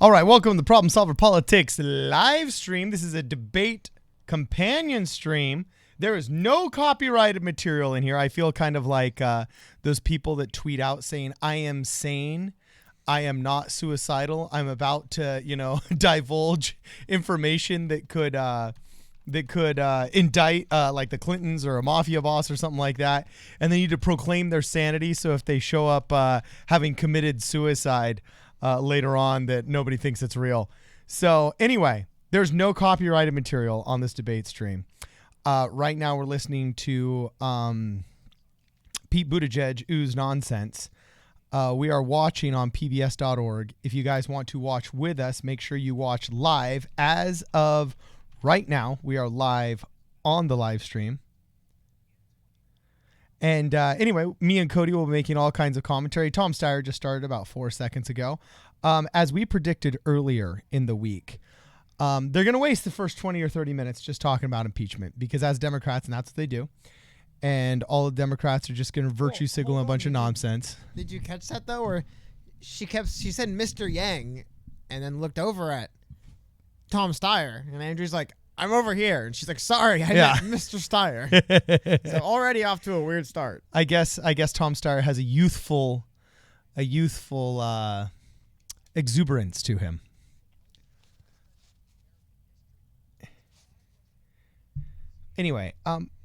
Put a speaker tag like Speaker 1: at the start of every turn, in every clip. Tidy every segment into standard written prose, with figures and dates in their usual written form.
Speaker 1: All right, welcome to the Problem Solver Politics live stream. This is a debate companion stream. There is no copyrighted material in here. I feel kind of like those people that tweet out saying, I am sane. I am not suicidal. I'm about to, divulge information that could indict like the Clintons or a mafia boss or something like that. And they need to proclaim their sanity. So if they show up having committed suicide later on, that nobody thinks it's real. So anyway, there's no copyrighted material on this debate stream. Right now we're listening to Pete Buttigieg ooze nonsense. We are watching on pbs.org. If you guys want to watch with us, make sure you watch live. As of right now, we are live on the live stream. And anyway, me and Cody will be making all kinds of commentary. Tom Steyer just started about 4 seconds ago. As we predicted earlier in the week, they're going to waste the first 20 or 30 minutes just talking about impeachment because as Democrats, and that's what they do, and all the Democrats are just going to virtue signal a bunch of nonsense.
Speaker 2: Did you catch that, though? Or she said Mr. Yang and then looked over at Tom Steyer, and Andrew's like, I'm over here. And she's like, sorry, I meant Mr. Steyer. So already off to a weird start.
Speaker 1: I guess Tom Steyer has a youthful exuberance to him. Anyway,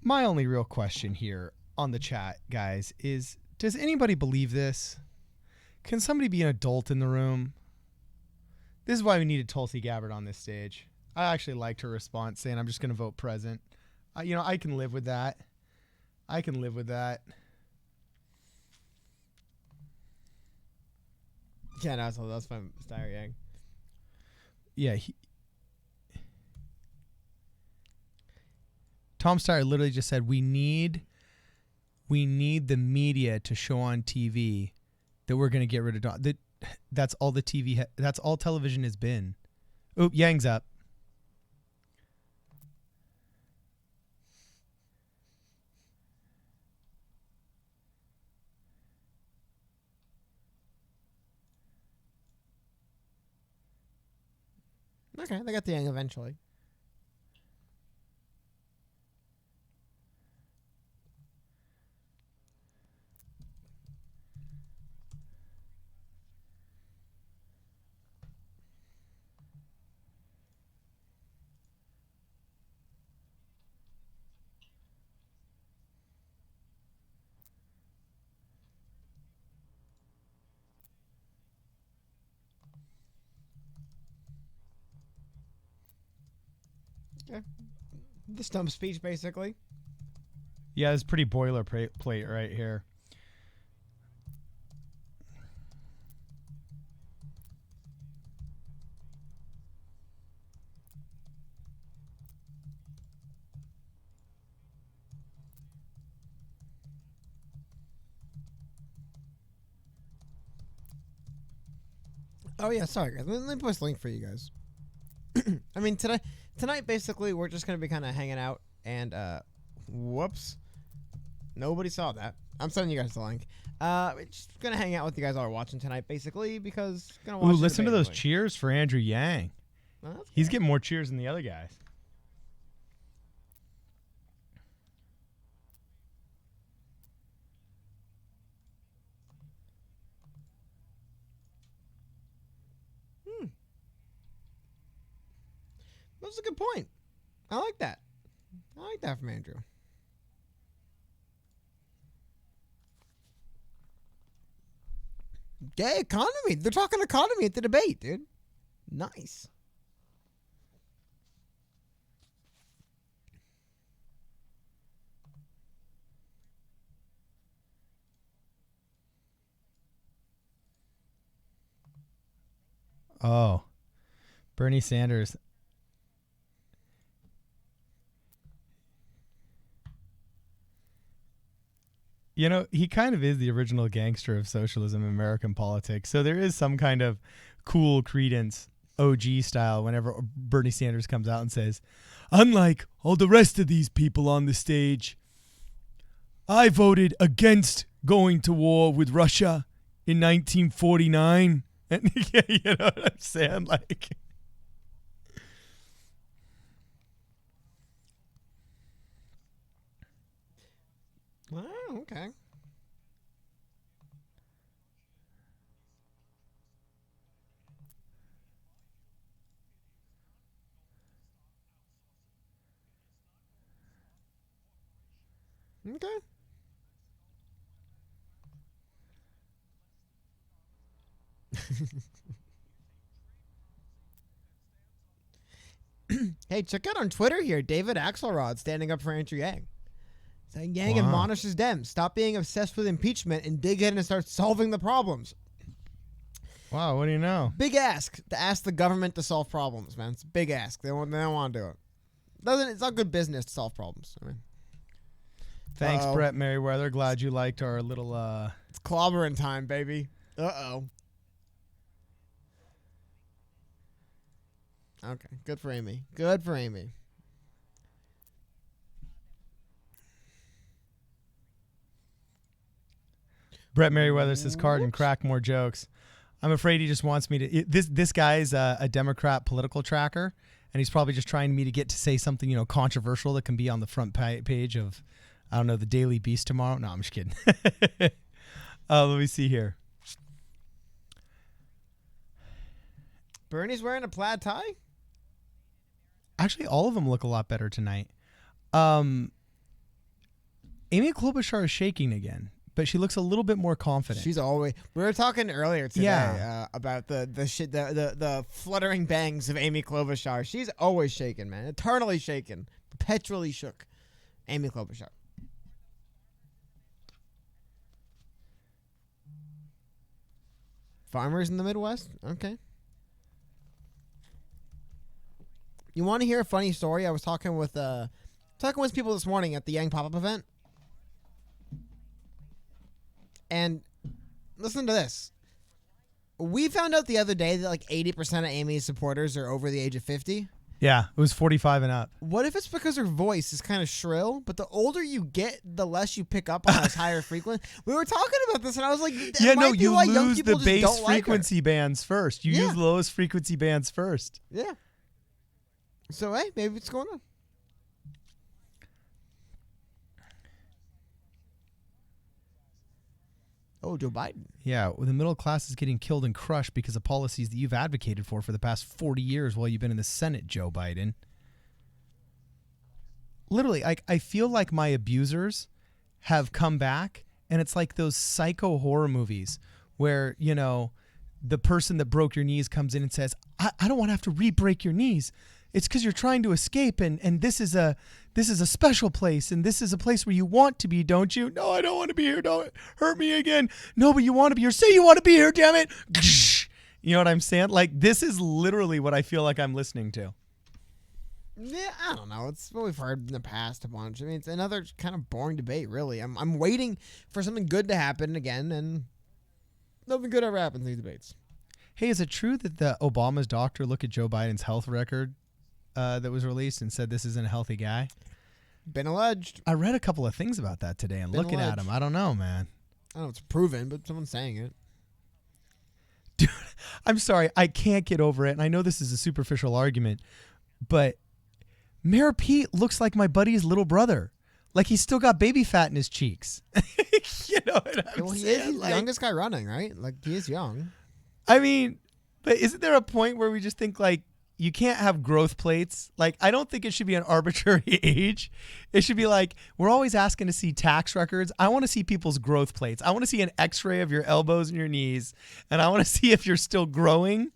Speaker 1: my only real question here on the chat, guys, is does anybody believe this? Can somebody be an adult in the room? This is why we needed Tulsi Gabbard on this stage. I actually liked her response saying, I'm just going to vote present. I can live with that. I can live with that.
Speaker 2: Yeah, no, that's fine. Steyer Yang.
Speaker 1: Yeah. Tom Steyer literally just said, we need the media to show on TV that we're going to get rid of Don. That's all the TV. That's all television has been. Oop, Yang's up.
Speaker 2: Okay, they got the Yang eventually. Yeah. The stump speech, basically.
Speaker 1: Yeah, it's pretty boilerplate right here.
Speaker 2: Oh, yeah, sorry, guys. Let me post a link for you guys. I mean, tonight, basically, we're just going to be kind of hanging out, and, whoops. Nobody saw that. I'm sending you guys the link. We're just going to hang out with you guys all are watching tonight, basically, because... Gonna watch
Speaker 1: listen to those cheers for Andrew Yang.
Speaker 2: Well,
Speaker 1: he's getting more cheers than the other guys.
Speaker 2: That's a good point. I like that. I like that from Andrew. Gay economy. They're talking economy at the debate, dude. Nice.
Speaker 1: Oh, Bernie Sanders. He kind of is the original gangster of socialism in American politics. So there is some kind of cool credence, OG style, whenever Bernie Sanders comes out and says, unlike all the rest of these people on the stage, I voted against going to war with Russia in 1949. And, yeah, you know what I'm saying? Like,
Speaker 2: Oh, okay. Okay. Hey, check out on Twitter here, David Axelrod standing up for Andrew Yang. Saying Yang
Speaker 1: Wow.
Speaker 2: admonishes Dems, stop being obsessed with impeachment and dig in and start solving the problems.
Speaker 1: wow, what do you know?
Speaker 2: Big ask to ask the government to solve problems, man. It's a big ask. They don't want to do it. It's not good business to solve problems. I mean,
Speaker 1: Thanks, Brett Merriweather. Glad you liked our little.
Speaker 2: it's clobbering time, baby. Okay, good for Amy. Good for Amy.
Speaker 1: Brett Merriweather says card and crack more jokes. I'm afraid he just wants me to. This guy's a Democrat political tracker, and he's probably just trying me to get to say something controversial that can be on the front page of, I don't know, the Daily Beast tomorrow. No, I'm just kidding. Let me see here.
Speaker 2: Bernie's wearing a plaid tie?
Speaker 1: Actually, all of them look a lot better tonight. Amy Klobuchar is shaking again, but she looks a little bit more confident.
Speaker 2: She's always. We were talking earlier today about the fluttering bangs of Amy Klobuchar. She's always shaken, man. Eternally shaken. Perpetually shook. Amy Klobuchar. Farmers in the Midwest? Okay. You want to hear a funny story? I was talking with people this morning at the Yang pop-up event. And listen to this. We found out the other day that like 80% of Amy's supporters are over the age of 50.
Speaker 1: Yeah, it was 45 and up.
Speaker 2: What if it's because her voice is kind of shrill, but the older you get, the less you pick up on those higher frequency? We were talking about this, and I was like,
Speaker 1: yeah, no, you lose the
Speaker 2: base
Speaker 1: bass frequency bands first. You use the lowest frequency bands first.
Speaker 2: Yeah. So, hey, maybe what's going on? Oh, Joe Biden.
Speaker 1: Yeah, well, the middle class is getting killed and crushed because of policies that you've advocated for the past 40 years while you've been in the Senate, Joe Biden. Literally, I feel like my abusers have come back, and it's like those psycho horror movies where, the person that broke your knees comes in and says, I don't want to have to re-break your knees. It's because you're trying to escape, and this is a special place, and this is a place where you want to be, don't you? No, I don't want to be here. Don't hurt me again. No, but you want to be here. Say you want to be here, damn it. You know what I'm saying? Like, this is literally what I feel like I'm listening to.
Speaker 2: Yeah, I don't know. It's what we've heard in the past a bunch. I mean, it's another kind of boring debate, really. I'm waiting for something good to happen again, and nothing good ever happens in these debates.
Speaker 1: Hey, is it true that the Obama's doctor looked at Joe Biden's health record that was released and said this isn't a healthy guy?
Speaker 2: Been alleged.
Speaker 1: I read a couple of things about that today, and looking at him, I don't know, man.
Speaker 2: I don't know if it's proven, but someone's saying it.
Speaker 1: Dude, I'm sorry. I can't get over it, and I know this is a superficial argument, but Mayor Pete looks like my buddy's little brother. Like he's still got baby fat in his cheeks. You know what I'm saying?
Speaker 2: He is he's the youngest guy running, right? Like, he is young.
Speaker 1: I mean, but isn't there a point where we just think, like, you can't have growth plates? Like, I don't think it should be an arbitrary age. It should be like, we're always asking to see tax records. I want to see people's growth plates. I want to see an x-ray of your elbows and your knees, and I want to see if you're still growing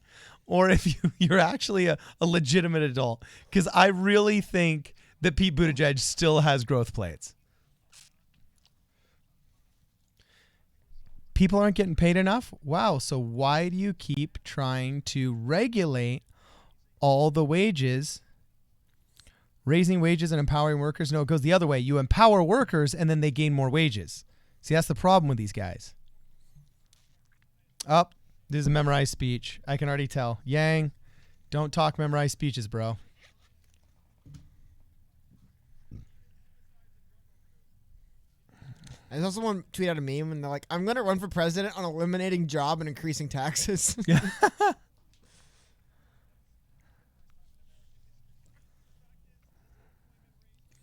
Speaker 1: or if you're actually a legitimate adult. Because I really think that Pete Buttigieg still has growth plates. People aren't getting paid enough? Wow, so why do you keep trying to regulate all the wages, raising wages and empowering workers? No, it goes the other way. You empower workers and then they gain more wages. See, that's the problem with these guys. Oh, this is a memorized speech. I can already tell. Yang, don't talk memorized speeches, bro.
Speaker 2: I saw someone tweet out a meme and they're like, I'm going to run for president on eliminating job and increasing taxes.
Speaker 1: Yeah.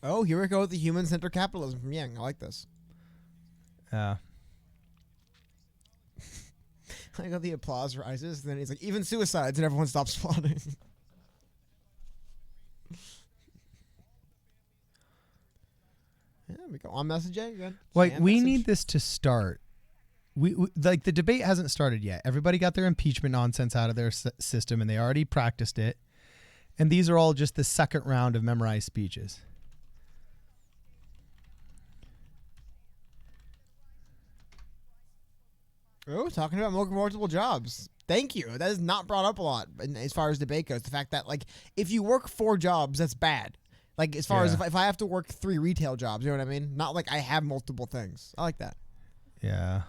Speaker 2: Oh, here we go with the human-centered capitalism from Yang. I like this.
Speaker 1: Yeah.
Speaker 2: I got the applause rises. Then he's like, even suicides, and everyone stops applauding. Yeah, we go on message. Good.
Speaker 1: Like,
Speaker 2: Sand
Speaker 1: we
Speaker 2: message.
Speaker 1: need this to start. We like the debate hasn't started yet. Everybody got their impeachment nonsense out of their system, and they already practiced it. And these are all just the second round of memorized speeches.
Speaker 2: Oh, talking about multiple jobs. Thank you. That is not brought up a lot as far as debate goes. The fact that, like, if you work 4 jobs, that's bad. Like, as far as if I have to work 3 retail jobs, you know what I mean? Not like I have multiple things. I like that.
Speaker 1: Yeah.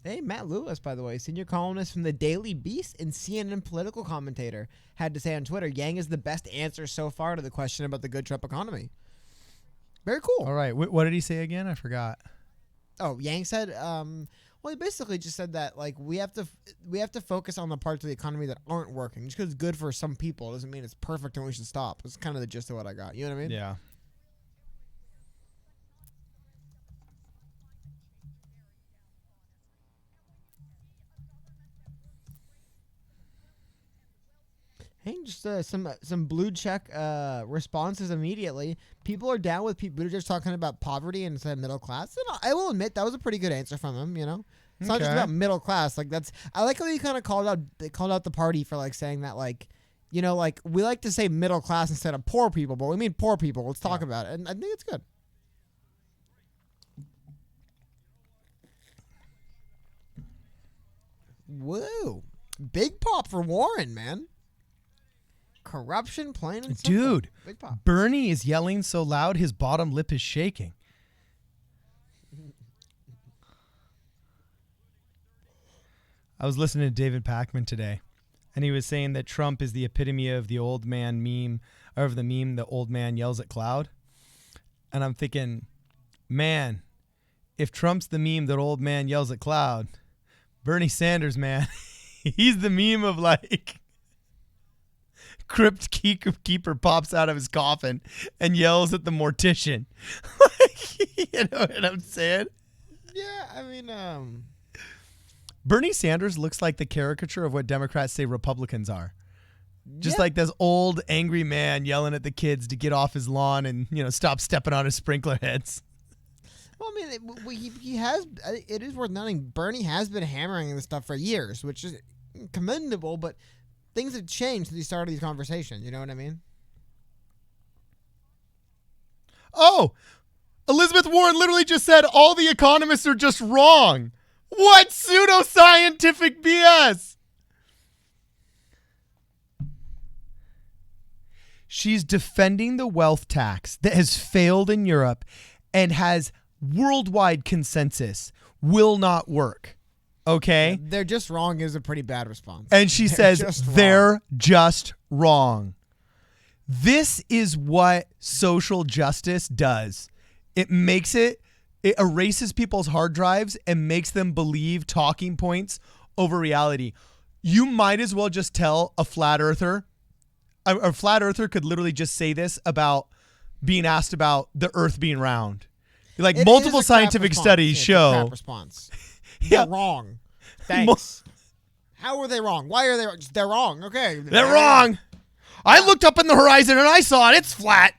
Speaker 2: Hey, Matt Lewis, by the way, senior columnist from the Daily Beast and CNN political commentator, had to say on Twitter, Yang is the best answer so far to the question about the good Trump economy. Very cool.
Speaker 1: All right. What did he say again? I forgot.
Speaker 2: Oh, Yang said, well, he basically just said that, like, we have to focus on the parts of the economy that aren't working. Just because it's good for some people doesn't mean it's perfect and we should stop. It's kind of the gist of what I got. You know what I mean?
Speaker 1: Yeah.
Speaker 2: Hey, just some blue check responses immediately. People are down with Pete Buttigieg talking about poverty and instead of middle class. And I will admit that was a pretty good answer from him. You know, it's not just about middle class. Like I like how he kind of called out the party for like saying that, like, you know, like we like to say middle class instead of poor people, but we mean poor people. Let's talk about it, and I think it's good. Whoa, big pop for Warren, man. Corruption, plain and simple.
Speaker 1: Dude,
Speaker 2: Big pop.
Speaker 1: Bernie is yelling so loud his bottom lip is shaking. I was listening to David Pakman today, and he was saying that Trump is the epitome of the old man meme, or of the meme, the old man yells at cloud. And I'm thinking, man, if Trump's the meme that old man yells at cloud, Bernie Sanders, man, he's the meme of like crypt keeper pops out of his coffin and yells at the mortician. You know what I'm saying?
Speaker 2: Yeah, I mean,
Speaker 1: Bernie Sanders looks like the caricature of what Democrats say Republicans are. Just like this old angry man yelling at the kids to get off his lawn and, you know, stop stepping on his sprinkler heads.
Speaker 2: Well, I mean, he has. It is worth noting. Bernie has been hammering this stuff for years, which is commendable. But things have changed since he started these conversations. You know what I mean?
Speaker 1: Oh, Elizabeth Warren literally just said all the economists are just wrong. What pseudoscientific BS? She's defending the wealth tax that has failed in Europe and has worldwide consensus will not work. Okay?
Speaker 2: They're just wrong is a pretty bad response.
Speaker 1: And she says they're just wrong. This is what social justice does. It erases people's hard drives and makes them believe talking points over reality. You might as well just tell a flat earther. A flat earther could literally just say this about being asked about the earth being round. Like multiple scientific studies show.
Speaker 2: Crap response. They're wrong. Thanks. How are they wrong? Why are they wrong? They're wrong. Okay.
Speaker 1: They're wrong. I looked up in the horizon and I saw it. It's flat.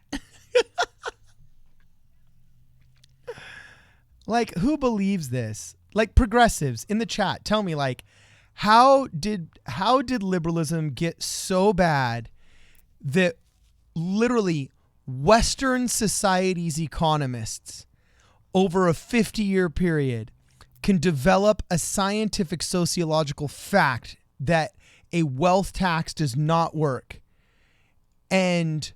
Speaker 1: Like, who believes this? Like, progressives in the chat, tell me, like, how did liberalism get so bad that literally Western society's economists over a 50-year period can develop a scientific sociological fact that a wealth tax does not work, and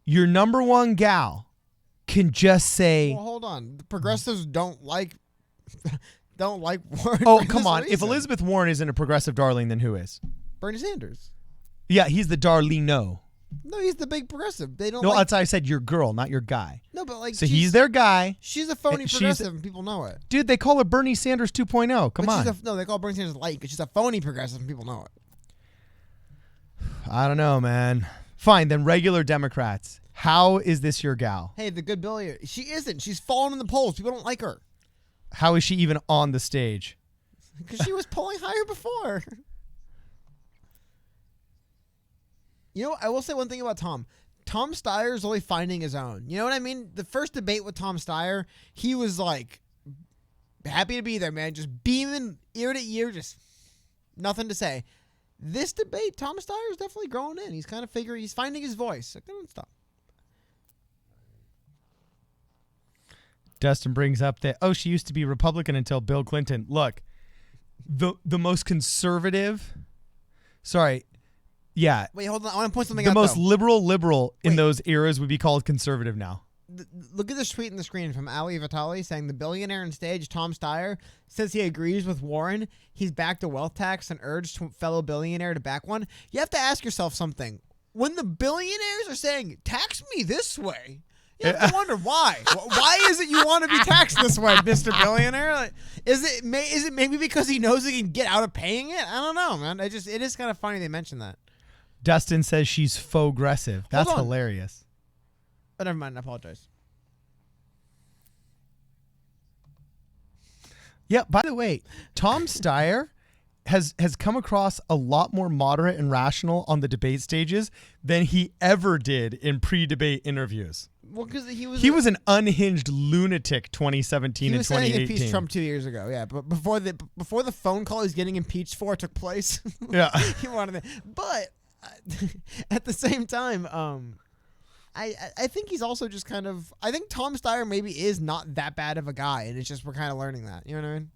Speaker 1: your number one gal can just say,
Speaker 2: well, hold on. The progressives don't like Warren.
Speaker 1: oh, come on. If Elizabeth Warren isn't a progressive darling, then who is?
Speaker 2: Bernie Sanders.
Speaker 1: Yeah, he's the Darlino.
Speaker 2: No, he's the big progressive. They don't.
Speaker 1: No,
Speaker 2: like,
Speaker 1: that's why I said your girl, not your guy.
Speaker 2: no, but like.
Speaker 1: So he's their guy.
Speaker 2: She's a phony
Speaker 1: she's-
Speaker 2: progressive, and people know it.
Speaker 1: Dude, they call her Bernie Sanders 2.0. Come
Speaker 2: But
Speaker 1: on.
Speaker 2: no, they call Bernie Sanders light because she's a phony progressive, and people know it.
Speaker 1: I don't know, man. Fine, then regular Democrats. How is this your gal?
Speaker 2: Hey, the good Billy. She isn't. She's fallen in the polls. People don't like her
Speaker 1: How is she even on the stage?
Speaker 2: because she was polling higher before. You know, I will say one thing about Tom. Tom Steyer's only finding his own. You know what I mean? The first debate with Tom Steyer, he was like happy to be there, man. Just beaming ear to ear, just nothing to say. This debate, Tom Steyer's definitely growing in. He's kind of figuring, he's finding his voice. Like, don't stop.
Speaker 1: Dustin brings up that, she used to be Republican until Bill Clinton. Look, the most conservative, yeah.
Speaker 2: Wait, hold on. I want to point something
Speaker 1: The
Speaker 2: out,
Speaker 1: most
Speaker 2: though.
Speaker 1: liberal in
Speaker 2: Wait.
Speaker 1: those eras would be called conservative now.
Speaker 2: Look at this tweet in the screen from Ali Vitali saying the billionaire on stage, Tom Steyer, says he agrees with Warren. He's backed a wealth tax and urged fellow billionaire to back one. You have to ask yourself something. When the billionaires are saying, tax me this way, you have to wonder why. Why is it you want to be taxed this way, Mr. Billionaire? Like, is it maybe because he knows he can get out of paying it? I don't know, man. It is kind of funny they mentioned that.
Speaker 1: Dustin says she's faux-aggressive. That's
Speaker 2: on.
Speaker 1: hilarious.
Speaker 2: But never mind. I apologize.
Speaker 1: Yeah, by the way, Tom Steyer has come across a lot more moderate and rational on the debate stages than he ever did in pre-debate interviews.
Speaker 2: Well, because he was
Speaker 1: an unhinged lunatic 2017
Speaker 2: he
Speaker 1: and
Speaker 2: was saying
Speaker 1: 2018.
Speaker 2: impeach Trump 2 years ago, yeah. But before the phone call he's getting impeached for took place,
Speaker 1: Yeah.
Speaker 2: he wanted it. But at the same time, I think he's also just kind of. I think Tom Steyer maybe is not that bad of a guy, and it's just we're kind of learning that. You know what I mean?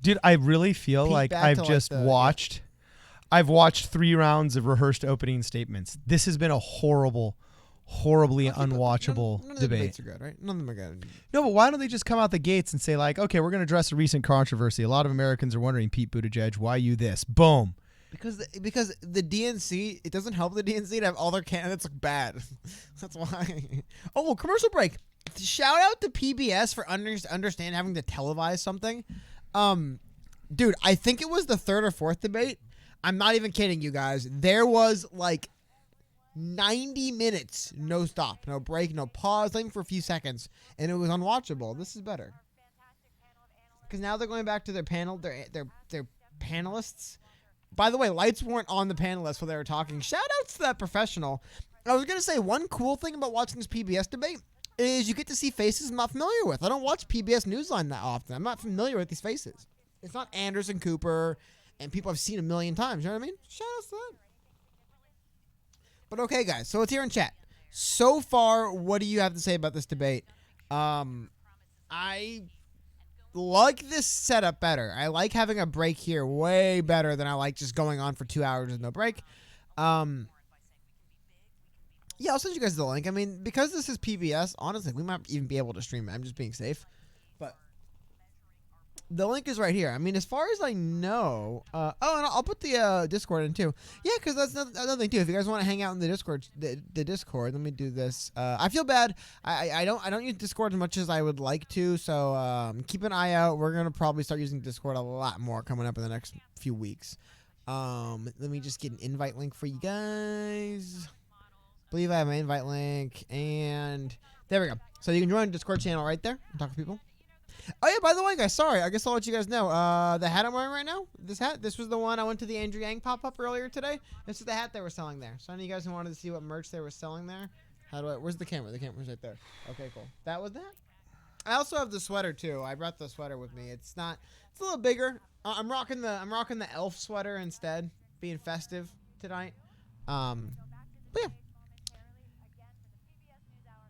Speaker 1: Dude, I really feel
Speaker 2: Peek
Speaker 1: like
Speaker 2: back
Speaker 1: I've
Speaker 2: to, like,
Speaker 1: just
Speaker 2: the-
Speaker 1: watched. I've watched 3 rounds of rehearsed opening statements. This has been a horribly
Speaker 2: Okay, but
Speaker 1: unwatchable
Speaker 2: none of the
Speaker 1: debate.
Speaker 2: debates are good, right? None of them are good.
Speaker 1: No, but why don't they just come out the gates and say, like, okay, we're going to address a recent controversy. A lot of Americans are wondering, Pete Buttigieg, why you this? Boom.
Speaker 2: Because the DNC, it doesn't help the DNC to have all their candidates look bad. That's why. Oh, commercial break. Shout out to PBS for understand having to televise something. Dude, I think it was the 3rd or 4th debate. I'm not even kidding you guys. There was like 90 minutes, no stop, no break, no pause, not even for a few seconds, and it was unwatchable. This is better. Because now they're going back to their panel, their panelists. By the way, lights weren't on the panelists while they were talking. Shout outs to that professional. I was going to say one cool thing about watching this PBS debate is you get to see faces I'm not familiar with. I don't watch PBS Newsline that often. I'm not familiar with these faces. It's not Anderson Cooper and people I've seen a million times. You know what I mean? Shout outs to that. But okay, guys. So it's here in chat. So far, what do you have to say about this debate? I like this setup better. I like having a break here way better than I like just going on for 2 hours with no break. Yeah, I'll send you guys the link. I mean, because this is PBS, honestly, we might even be able to stream it. I'm just being safe. But the link is right here. I mean, as far as I know, and I'll put the Discord in too. Yeah, because that's another thing too. If you guys want to hang out in the Discord, the Discord, let me do this. I feel bad. I don't use Discord as much as I would like to. So keep an eye out. We're gonna probably start using Discord a lot more coming up in the next few weeks. Let me just get an invite link for you guys. Believe I have my invite link, and there we go. So you can join the Discord channel right there and talk to people. Oh yeah, by the way, guys, sorry, I guess I'll let you guys know. The hat I'm wearing right now, this was the one I went to the Andrew Yang pop-up earlier today. This is the hat they were selling there. So any of you guys who wanted to see what merch they were selling there, where's the camera? The camera's right there. Okay, cool. That was that. I also have the sweater too. I brought the sweater with me. It's a little bigger. I'm rocking the elf sweater instead, being festive tonight. But yeah.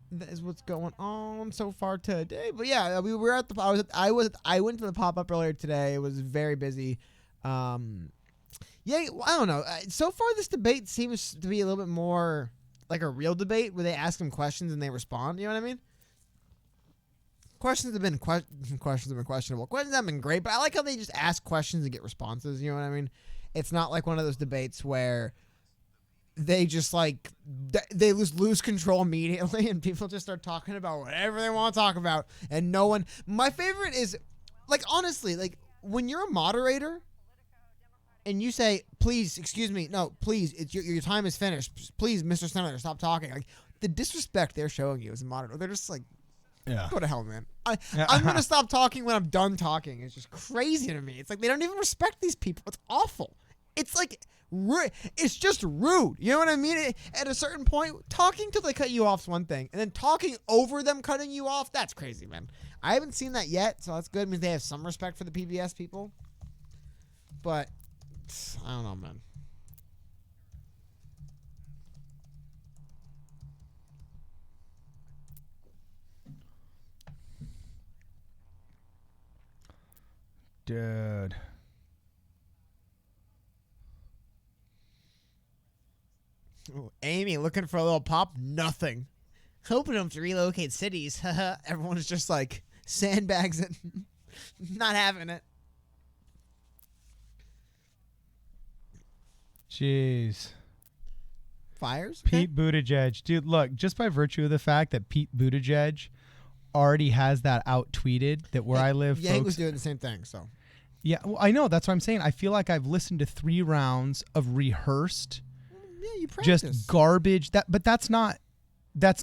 Speaker 2: That is what's going on so far today. But yeah, we were at the. I went to the pop up earlier today. It was very busy. Yeah, I don't know. So far, this debate seems to be a little bit more like a real debate where they ask them questions and they respond. You know what I mean? questions have been questionable. Questions have been great, but I like how they just ask questions and get responses. You know what I mean? It's not like one of those debates where they just like they lose control immediately and people just start talking about whatever they want to talk about, and no one. My favorite is like, honestly, like when you're a moderator and you say, please, excuse me, no, please, it's your time is finished, please, Mr. Senator, stop talking. Like, the disrespect they're showing you as a moderator, they're just like, go to hell, man. I'm going to stop talking when I'm done talking. It's just crazy to me. It's like they don't even respect these people. It's awful. It's like, it's just rude. You know what I mean? At a certain point, talking till they cut you off is one thing, and then talking over them cutting you off, that's crazy, man. I haven't seen that yet, so that's good. It means they have some respect for the PBS people. But I don't know, man.
Speaker 1: Dude.
Speaker 2: Ooh, Amy looking for a little pop? Nothing. Hoping them to relocate cities. Everyone's just like sandbags it. Not having it.
Speaker 1: Jeez.
Speaker 2: Fires?
Speaker 1: Pete Buttigieg. Dude, look, just by virtue of the fact that Pete Buttigieg already has that out tweeted that where I live,
Speaker 2: Yang
Speaker 1: folks
Speaker 2: was doing the same thing, so.
Speaker 1: Yeah, well, I know. That's what I'm saying. I feel like I've listened to 3 rounds of rehearsed,
Speaker 2: yeah, you practice.
Speaker 1: just garbage. But that's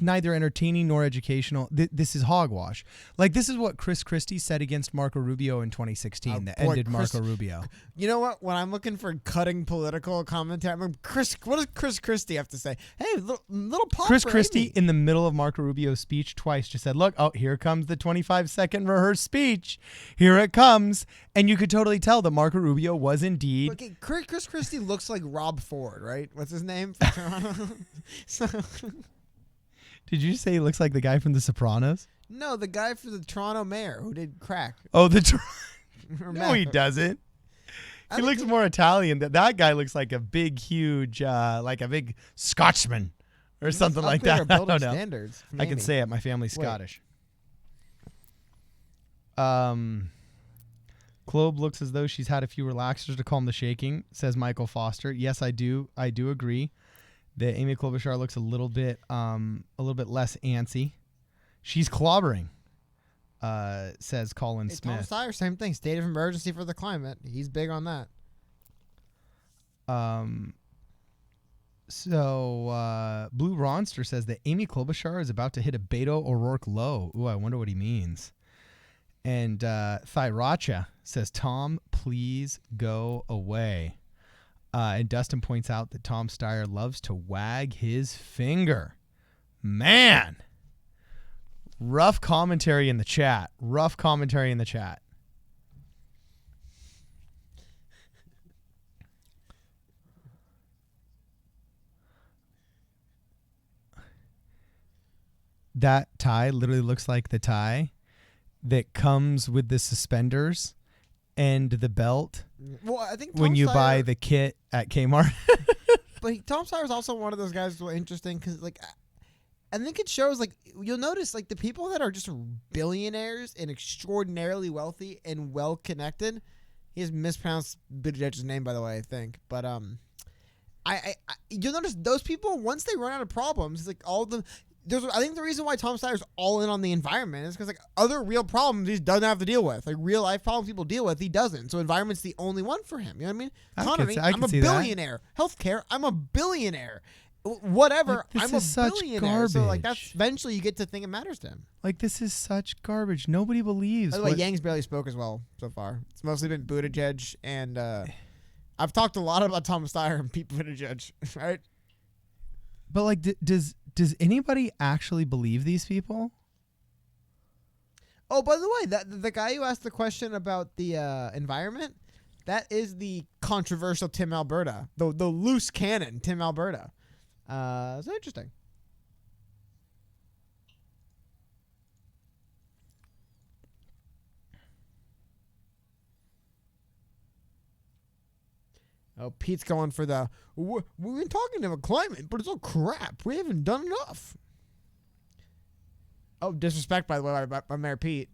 Speaker 1: neither entertaining nor educational. This is hogwash. Like, this is what Chris Christie said against Marco Rubio in 2016 that ended Marco Rubio.
Speaker 2: You know what? When I'm looking for cutting political commentary, what does Chris Christie have to say? Hey, little pop.
Speaker 1: Chris Christie, in the middle of Marco Rubio's speech twice, just said, look, here comes the 25-second rehearsed speech. Here it comes. And you could totally tell that Marco Rubio was indeed.
Speaker 2: Okay, Chris Christie looks like Rob Ford, right? What's his name? For Toronto?
Speaker 1: Did you say he looks like the guy from The Sopranos?
Speaker 2: No, the guy for the Toronto mayor who did crack.
Speaker 1: Oh, no, he doesn't. He looks more Italian. That guy looks like a big, huge, like a big Scotsman or something like that. I don't know.
Speaker 2: Standards,
Speaker 1: I can say it. My family's Scottish. Globe looks as though she's had a few relaxers to calm the shaking, says Michael Foster. Yes, I do agree that Amy Klobuchar looks a little bit less antsy. She's clobbering, says Colin Smith.
Speaker 2: Tom Steyer, same thing. State of emergency for the climate. He's big on that.
Speaker 1: So Blue Ronster says that Amy Klobuchar is about to hit a Beto O'Rourke low. Ooh, I wonder what he means. And Thyracha says, Tom, please go away. And Dustin points out that Tom Steyer loves to wag his finger. Man. Rough commentary in the chat. That tie literally looks like the tie that comes with the suspenders and the belt.
Speaker 2: Well, I think
Speaker 1: when you buy the kit at Kmart.
Speaker 2: But Tom Steyer is also one of those guys who are interesting because, like, I think it shows, like, you'll notice, like, the people that are just billionaires and extraordinarily wealthy and well connected. He has mispronounced Buttigieg's name, by the way, I think. But you'll notice those people, once they run out of problems, like all of them. I think the reason why Tom Steyer's all in on the environment is because, like, other real problems he doesn't have to deal with, like real life problems people deal with, he doesn't. So environment's the only one for him. You know what I mean? Economy, I'm a billionaire. Healthcare, I'm a billionaire. Whatever,
Speaker 1: like,
Speaker 2: I'm a billionaire.
Speaker 1: Garbage.
Speaker 2: So, like, that's eventually you get to think it matters to him.
Speaker 1: Like, this is such garbage. Nobody believes.
Speaker 2: By the way, Yang's barely spoke as well so far. It's mostly been Buttigieg, and I've talked a lot about Tom Steyer and Pete Buttigieg, right?
Speaker 1: But, like, does anybody actually believe these people?
Speaker 2: Oh, by the way, the guy who asked the question about the environment, that is the controversial Tim Alberta, the loose cannon Tim Alberta. So interesting. Oh, Pete's going for we've been talking about climate, but it's all crap. We haven't done enough. Oh, disrespect, by the way, by Mayor Pete.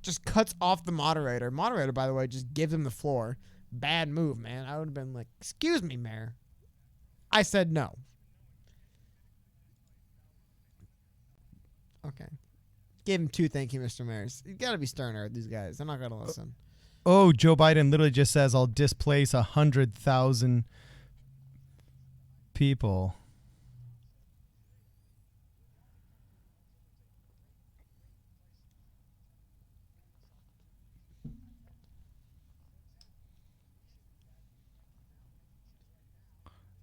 Speaker 2: Just cuts off the moderator. Moderator, by the way, just gives him the floor. Bad move, man. I would have been like, excuse me, Mayor. I said no. Okay. Gave him 2 thank you, Mr. Mayors. You got to be sterner with these guys. They're not going to listen.
Speaker 1: Oh, Joe Biden literally just says, I'll displace 100,000 people.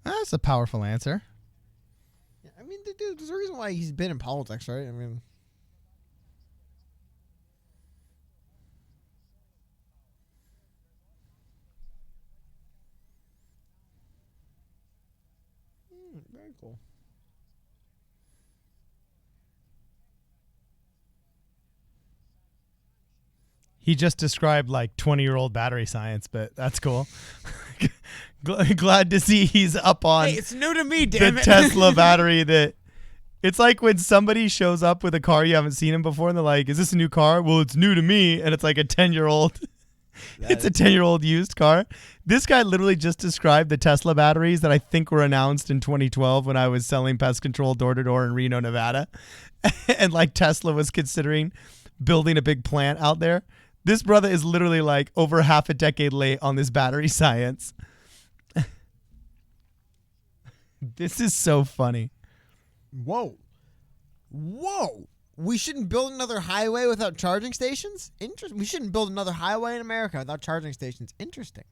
Speaker 1: That's a powerful answer.
Speaker 2: Yeah, I mean, dude, there's a reason why he's been in politics, right? I mean, very cool.
Speaker 1: He just described like 20-year-old battery science, but that's cool. Glad to see he's up on
Speaker 2: Hey, it's new to me,
Speaker 1: the
Speaker 2: damn it.
Speaker 1: Tesla battery. That it's like when somebody shows up with a car you haven't seen him before, and they're like, "Is this a new car?" Well, it's new to me, and it's like a 10-year-old. It's a 10-year-old used car. This guy literally just described the Tesla batteries that I think were announced in 2012 when I was selling pest control door to door in Reno, Nevada, and like Tesla was considering building a big plant out there. This brother is literally like over half a decade late on this battery science. This is so funny.
Speaker 2: Whoa. We shouldn't build another highway without charging stations? Interesting. We shouldn't build another highway in America without charging stations. Interesting.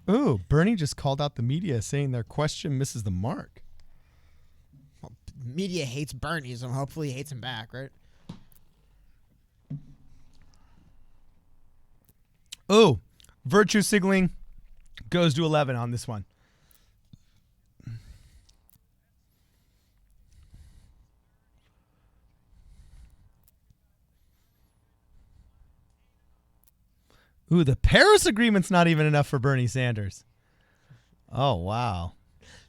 Speaker 1: Ooh, Bernie just called out the media saying their question misses the mark.
Speaker 2: Well, media hates Bernie, so hopefully he hates him back, right?
Speaker 1: Ooh, virtue signaling goes to 11 on this one. Ooh, the Paris Agreement's not even enough for Bernie Sanders. Oh, wow.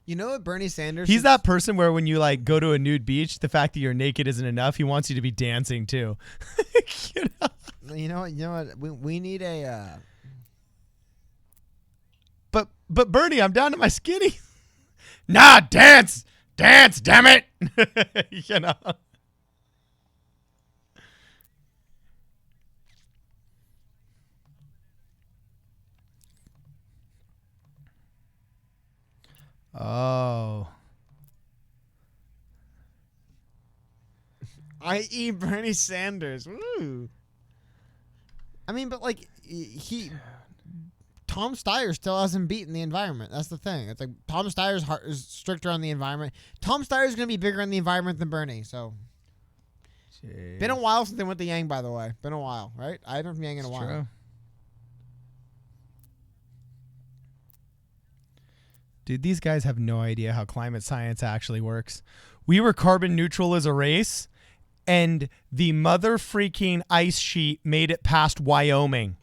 Speaker 2: You know what Bernie Sanders...
Speaker 1: He's that person where when you like go to a nude beach, the fact that you're naked isn't enough. He wants you to be dancing too.
Speaker 2: You know what? We need a...
Speaker 1: But Bernie, I'm down to my skinny. Nah, dance, damn it. You know. Oh.
Speaker 2: I.e. Bernie Sanders. Woo. I mean, but like Tom Steyer still hasn't beaten the environment. That's the thing. It's like Tom Steyer's is stricter on the environment. Tom Steyer's going to be bigger on the environment than Bernie. So,
Speaker 1: Jeez.
Speaker 2: Been a while since they went to Yang, by the way. Been a while, right? I haven't been Yang in a while.
Speaker 1: True. Dude, these guys have no idea how climate science actually works. We were carbon neutral as a race, and the mother freaking ice sheet made it past Wyoming.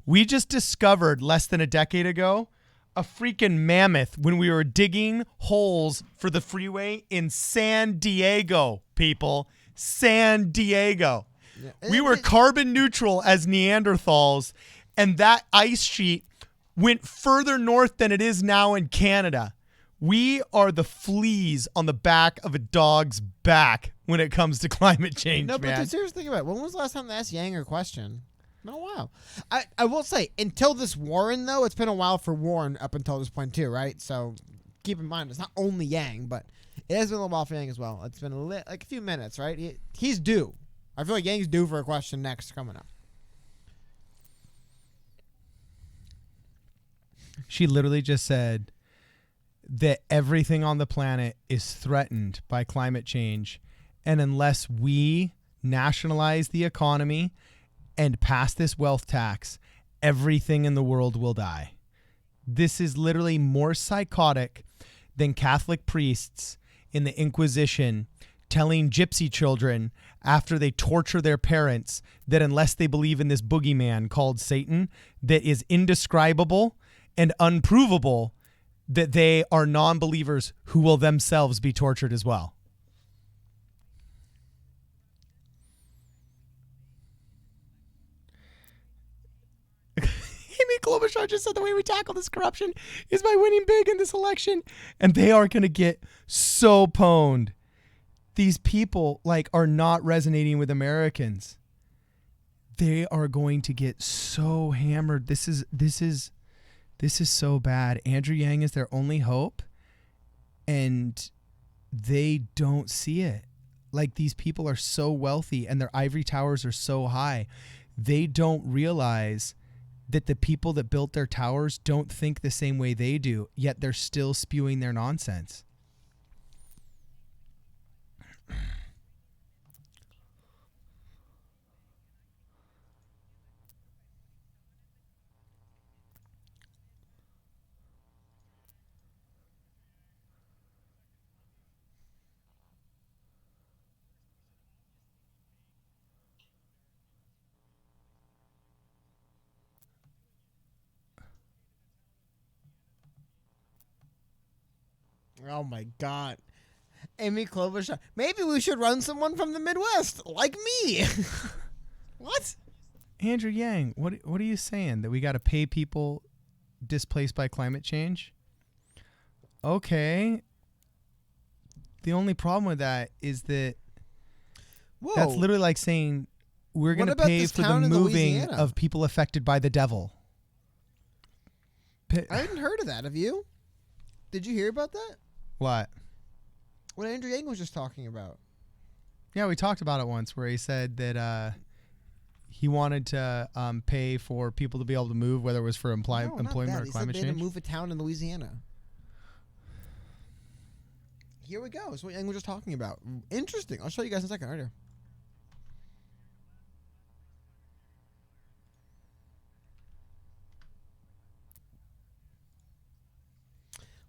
Speaker 1: We just discovered less than a decade ago a freaking mammoth when we were digging holes for the freeway in San Diego, people. San Diego. Yeah. We were carbon neutral as Neanderthals, and that ice sheet went further north than it is now in Canada. We are the fleas on the back of a dog's back when it comes to climate change,
Speaker 2: no,
Speaker 1: man.
Speaker 2: But seriously, think about it. When was the last time they asked Yang a question? It's been a while. I will say, until this Warren, though, it's been a while for Warren up until this point, too, right? So keep in mind, it's not only Yang, but it has been a little while for Yang as well. It's been like a few minutes, right? He's due. I feel like Yang's due for a question next coming up.
Speaker 1: She literally just said that everything on the planet is threatened by climate change. And unless we nationalize the economy and pass this wealth tax, everything in the world will die. This is literally more psychotic than Catholic priests in the Inquisition telling gypsy children after they torture their parents that unless they believe in this boogeyman called Satan that is indescribable and unprovable, that they are non-believers who will themselves be tortured as well. Amy Klobuchar just said the way we tackle this corruption is by winning big in this election. And they are going to get so pwned. These people are not resonating with Americans. They are going to get so hammered. This is so bad. Andrew Yang is their only hope, and they don't see it. These people are so wealthy and their ivory towers are so high. They don't realize that the people that built their towers don't think the same way they do, yet they're still spewing their nonsense.
Speaker 2: Oh my God. Amy Klobuchar. Maybe we should run someone from the Midwest, like me. What?
Speaker 1: Andrew Yang, what are you saying? That we got to pay people displaced by climate change? Okay. The only problem with that is that that's literally like saying we're going to pay for the moving of people affected by the devil.
Speaker 2: I hadn't heard of that. Have you? Did you hear about that?
Speaker 1: What?
Speaker 2: What Andrew Yang was just talking about.
Speaker 1: Yeah, we talked about it once where he said that he wanted to pay for people to be able to move, whether it was for employment or climate
Speaker 2: he said
Speaker 1: change.
Speaker 2: they had to move a town in Louisiana. Here we go. That's what Yang was just talking about. Interesting. I'll show you guys in a second. Right here.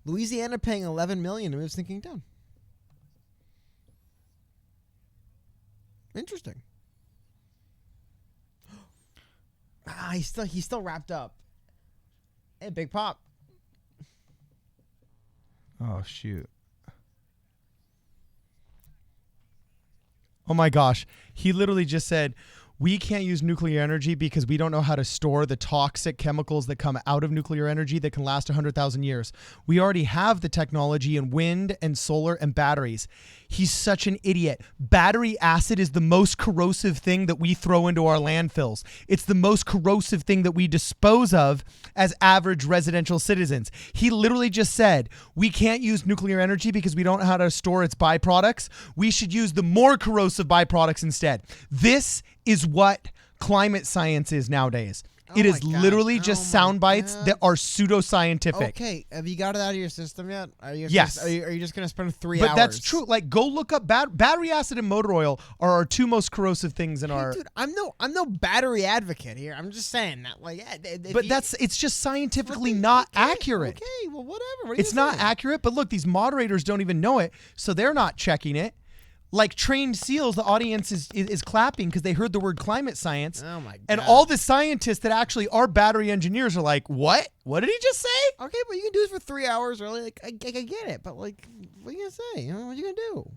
Speaker 2: Louisiana paying $11 million to move sinking down. Interesting. He's still wrapped up. Hey, Big Pop.
Speaker 1: Oh shoot. Oh my gosh. He literally just said, we can't use nuclear energy because we don't know how to store the toxic chemicals that come out of nuclear energy that can last 100,000 years. We already have the technology in wind and solar and batteries. He's such an idiot. Battery acid is the most corrosive thing that we throw into our landfills. It's the most corrosive thing that we dispose of as average residential citizens. He literally just said, we can't use nuclear energy because we don't know how to store its byproducts. We should use the more corrosive byproducts instead. This is what climate science is nowadays. It is literally just sound bites that are pseudoscientific.
Speaker 2: Okay, have you got it out of your system yet?
Speaker 1: Yes.
Speaker 2: Are you just going to spend 3 hours?
Speaker 1: But that's true. Go look up battery acid and motor oil are our two most corrosive things in our.
Speaker 2: Dude, I'm no battery advocate here. I'm just saying that,
Speaker 1: but it's just scientifically not accurate.
Speaker 2: Okay, well, whatever.
Speaker 1: It's not accurate. But look, these moderators don't even know it, so they're not checking it. Like trained SEALs, the audience is clapping because they heard the word climate science.
Speaker 2: Oh my God.
Speaker 1: And all the scientists that actually are battery engineers are like, what? What did he just say?
Speaker 2: Okay, but you can do this for 3 hours early. I get it, but what are you gonna say? What are you gonna do?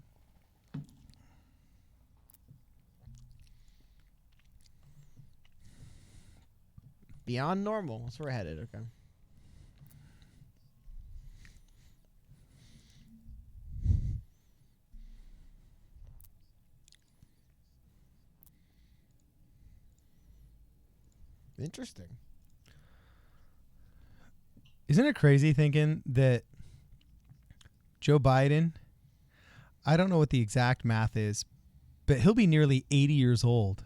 Speaker 2: Beyond normal. That's where we're headed. Okay. Interesting.
Speaker 1: Isn't it crazy thinking that Joe Biden, I don't know what the exact math is, but he'll be nearly 80 years old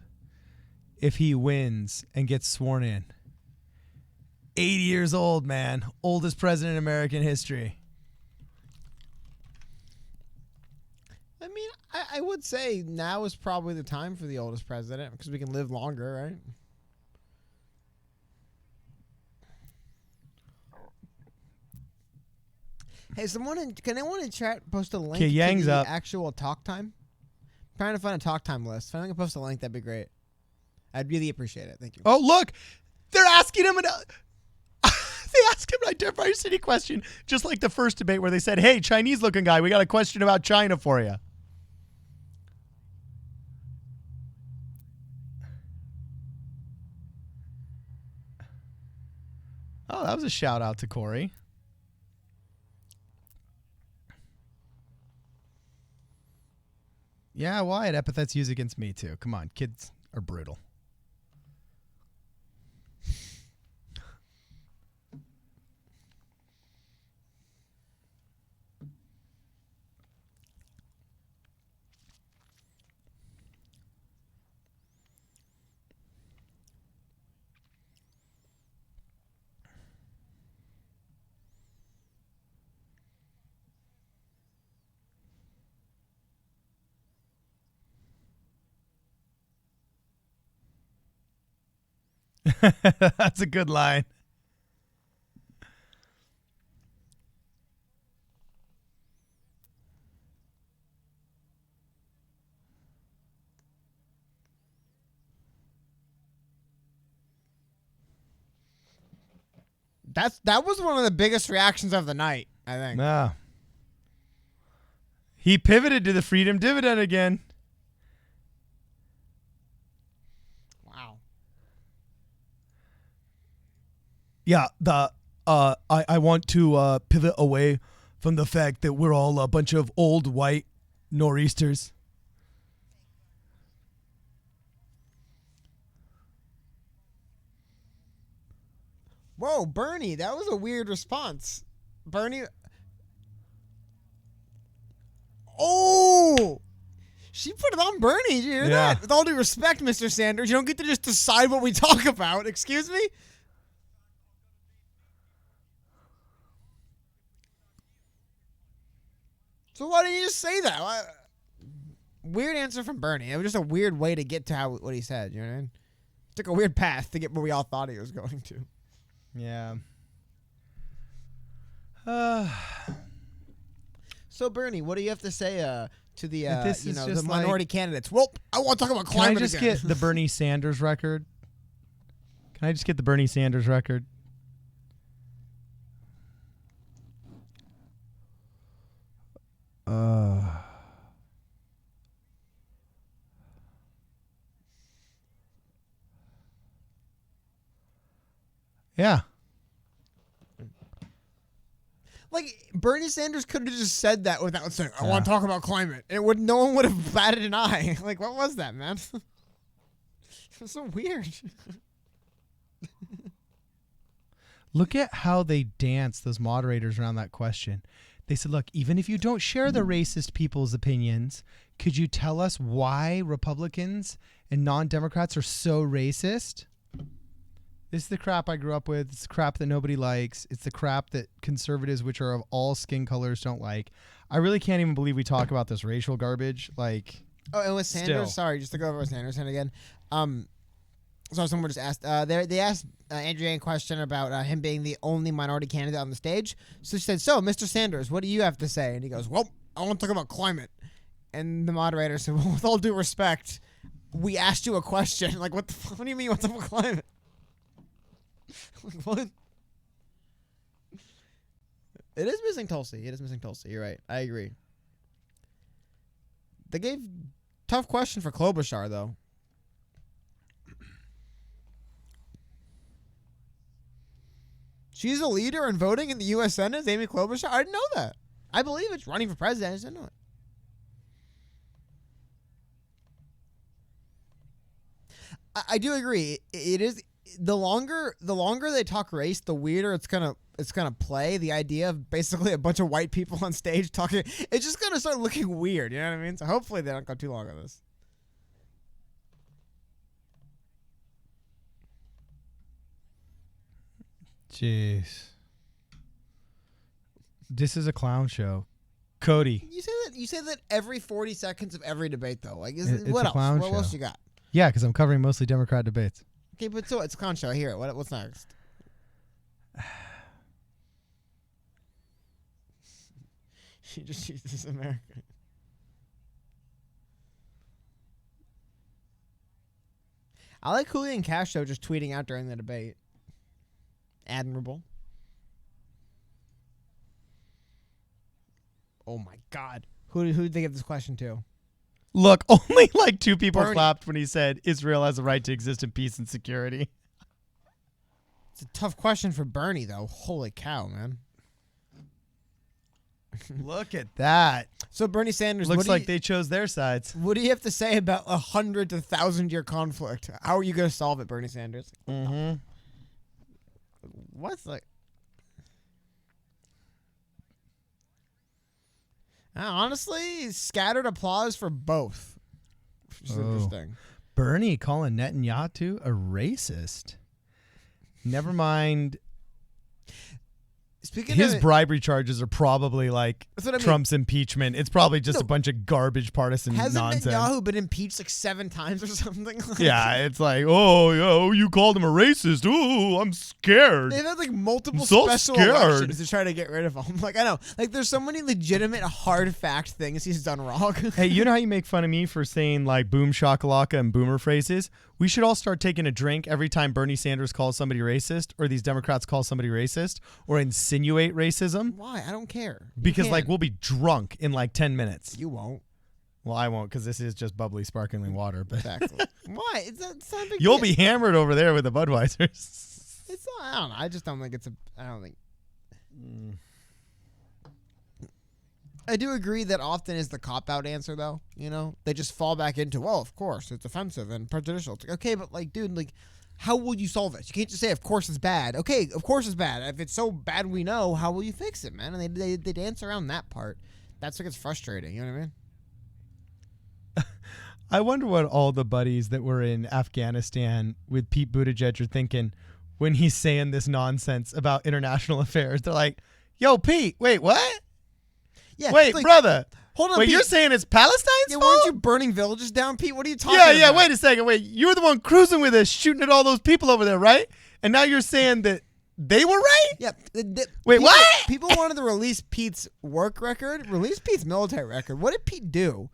Speaker 1: if he wins and gets sworn in. 80 years old, man. Oldest president in American history.
Speaker 2: I mean, I would say now is probably the time for the oldest president because we can live longer, right? Hey, can anyone in chat post a link to the actual talk time? I'm trying to find a talk time list. If anyone can post a link, that'd be great. I'd really appreciate it. Thank you.
Speaker 1: Oh, look. They're asking him they asked him a diversity question, just like the first debate where they said, hey, Chinese-looking guy, we got a question about China for you. Oh, that was a shout out to Corey. Yeah, Wyatt, epithets used against me too. Come on, kids are brutal. That's a good line.
Speaker 2: That was one of the biggest reactions of the night, I think.
Speaker 1: Nah. He pivoted to the freedom dividend again.
Speaker 2: Wow.
Speaker 1: Yeah, I want to pivot away from the fact that we're all a bunch of old white nor'easters.
Speaker 2: Whoa, Bernie, that was a weird response. Bernie. Oh! She put it on Bernie. Did you hear that? With all due respect, Mr. Sanders, you don't get to just decide what we talk about. Excuse me? So why didn't you just say that? Weird answer from Bernie. It was just a weird way to get to what he said. You know what I mean? Took a weird path to get where we all thought he was going to.
Speaker 1: Yeah.
Speaker 2: So Bernie, what do you have to say to the the
Speaker 1: the
Speaker 2: minority candidates? Well, I want to talk about climate.
Speaker 1: Can I just get the Bernie Sanders record? Can I just get the Bernie Sanders record? Yeah.
Speaker 2: Like Bernie Sanders could have just said that without saying, "I want to talk about climate." No one would have batted an eye. Like, what was that, man? It was so weird.
Speaker 1: Look at how they danced, those moderators, around that question. They said, look, even if you don't share the racist people's opinions, could you tell us why Republicans and non-Democrats are so racist? This is the crap I grew up with. It's the crap that nobody likes. It's the crap that conservatives, which are of all skin colors, don't like. I really can't even believe we talk about this racial garbage. Like,
Speaker 2: oh, and with Sanders, sorry, just to go over with Sanders again. So someone just asked. They asked Andrew Yang a question about him being the only minority candidate on the stage. So she said, "So, Mr. Sanders, what do you have to say?" And he goes, "Well, I want to talk about climate." And the moderator said, "Well, with all due respect, we asked you a question. Like, what do you mean you want to talk about climate?" Like, what? It is missing Tulsi. It is missing Tulsi. You're right. I agree. They gave tough question for Klobuchar though. She's a leader in voting in the U.S. Senate, Amy Klobuchar. I didn't know that. I believe it's running for president. I just didn't know it. I do agree. It is the longer they talk race, the weirder it's gonna play. The idea of basically a bunch of white people on stage talking, it's just gonna start looking weird. You know what I mean? So hopefully they don't go too long on this.
Speaker 1: Jeez. This is a clown show. Cody.
Speaker 2: You say that every 40 seconds of every debate though. Like,
Speaker 1: It's
Speaker 2: what
Speaker 1: a
Speaker 2: else?
Speaker 1: clown
Speaker 2: What
Speaker 1: show.
Speaker 2: else you got?
Speaker 1: Yeah, because I'm covering mostly Democrat debates.
Speaker 2: Okay, but so it's a clown show. I hear it. What's next? She just uses America. I like Julian Castro just tweeting out during the debate. Admirable. Oh my God. Who did they give this question to?
Speaker 1: Look, only like 2 people
Speaker 2: Bernie.
Speaker 1: clapped when he said Israel has a right to exist in peace and security.
Speaker 2: It's a tough question for Bernie, though. Holy cow, man.
Speaker 1: Look at that.
Speaker 2: So Bernie Sanders,
Speaker 1: Looks like they chose their sides.
Speaker 2: What do you have to say about 100 to 1,000-year conflict? How are you going to solve it, Bernie Sanders?
Speaker 1: Mm-hmm.
Speaker 2: What's like? Honestly, scattered applause for both. Which is interesting.
Speaker 1: Bernie calling Netanyahu a racist. Never mind.
Speaker 2: Speaking
Speaker 1: His
Speaker 2: of
Speaker 1: bribery charges are probably like
Speaker 2: That's what I mean.
Speaker 1: Trump's impeachment. It's probably just
Speaker 2: No.
Speaker 1: a bunch of garbage partisan
Speaker 2: hasn't
Speaker 1: nonsense.
Speaker 2: Netanyahu been impeached like 7 times or something? Like,
Speaker 1: Yeah, it's like, oh, you called him a racist. Oh, I'm scared.
Speaker 2: they've had like multiple
Speaker 1: I'm so
Speaker 2: special
Speaker 1: scared.
Speaker 2: elections to try to get rid of him. Like, I know, like there's so many legitimate hard fact things he's done wrong.
Speaker 1: Hey, you know how you make fun of me for saying like boom shakalaka and boomer phrases? We should all start taking a drink every time Bernie Sanders calls somebody racist, or these Democrats call somebody racist, or insinuate racism.
Speaker 2: Why? I don't care. You
Speaker 1: Because
Speaker 2: can.
Speaker 1: like we'll be drunk in like 10 minutes.
Speaker 2: You won't.
Speaker 1: Well, I won't, because this is just bubbly sparkling water. But
Speaker 2: Exactly. Why? It's not a big
Speaker 1: you'll
Speaker 2: deal.
Speaker 1: be hammered over there with the Budweisers.
Speaker 2: It's not. I don't know. I just don't think it's a. I don't think. I do agree that often is the cop-out answer, though. You know, they just fall back into, well, of course, it's offensive and prejudicial. It's like, okay, but like, dude, like, how will you solve it? You can't just say, of course it's bad. Okay, of course it's bad. If it's so bad we know, how will you fix it, man? And they dance around that part. That's what gets frustrating. You know what I mean?
Speaker 1: I wonder what all the buddies that were in Afghanistan with Pete Buttigieg are thinking when he's saying this nonsense about international affairs. They're like, yo, Pete, wait, what?
Speaker 2: Yeah.
Speaker 1: Wait,
Speaker 2: like,
Speaker 1: brother.
Speaker 2: Hold on,
Speaker 1: Wait,
Speaker 2: Pete.
Speaker 1: you're saying it's Palestine's
Speaker 2: Yeah,
Speaker 1: fault?
Speaker 2: weren't you burning villages down, Pete? What are you talking
Speaker 1: Yeah,
Speaker 2: about?
Speaker 1: wait a second. Wait, you were the one cruising with us, shooting at all those people over there, right? And now you're saying that they were right?
Speaker 2: Yeah.
Speaker 1: Wait,
Speaker 2: people,
Speaker 1: what?
Speaker 2: People wanted to release Pete's work record, release Pete's military record. What did Pete do?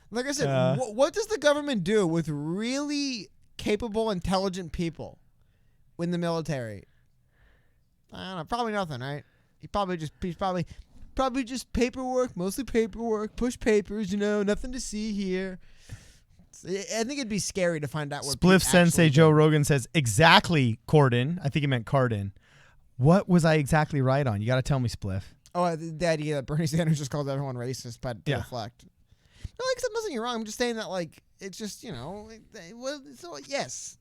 Speaker 2: Like I said, what does the government do with really capable, intelligent people in the military? I don't know. Probably nothing, right? He's probably just paperwork, mostly paperwork, push papers, you know, nothing to see here. I think it'd be scary to find out what
Speaker 1: Spliff
Speaker 2: Pete
Speaker 1: Sensei
Speaker 2: actually
Speaker 1: Joe
Speaker 2: did.
Speaker 1: Rogan says, exactly, Corden. I think he meant Cardin. What was I exactly right on? You got to tell me, Spliff.
Speaker 2: Oh, the idea that Bernie Sanders just called everyone racist, but to
Speaker 1: Yeah.
Speaker 2: deflect. No, like, I'm not saying you're wrong. I'm just saying that, like, it's just, you know, well, so, yes.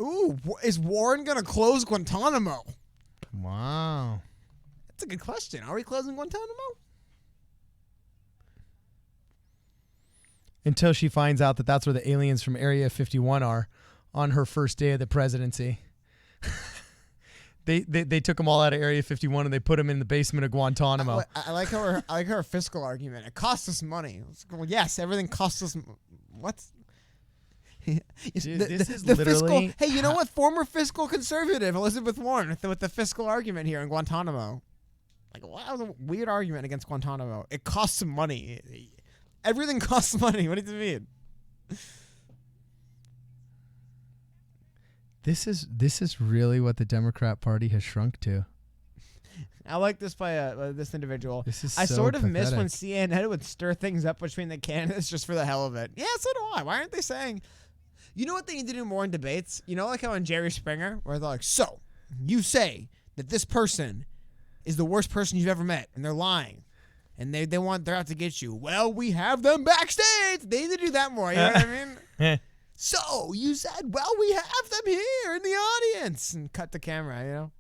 Speaker 2: Ooh, is Warren going to close Guantanamo?
Speaker 1: Wow.
Speaker 2: That's a good question. Are we closing Guantanamo?
Speaker 1: Until she finds out that that's where the aliens from Area 51 are on her first day of the presidency. They took them all out of Area 51 and they put them in the basement of Guantanamo.
Speaker 2: I like her fiscal argument. It costs us money. Well, yes, everything costs us. What?
Speaker 1: Dude, this is literally.
Speaker 2: Fiscal, hey, you know what? Former fiscal conservative Elizabeth Warren with the fiscal argument here in Guantanamo. Like, wow, that was a weird argument against Guantanamo. It costs money. Everything costs money. What do you mean?
Speaker 1: This is really what the Democrat Party has shrunk to.
Speaker 2: I like this by this individual.
Speaker 1: This is
Speaker 2: I
Speaker 1: so
Speaker 2: sort of miss when
Speaker 1: pathetic.
Speaker 2: CNN would stir things up between the candidates just for the hell of it. Yeah, so do I. Why aren't they saying? You know what they need to do more in debates? You know, like how on Jerry Springer, where they're like, so you say that this person is the worst person you've ever met, and they're lying, and they're out to get you. Well, we have them backstage. They need to do that more. You know what I mean? So you said, well, we have them here in the audience, and cut the camera. You know.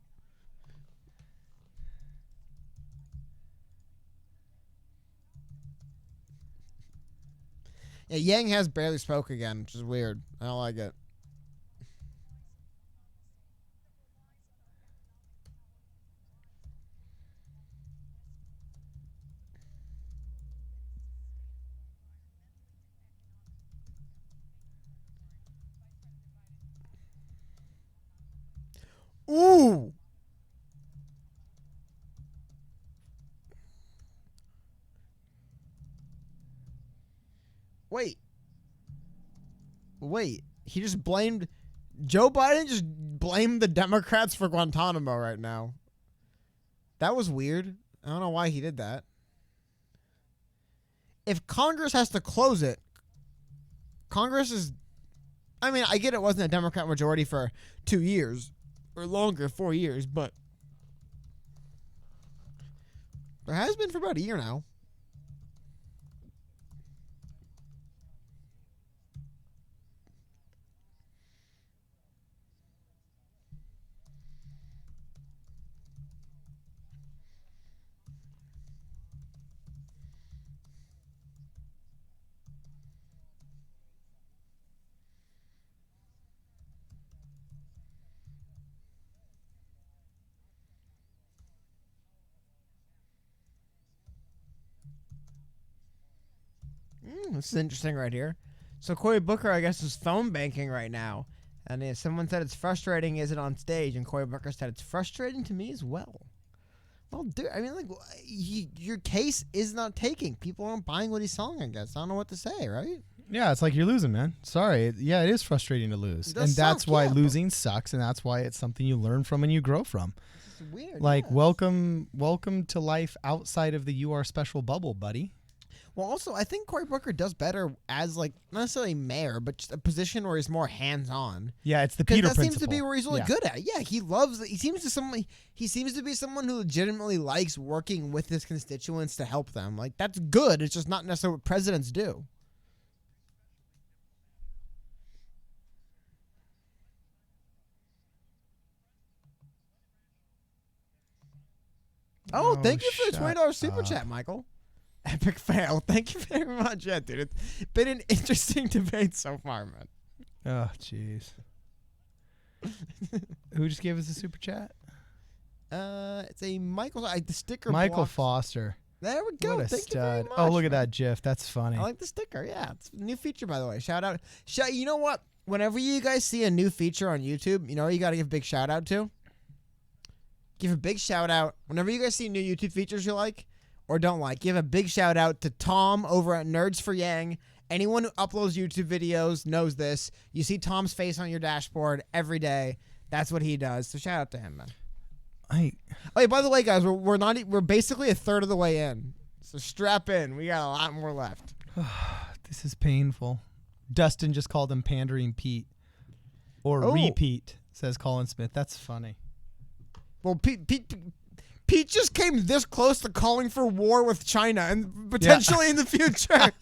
Speaker 2: Yeah, Yang has barely spoke again, which is weird. I don't like it. Ooh. Wait. He just blamed Joe Biden just blamed the Democrats for Guantanamo right now. That was weird. I don't know why he did that. If Congress has to close it, Congress is I mean, I get it wasn't a Democrat majority for 2 years or longer, 4 years, but there has been for about a year now. This is interesting right here. So Cory Booker, I guess, is phone banking right now. And if someone said it's frustrating, is it on stage? And Cory Booker said it's frustrating to me as well. Well, dude, I mean, like, your case is not taking. People aren't buying what he's selling, I guess. I don't know what to say, right?
Speaker 1: Yeah, it's like you're losing, man. Sorry. Yeah, it is frustrating to lose. And that's why losing sucks, and that's why it's something you learn from and you grow from.
Speaker 2: This is weird.
Speaker 1: Like,
Speaker 2: yes.
Speaker 1: welcome to life outside of the You Are Special bubble, buddy.
Speaker 2: Well, also, I think Cory Booker does better as, like, not necessarily mayor, but just a position where he's more hands-on.
Speaker 1: Yeah, it's the Peter
Speaker 2: that
Speaker 1: principle.
Speaker 2: Seems to be where he's really good at. Yeah, he loves. He seems to be someone who legitimately likes working with his constituents to help them. Like, that's good. It's just not necessarily what presidents do. Oh, thank you for the $20 super chat, Michael. Epic fail. Thank you very much. Yeah, dude. It's been an interesting debate so far, man.
Speaker 1: Oh, jeez. Who just gave us a super chat?
Speaker 2: It's a Michael. The sticker.
Speaker 1: Michael
Speaker 2: blocks.
Speaker 1: Foster.
Speaker 2: There we go.
Speaker 1: What a
Speaker 2: Thank
Speaker 1: stud.
Speaker 2: you very much,
Speaker 1: oh, look at
Speaker 2: man.
Speaker 1: that GIF. That's funny.
Speaker 2: I like the sticker. Yeah, it's a new feature, by the way. Shout out. You know what? Whenever you guys see a new feature on YouTube, you know what you got to give a big shout out to? Give a big shout out. Whenever you guys see new YouTube features you like or don't like, give a big shout out to Tom over at Nerds for Yang. Anyone who uploads YouTube videos knows this. You see Tom's face on your dashboard every day. That's what he does. So shout out to him, man. Oh, yeah, by the way, guys, we're basically a third of the way in. So strap in. We got a lot more left.
Speaker 1: This is painful. Dustin just called him Pandering Pete. Or Repeat, says Colin Smith. That's funny.
Speaker 2: Well, Pete just came this close to calling for war with China and potentially in the future.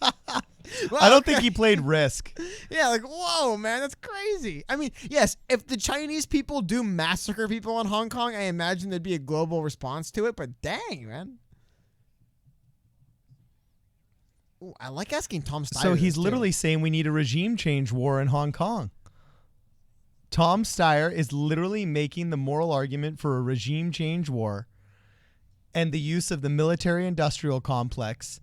Speaker 2: Well,
Speaker 1: I don't think he played Risk.
Speaker 2: Yeah, like, whoa, man, that's crazy. I mean, yes, if the Chinese people do massacre people in Hong Kong, I imagine there'd be a global response to it, but dang, man. Ooh, I like asking Tom Steyer.
Speaker 1: So he's literally saying we need a regime change war in Hong Kong. Tom Steyer is literally making the moral argument for a regime change war and the use of the military-industrial complex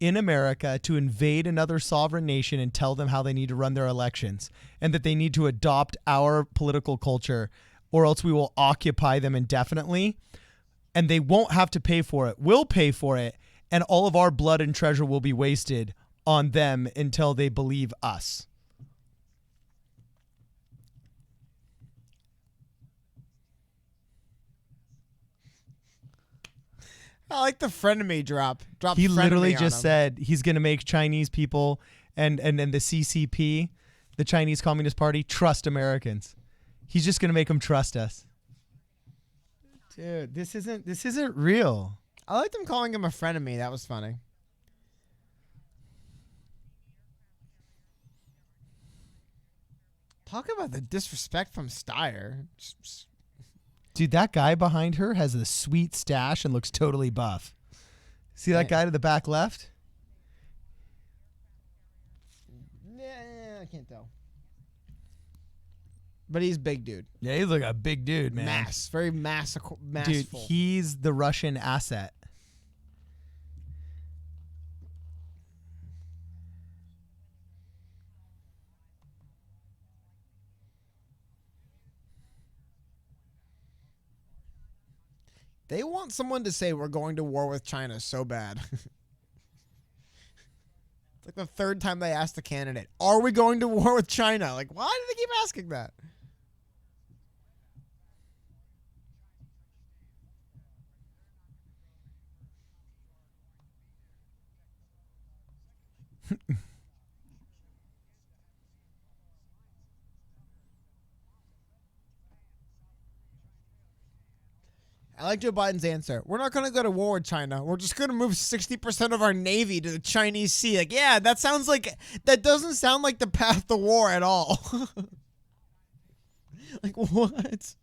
Speaker 1: in America to invade another sovereign nation and tell them how they need to run their elections and that they need to adopt our political culture or else we will occupy them indefinitely and they won't have to pay for it. We'll pay for it and all of our blood and treasure will be wasted on them until they believe us.
Speaker 2: I like the frenemy drop.
Speaker 1: He literally just said he's going to make Chinese people and the CCP, the Chinese Communist Party, trust Americans. He's just going to make them trust us. Dude, this isn't real.
Speaker 2: I liked him calling him a frenemy. That was funny. Talk about the disrespect from Steyer.
Speaker 1: Dude, that guy behind her has a sweet stash and looks totally buff. See that guy to the back left?
Speaker 2: Yeah, I can't tell. But he's big, dude.
Speaker 1: Yeah, he's like a big dude, man.
Speaker 2: Very massful.
Speaker 1: Dude, he's the Russian asset.
Speaker 2: They want someone to say we're going to war with China so bad. It's like the third time they asked the candidate, are we going to war with China? Like, why do they keep asking that? I like Joe Biden's answer. We're not going to go to war with China. We're just going to move 60% of our Navy to the Chinese Sea. Like, yeah, that doesn't sound like the path to war at all. Like, what?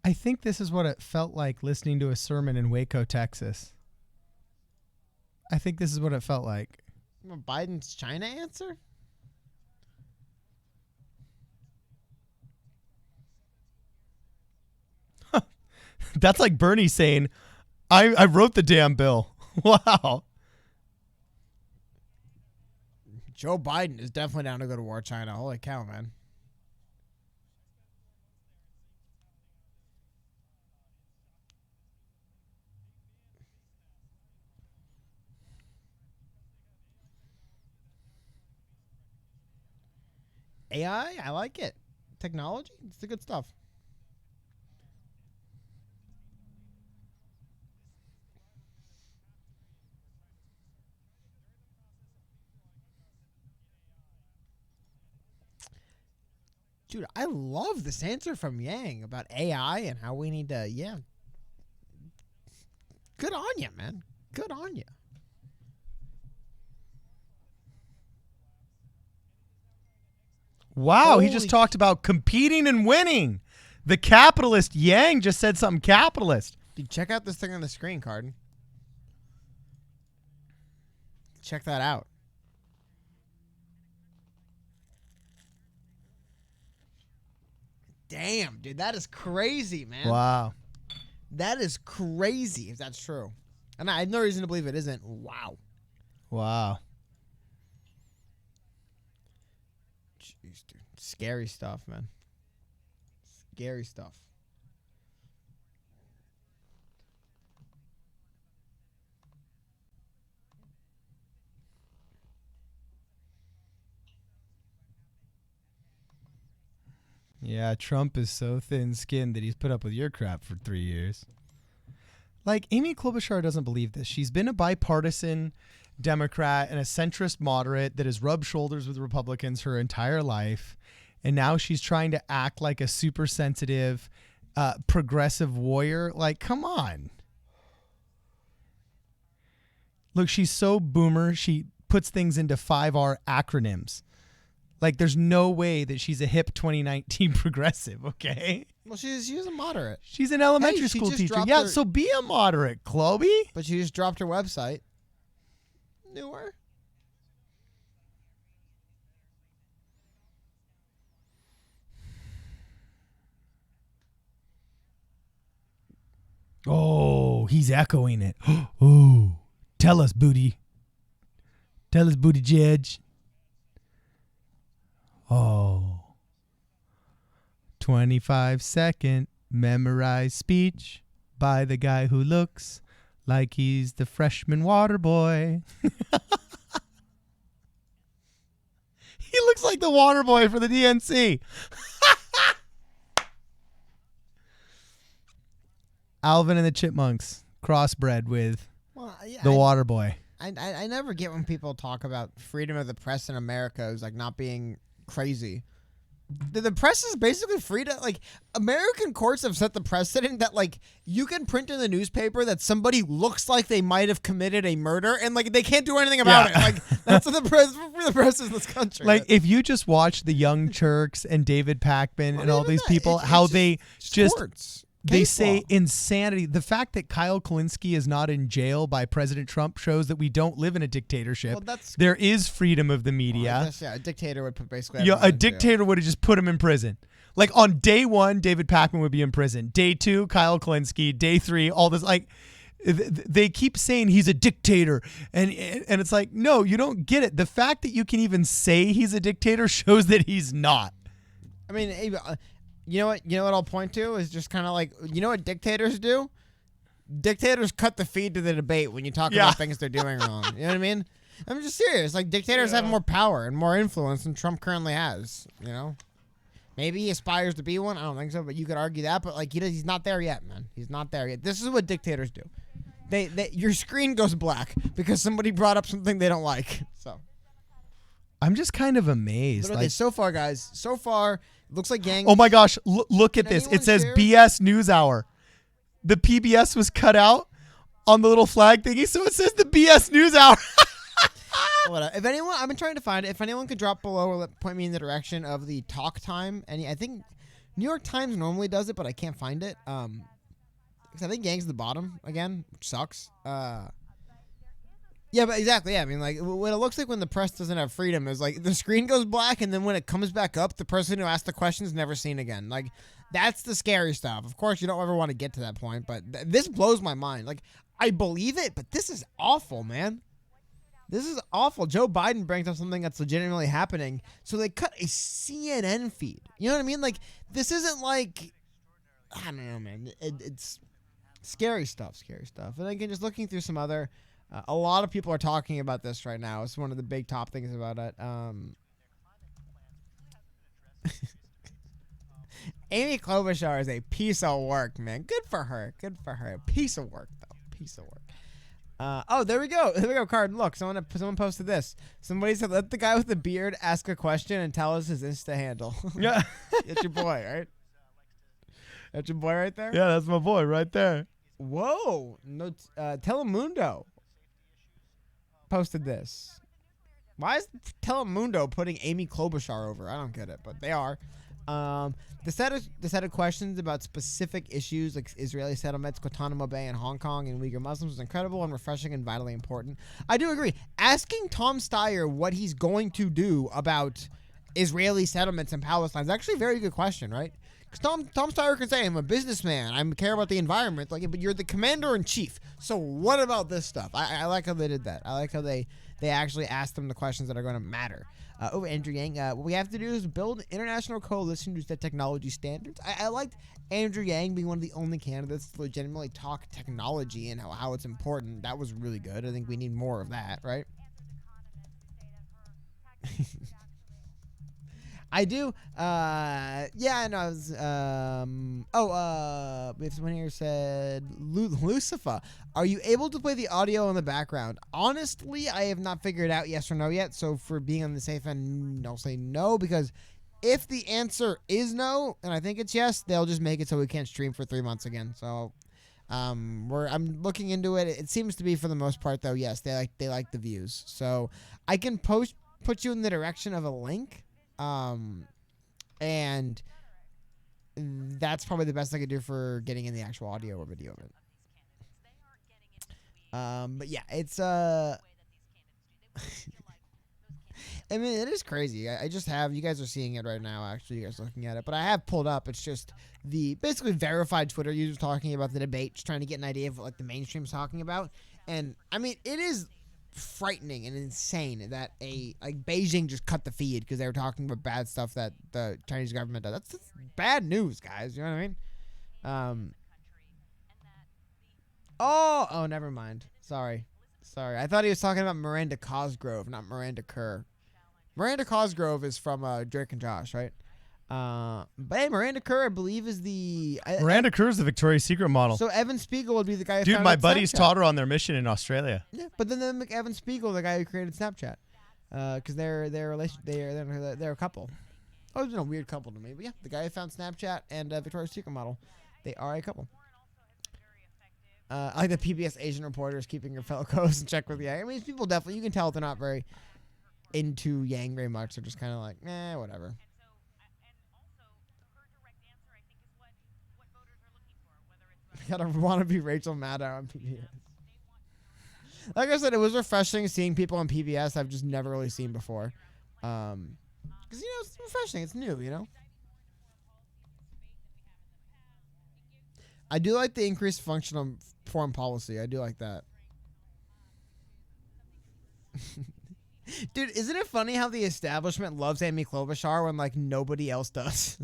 Speaker 1: I think this is what it felt like listening to a sermon in Waco, Texas. I think this is what it felt like.
Speaker 2: Biden's China answer?
Speaker 1: That's like Bernie saying, I wrote the damn bill. Wow.
Speaker 2: Joe Biden is definitely down to go to war with China. Holy cow, man. AI, I like it. Technology, it's the good stuff. Dude, I love this answer from Yang about AI and how we need to, yeah. Good on you, man. Good on you.
Speaker 1: Wow, he just talked about competing and winning. The capitalist Yang just said something capitalist.
Speaker 2: Dude, check out this thing on the screen, Carden. Check that out. Damn, dude, that is crazy, man.
Speaker 1: Wow.
Speaker 2: That is crazy if that's true. And I have no reason to believe it isn't. Wow.
Speaker 1: Wow.
Speaker 2: Jeez, dude. Scary stuff, man. Scary stuff.
Speaker 1: Yeah, Trump is so thin-skinned that he's put up with your crap for 3 years. Like, Amy Klobuchar doesn't believe this. She's been a bipartisan Democrat and a centrist moderate that has rubbed shoulders with Republicans her entire life. And now she's trying to act like a super sensitive, progressive warrior. Like, come on. Look, she's so boomer. She puts things into 5R acronyms. Like, there's no way that she's a hip 2019 progressive, okay?
Speaker 2: Well, she's a moderate.
Speaker 1: She's an elementary school teacher. Yeah, so be a moderate, Chloe.
Speaker 2: But she just dropped her website. Newer.
Speaker 1: Oh, he's echoing it. Oh, tell us, Booty. Tell us, Buttigieg. Oh. 25-second memorized speech by the guy who looks like he's the freshman water boy. He looks like the water boy for the DNC. Alvin and the Chipmunks crossbred with the water boy.
Speaker 2: I never get when people talk about freedom of the press in America as like not being crazy. The press is basically free to, like, American courts have set the precedent that, like, you can print in the newspaper that somebody looks like they might have committed a murder and, like, they can't do anything about it. Like, that's what the press is in this country.
Speaker 1: Like, if you just watch the Young Turks and David Pakman and all these people, how they just they say insanity. The fact that Kyle Kalinske is not in jail by President Trump shows that we don't live in a dictatorship. Well, there is freedom of the media.
Speaker 2: A dictator would put basically.
Speaker 1: Yeah, a dictator would have just put him in prison. Like on day 1, David Pakman would be in prison. Day 2, Kyle Kalinske. Day 3, all this. Like they keep saying he's a dictator, and it's like, no, you don't get it. The fact that you can even say he's a dictator shows that he's not.
Speaker 2: I mean. You know what I'll point to is just kind of like, you know what dictators do? Dictators cut the feed to the debate when you talk about things they're doing wrong. You know what I mean? I'm just serious. Like, dictators have more power and more influence than Trump currently has, you know? Maybe he aspires to be one. I don't think so, but you could argue that. But, like, he's not there yet, man. He's not there yet. This is what dictators do. your screen goes black because somebody brought up something they don't like. So
Speaker 1: I'm just kind of amazed.
Speaker 2: but okay, so far, guys, it looks like Yang.
Speaker 1: Oh my gosh, look at
Speaker 2: Can
Speaker 1: this.
Speaker 2: anyone
Speaker 1: It says
Speaker 2: share?
Speaker 1: BS NewsHour. The PBS was cut out on the little flag thingy, so it says the BS NewsHour.
Speaker 2: If anyone, I've been trying to find it. If anyone could drop below or point me in the direction of the talk time, I think New York Times normally does it, but I can't find it. Because I think Yang's the bottom again, which sucks. Yeah, but exactly. Yeah, I mean, like what it looks like when the press doesn't have freedom is like the screen goes black, and then when it comes back up, the person who asked the question is never seen again. Like that's the scary stuff. Of course, you don't ever want to get to that point, but this blows my mind. Like I believe it, but this is awful, man. This is awful. Joe Biden brings up something that's legitimately happening, so they cut a CNN feed. You know what I mean? Like this isn't like I don't know, man. It's scary stuff. And again, just looking through some other. A lot of people are talking about this right now. It's one of the big top things about it. Amy Klobuchar is a piece of work, man. Good for her. Piece of work, though. Oh, there we go, Card. Look, someone posted this. Somebody said, let the guy with the beard ask a question and tell us his Insta handle.
Speaker 1: Yeah.
Speaker 2: It's your boy, right? That's your boy right there?
Speaker 1: Yeah, that's my boy right there.
Speaker 2: Whoa. No, Telemundo posted this. Why is Telemundo putting Amy Klobuchar over? I don't get it, but they are. The set of questions about specific issues like Israeli settlements, Guantanamo Bay, and Hong Kong and Uyghur Muslims was incredible and refreshing and vitally important. I do agree. Asking Tom Steyer what he's going to do about Israeli settlements in Palestine is actually a very good question, right? Because Tom Steyer can say, I'm a businessman, I care about the environment, like, but you're the commander-in-chief. So what about this stuff? I like how they did that. I like how they actually asked them the questions that are going to matter. Andrew Yang, what we have to do is build an international coalition to set technology standards. I liked Andrew Yang being one of the only candidates to legitimately talk technology and how it's important. That was really good. I think we need more of that, right? I do. Yeah, I know. I was, we have someone here said, Lucifer, are you able to play the audio in the background? Honestly, I have not figured out yes or no yet. So for being on the safe end, I'll say no, because if the answer is no, and I think it's yes, they'll just make it so we can't stream for 3 months again. So, I'm looking into it. It seems to be for the most part though. Yes, they like the views. So I can put you in the direction of a link. And that's probably the best I could do for getting in the actual audio or video of it. But yeah, it's, I mean, it is crazy. I just have, you guys are seeing it right now, actually, you guys are looking at it, but I have pulled up, it's just the basically verified Twitter users talking about the debate, just trying to get an idea of what like the mainstream's talking about. And I mean, it is frightening and insane that Beijing just cut the feed because they were talking about bad stuff that the Chinese government does. That's bad news, guys. You know what I mean? Oh, never mind. Sorry. I thought he was talking about Miranda Cosgrove, not Miranda Kerr. Miranda Cosgrove is from Drake and Josh, right? But hey, Miranda Kerr, I believe, is the
Speaker 1: Miranda Kerr is the Victoria's Secret model.
Speaker 2: So Evan Spiegel would be the guy who
Speaker 1: Dude,
Speaker 2: founded
Speaker 1: my buddies
Speaker 2: Snapchat.
Speaker 1: taught her on their mission in Australia.
Speaker 2: Yeah, but then Evan Spiegel, the guy who created Snapchat, because they're a couple. Oh, it's a weird couple to me, but yeah, the guy who found Snapchat and Victoria's Secret model, they are a couple. I like the PBS Asian reporters keeping your fellow co-hosts in check with Yang. I mean, people definitely, you can tell they're not very into Yang very much. They're just kind of like, whatever. Gotta want to be Rachel Maddow on PBS. Like I said, it was refreshing seeing people on PBS I've just never really seen before. Because, it's refreshing. It's new, I do like the increased function of foreign policy. I do like that. Dude, isn't it funny how the establishment loves Amy Klobuchar when, nobody else does?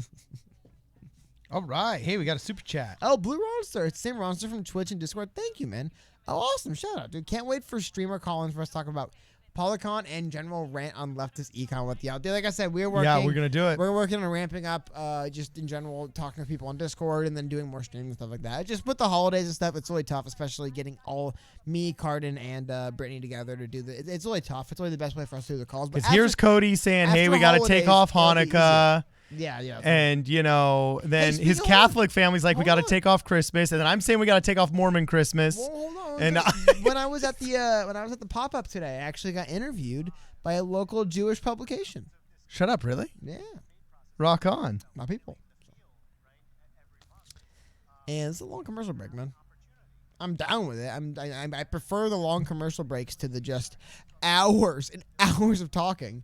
Speaker 1: All right. Hey, we got a super chat.
Speaker 2: Oh, Blue Ronster. It's the same Ronster from Twitch and Discord. Thank you, man. Oh, awesome. Shout out, dude. Can't wait for streamer Collins for us to talk about Polycon and general rant on leftist econ with y'all. Dude, like I said, we're working.
Speaker 1: Yeah, we're gonna do it.
Speaker 2: We're working on ramping up, just in general, talking to people on Discord and then doing more streaming and stuff like that. Just with the holidays and stuff, it's really tough, especially getting all me, Cardin, and Brittany together to do the. It's really tough. It's really the best way for us to do the calls. But
Speaker 1: here's Cody saying, "Hey, we got to take off Hanukkah."
Speaker 2: Yeah.
Speaker 1: And, then his Catholic family's like, we got to take off Christmas. And then I'm saying we got to take off Mormon Christmas.
Speaker 2: Well, hold on.
Speaker 1: And
Speaker 2: when I was at the pop-up today, I actually got interviewed by a local Jewish publication.
Speaker 1: Shut up, really?
Speaker 2: Yeah.
Speaker 1: Rock on.
Speaker 2: My people. And it's a long commercial break, man. I'm down with it. I prefer the long commercial breaks to the just hours and hours of talking.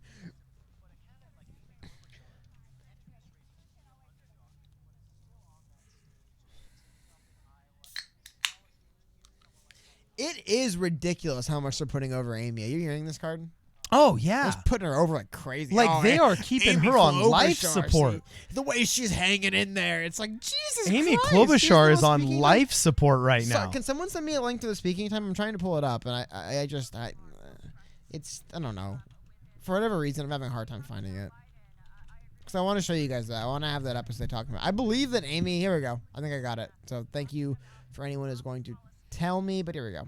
Speaker 2: It is ridiculous how much they're putting over Amy. Are you hearing this, Card?
Speaker 1: Oh, yeah.
Speaker 2: They're just putting her over like crazy.
Speaker 1: Like, they are keeping
Speaker 2: Amy
Speaker 1: her on
Speaker 2: Klobuchar,
Speaker 1: life support.
Speaker 2: see, the way she's hanging in there. It's like, Jesus
Speaker 1: Amy
Speaker 2: Christ.
Speaker 1: Klobuchar is on life support right now.
Speaker 2: Can someone send me a link to the speaking time? I'm trying to pull it up, and I don't know. For whatever reason, I'm having a hard time finding it. Because I want to show you guys that. I want to have that episode talking about. I believe that Amy, here we go. I think I got it. So thank you for anyone who's going to tell me, but here we go.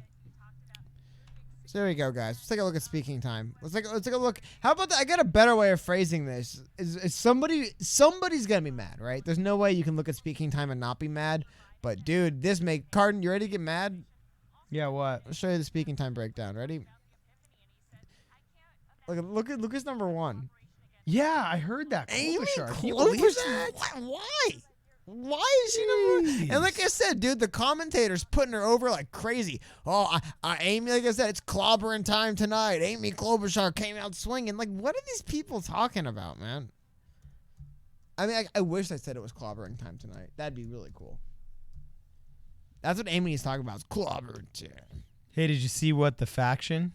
Speaker 2: So there we go, guys. Let's take a look at speaking time. Let's take a look. How about that? I got a better way of phrasing this. Is somebody's gonna be mad, right? There's no way you can look at speaking time and not be mad. But dude, Cardin, you ready to get mad?
Speaker 1: Yeah, what?
Speaker 2: I'll show you the speaking time breakdown. Ready? Look at Lucas number 1.
Speaker 1: Yeah, I heard that.
Speaker 2: Amy
Speaker 1: Klobuchar. Can you
Speaker 2: Klobuchar?
Speaker 1: believe that?
Speaker 2: Why? Why is she number? And like I said, dude, the commentators putting her over like crazy. Oh, Amy, like I said, it's clobbering time tonight. Amy Klobuchar came out swinging. Like, what are these people talking about, man? I mean, I wish I said it was clobbering time tonight. That'd be really cool. That's what Amy's talking about. It's clobbering time.
Speaker 1: Hey, did you see what the faction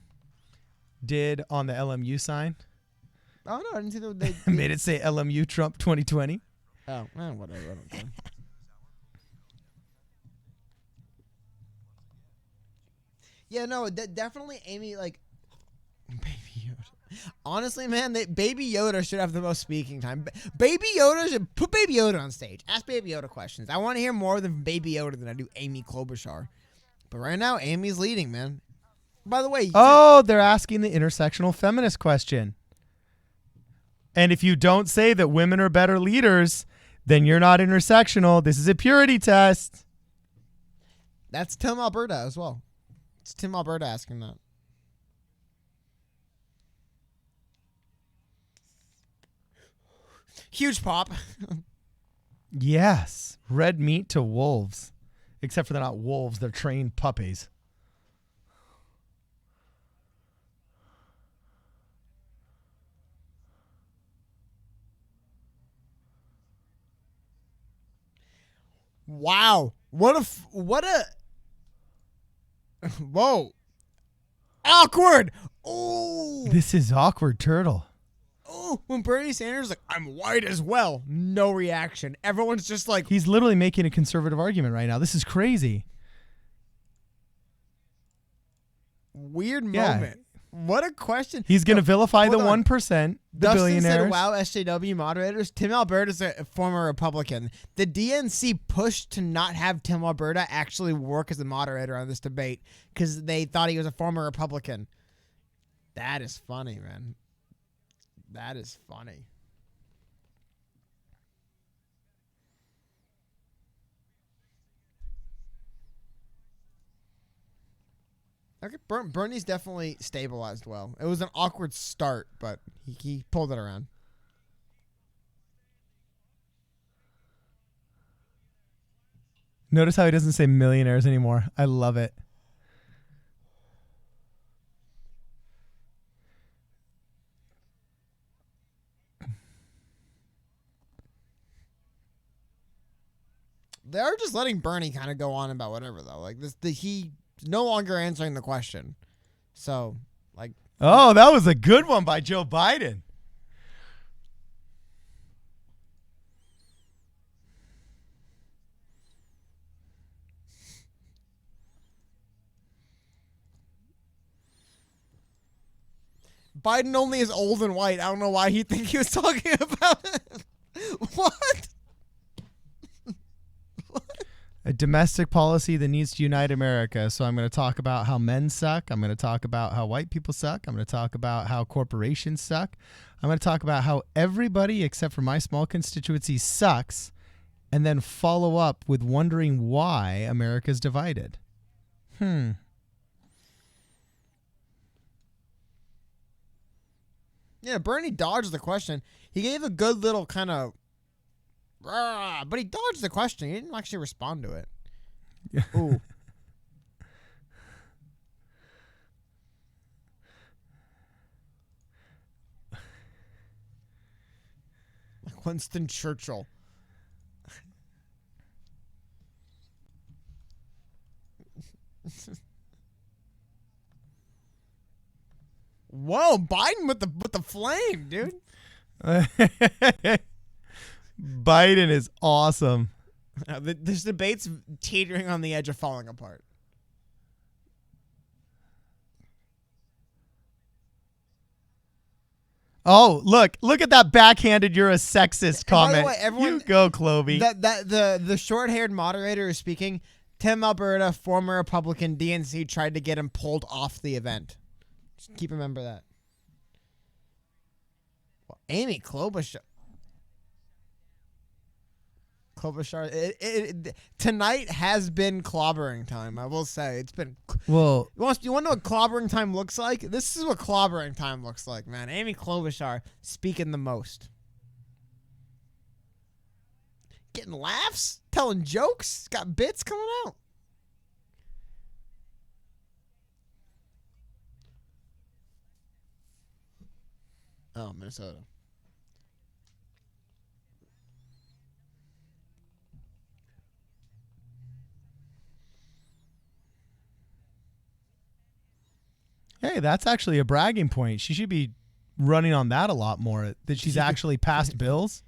Speaker 1: did on the LMU sign?
Speaker 2: Oh no, I didn't see they
Speaker 1: made it say LMU Trump 2020.
Speaker 2: Oh, whatever. I don't care. Yeah, no, definitely Amy, like, Baby Yoda. Honestly, man, Baby Yoda should have the most speaking time. Baby Yoda should put Baby Yoda on stage. Ask Baby Yoda questions. I want to hear more than Baby Yoda than I do Amy Klobuchar. But right now, Amy's leading, man. By the way,
Speaker 1: they're asking the intersectional feminist question. And if you don't say that women are better leaders, then you're not intersectional. This is a purity test.
Speaker 2: That's Tim Alberta as well. It's Tim Alberta asking that. Huge pop.
Speaker 1: Yes. Red meat to wolves. Except for they're not wolves. They're trained puppies.
Speaker 2: Wow. What a whoa. Awkward. Oh.
Speaker 1: This is awkward, turtle.
Speaker 2: Oh, when Bernie Sanders is like, I'm white as well. No reaction. Everyone's just like,
Speaker 1: he's literally making a conservative argument right now. This is crazy.
Speaker 2: Weird moment. What a question.
Speaker 1: He's going to vilify the 1%, the
Speaker 2: Dustin
Speaker 1: billionaires.
Speaker 2: said, wow, SJW moderators. Tim Alberta is a former Republican. The DNC pushed to not have Tim Alberta actually work as a moderator on this debate because they thought he was a former Republican. That is funny, man. That is funny. Okay, Bernie's definitely stabilized well. It was an awkward start, but he pulled it around.
Speaker 1: Notice how he doesn't say millionaires anymore. I love it.
Speaker 2: They're just letting Bernie kind of go on about whatever, though. Like he no longer answering the question. So, like,
Speaker 1: oh, that was a good one by Joe Biden.
Speaker 2: Biden only is old and white. I don't know why he'd think he was talking about it. What?
Speaker 1: A domestic policy that needs to unite America. So I'm going to talk about how men suck. I'm going to talk about how white people suck. I'm going to talk about how corporations suck. I'm going to talk about how everybody except for my small constituency sucks, and then follow up with wondering why America's divided. Yeah,
Speaker 2: Bernie dodged the question. He gave a good little kind of, but he dodged the question. He didn't actually respond to it. Ooh. Like Winston Churchill. Whoa, Biden with the flame, dude.
Speaker 1: Biden is awesome.
Speaker 2: This debate's teetering on the edge of falling apart.
Speaker 1: Oh, look at that backhanded "you're a sexist" comment.
Speaker 2: By the way, everyone,
Speaker 1: you go, Clovey.
Speaker 2: The short-haired moderator is speaking. Tim Alberta, former Republican DNC, tried to get him pulled off the event. Just keep remember that. Well, Amy Klobuchar. Tonight has been clobbering time. I will say it's been.
Speaker 1: Well,
Speaker 2: you want to know what clobbering time looks like? This is what clobbering time looks like, man. Amy Klobuchar speaking the most, getting laughs, telling jokes, got bits coming out. Oh, Minnesota.
Speaker 1: hey, that's actually a bragging point. She should be running on that a lot more. That she's actually passed bills.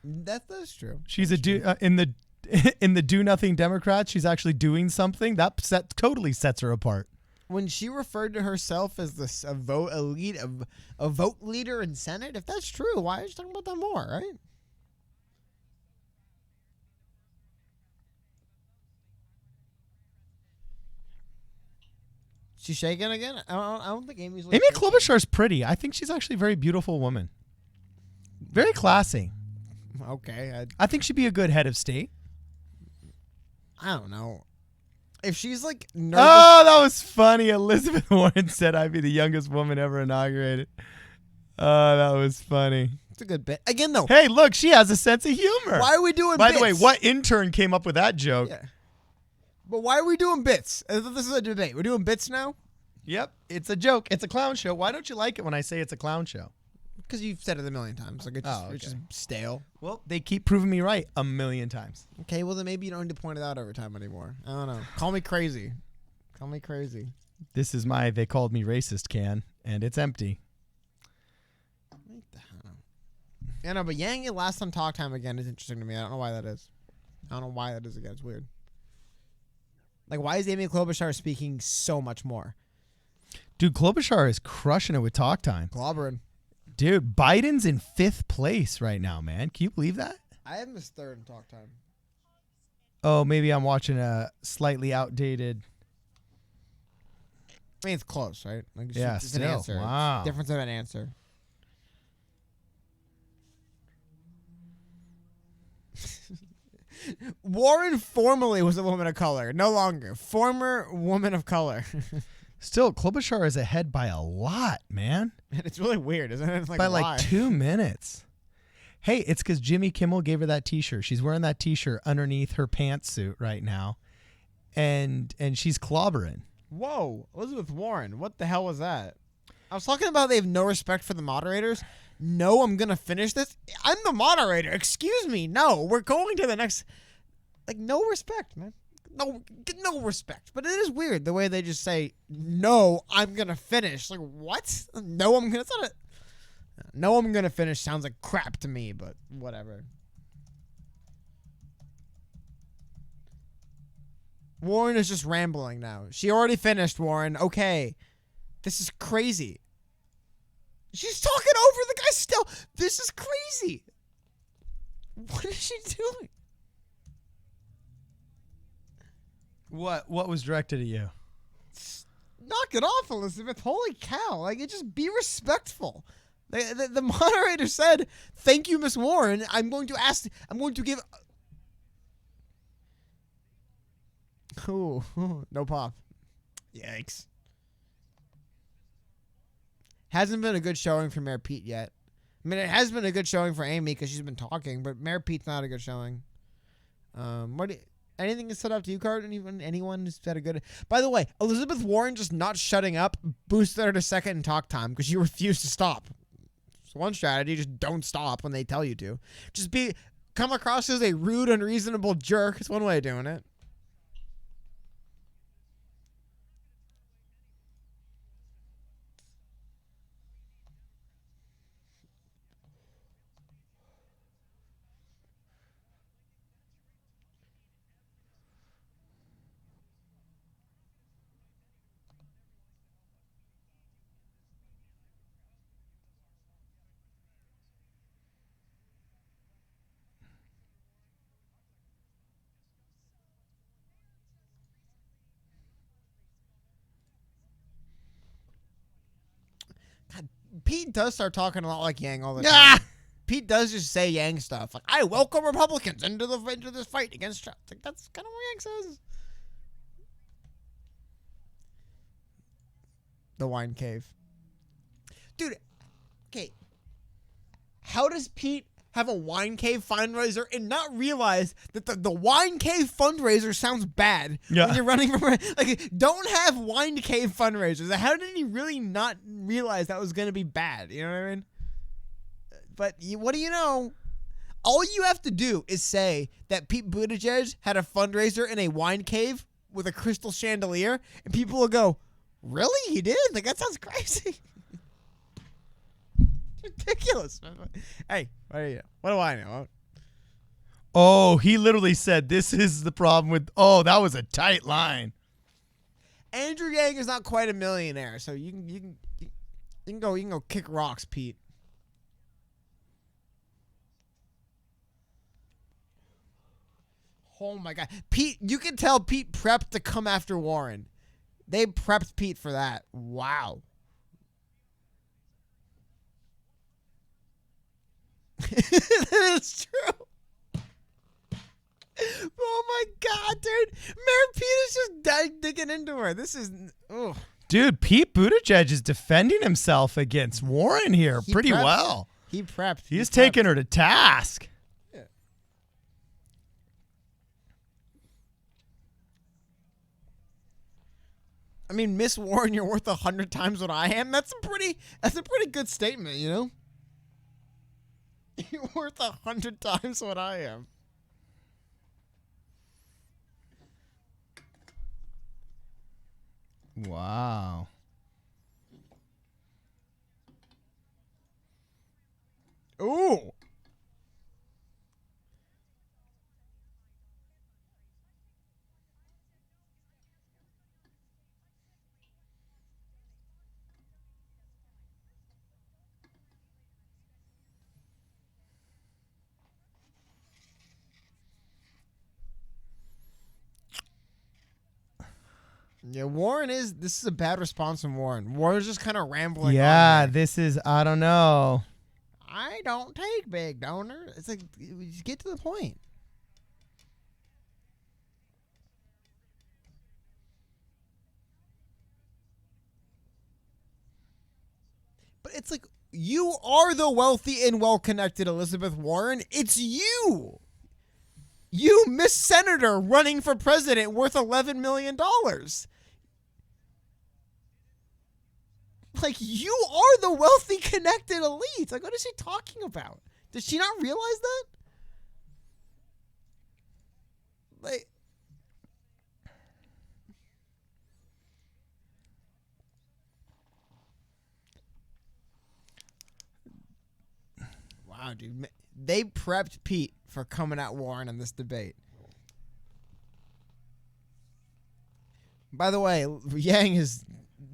Speaker 2: That's true.
Speaker 1: She's in the do nothing Democrats. She's actually doing something that totally sets her apart.
Speaker 2: When she referred to herself as a vote leader in Senate, if that's true, why are you talking about that more, right? She's shaking again? I don't think Amy's.
Speaker 1: Amy Klobuchar's pretty. I think she's actually a very beautiful woman. Very classy.
Speaker 2: Okay.
Speaker 1: I think she'd be a good head of state.
Speaker 2: I don't know. If she's like nervous.
Speaker 1: Oh, that was funny. Elizabeth Warren said I'd be the youngest woman ever inaugurated. Oh, that was funny.
Speaker 2: It's a good bit. Again, though.
Speaker 1: Hey, look, she has a sense of humor.
Speaker 2: Why are we doing
Speaker 1: By
Speaker 2: bits?
Speaker 1: the way, what intern came up with that joke?
Speaker 2: Yeah. But why are we doing bits? This is a debate. We're doing bits now?
Speaker 1: Yep. It's a joke. It's a clown show. Why don't you like it when I say it's a clown show?
Speaker 2: Because you've said it a million times. Like it's just stale.
Speaker 1: Well, they keep proving me right a million times.
Speaker 2: Okay, well then maybe you don't need to point it out every time anymore. I don't know. Call me crazy. Call me crazy.
Speaker 1: This is my "they called me racist" can, and it's empty.
Speaker 2: What the hell? Yeah, no, but Yang last on talk time again is interesting to me. I don't know why that is. I don't know why that is again. It's weird. Like, why is Amy Klobuchar speaking so much more?
Speaker 1: Dude, Klobuchar is crushing it with talk time.
Speaker 2: Clobbering.
Speaker 1: Dude, Biden's in 5th place right now, man. Can you believe that?
Speaker 2: I have missed third in talk time.
Speaker 1: Oh, maybe I'm watching a slightly outdated.
Speaker 2: I mean, it's close, right? Like,
Speaker 1: Yeah,
Speaker 2: it's
Speaker 1: still.
Speaker 2: an answer.
Speaker 1: Wow.
Speaker 2: It's difference of an answer. Warren formerly was a woman of color. No longer. Former woman of color.
Speaker 1: Still, Klobuchar is ahead by a lot, man.
Speaker 2: And it's really weird, isn't it? It's like,
Speaker 1: By
Speaker 2: why?
Speaker 1: like 2 minutes. Hey, it's because Jimmy Kimmel gave her that T-shirt. She's wearing that T-shirt underneath her pantsuit right now, and she's clobbering.
Speaker 2: Whoa, Elizabeth Warren, what the hell was that? I was talking about they have no respect for the moderators. No, I'm going to finish this. I'm the moderator. Excuse me. No, we're going to the next. Like, no respect, man. No respect. But it is weird the way they just say, no, I'm going to finish. Like, what? No, I'm going to. No, I'm going to finish sounds like crap to me, but whatever. Warren is just rambling now. She already finished, Warren. Okay. This is crazy. She's talking over the guy still. This is crazy. What is she doing?
Speaker 1: What was directed at you?
Speaker 2: Knock it off, Elizabeth. Holy cow. Like, just be respectful. The moderator said, thank you, Miss Warren. I'm going to give... Ooh, no pop. Yikes. Hasn't been a good showing for Mayor Pete yet. I mean, it has been a good showing for Amy because she's been talking, but Mayor Pete's not a good showing. Anything stood out to you, Card? Anyone who's had a good... By the way, Elizabeth Warren just not shutting up boosted her to second in talk time because she refused to stop. It's one strategy, just don't stop when they tell you to. Just come across as a rude, unreasonable jerk. It's one way of doing it. Pete does start talking a lot like Yang all the time.
Speaker 1: Ah!
Speaker 2: Pete does just say Yang stuff. Like, I welcome Republicans into this fight against Trump. Like, that's kind of what Yang says. The wine cave. Dude, okay. How does Pete have a wine cave fundraiser and not realize that the wine cave fundraiser sounds bad when you're running for... Like, don't have wine cave fundraisers. How did he really not realize that was going to be bad? You know what I mean? But what do you know? All you have to do is say that Pete Buttigieg had a fundraiser in a wine cave with a crystal chandelier, and people will go, really? He did? Like, that sounds crazy. Ridiculous. Hey, what do I know?
Speaker 1: Oh, he literally said this is the problem with... Oh, that was a tight line.
Speaker 2: Andrew Yang is not quite a millionaire, so you can go kick rocks, Pete. Oh my God, Pete! You can tell Pete prepped to come after Warren. They prepped Pete for that. Wow. It's true. Oh my God, dude! Mayor Pete is just digging into her. This is... Ugh.
Speaker 1: Dude, Pete Buttigieg is defending himself against Warren here pretty
Speaker 2: prepped.
Speaker 1: well.
Speaker 2: He prepped.
Speaker 1: He's taking her to task.
Speaker 2: Yeah. I mean, Miss Warren, you're worth 100 times what I am. That's a pretty good statement, you know? You're worth 100 times what I am.
Speaker 1: Wow.
Speaker 2: Ooh. Yeah, this is a bad response from Warren. Warren's just kind of rambling.
Speaker 1: Yeah, this is, I don't know.
Speaker 2: I don't take big donors. It's like, just get to the point. But it's like, you are the wealthy and well-connected Elizabeth Warren. It's you. You, Miss Senator, running for president worth $11 million. Like, you are the wealthy, connected elite. Like, what is she talking about? Does she not realize that? Like, wow, dude. They prepped Pete for coming at Warren in this debate. By the way, Yang is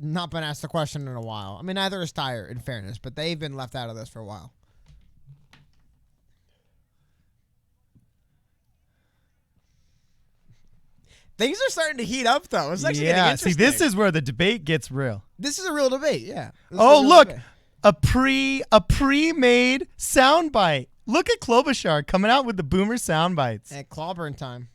Speaker 2: not been asked a question in a while. I mean, neither is Steyer, in fairness, but they've been left out of this for a while. Things are starting to heat up, though. It's actually getting interesting.
Speaker 1: See, this is where the debate gets real.
Speaker 2: This is a real debate, yeah.
Speaker 1: Oh, look, a pre-made soundbite. Look at Klobuchar coming out with the boomer sound bites.
Speaker 2: At clobber'n time.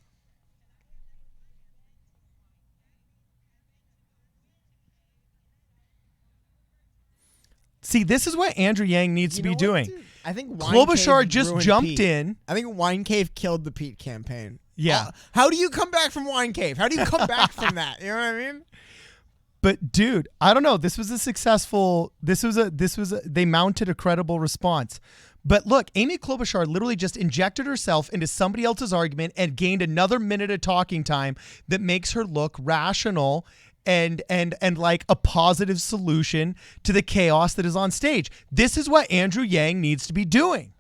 Speaker 1: See, this is what Andrew Yang needs to be doing.
Speaker 2: Dude? I think
Speaker 1: Klobuchar just jumped
Speaker 2: Pete.
Speaker 1: in.
Speaker 2: I think Wine Cave killed the Pete campaign.
Speaker 1: Yeah.
Speaker 2: How do you come back from Wine Cave? How do you come back from that? You know what I mean?
Speaker 1: But dude, I don't know. This was a successful. They mounted a credible response. But look, Amy Klobuchar literally just injected herself into somebody else's argument and gained another minute of talking time that makes her look rational and like a positive solution to the chaos that is on stage. This is what Andrew Yang needs to be doing.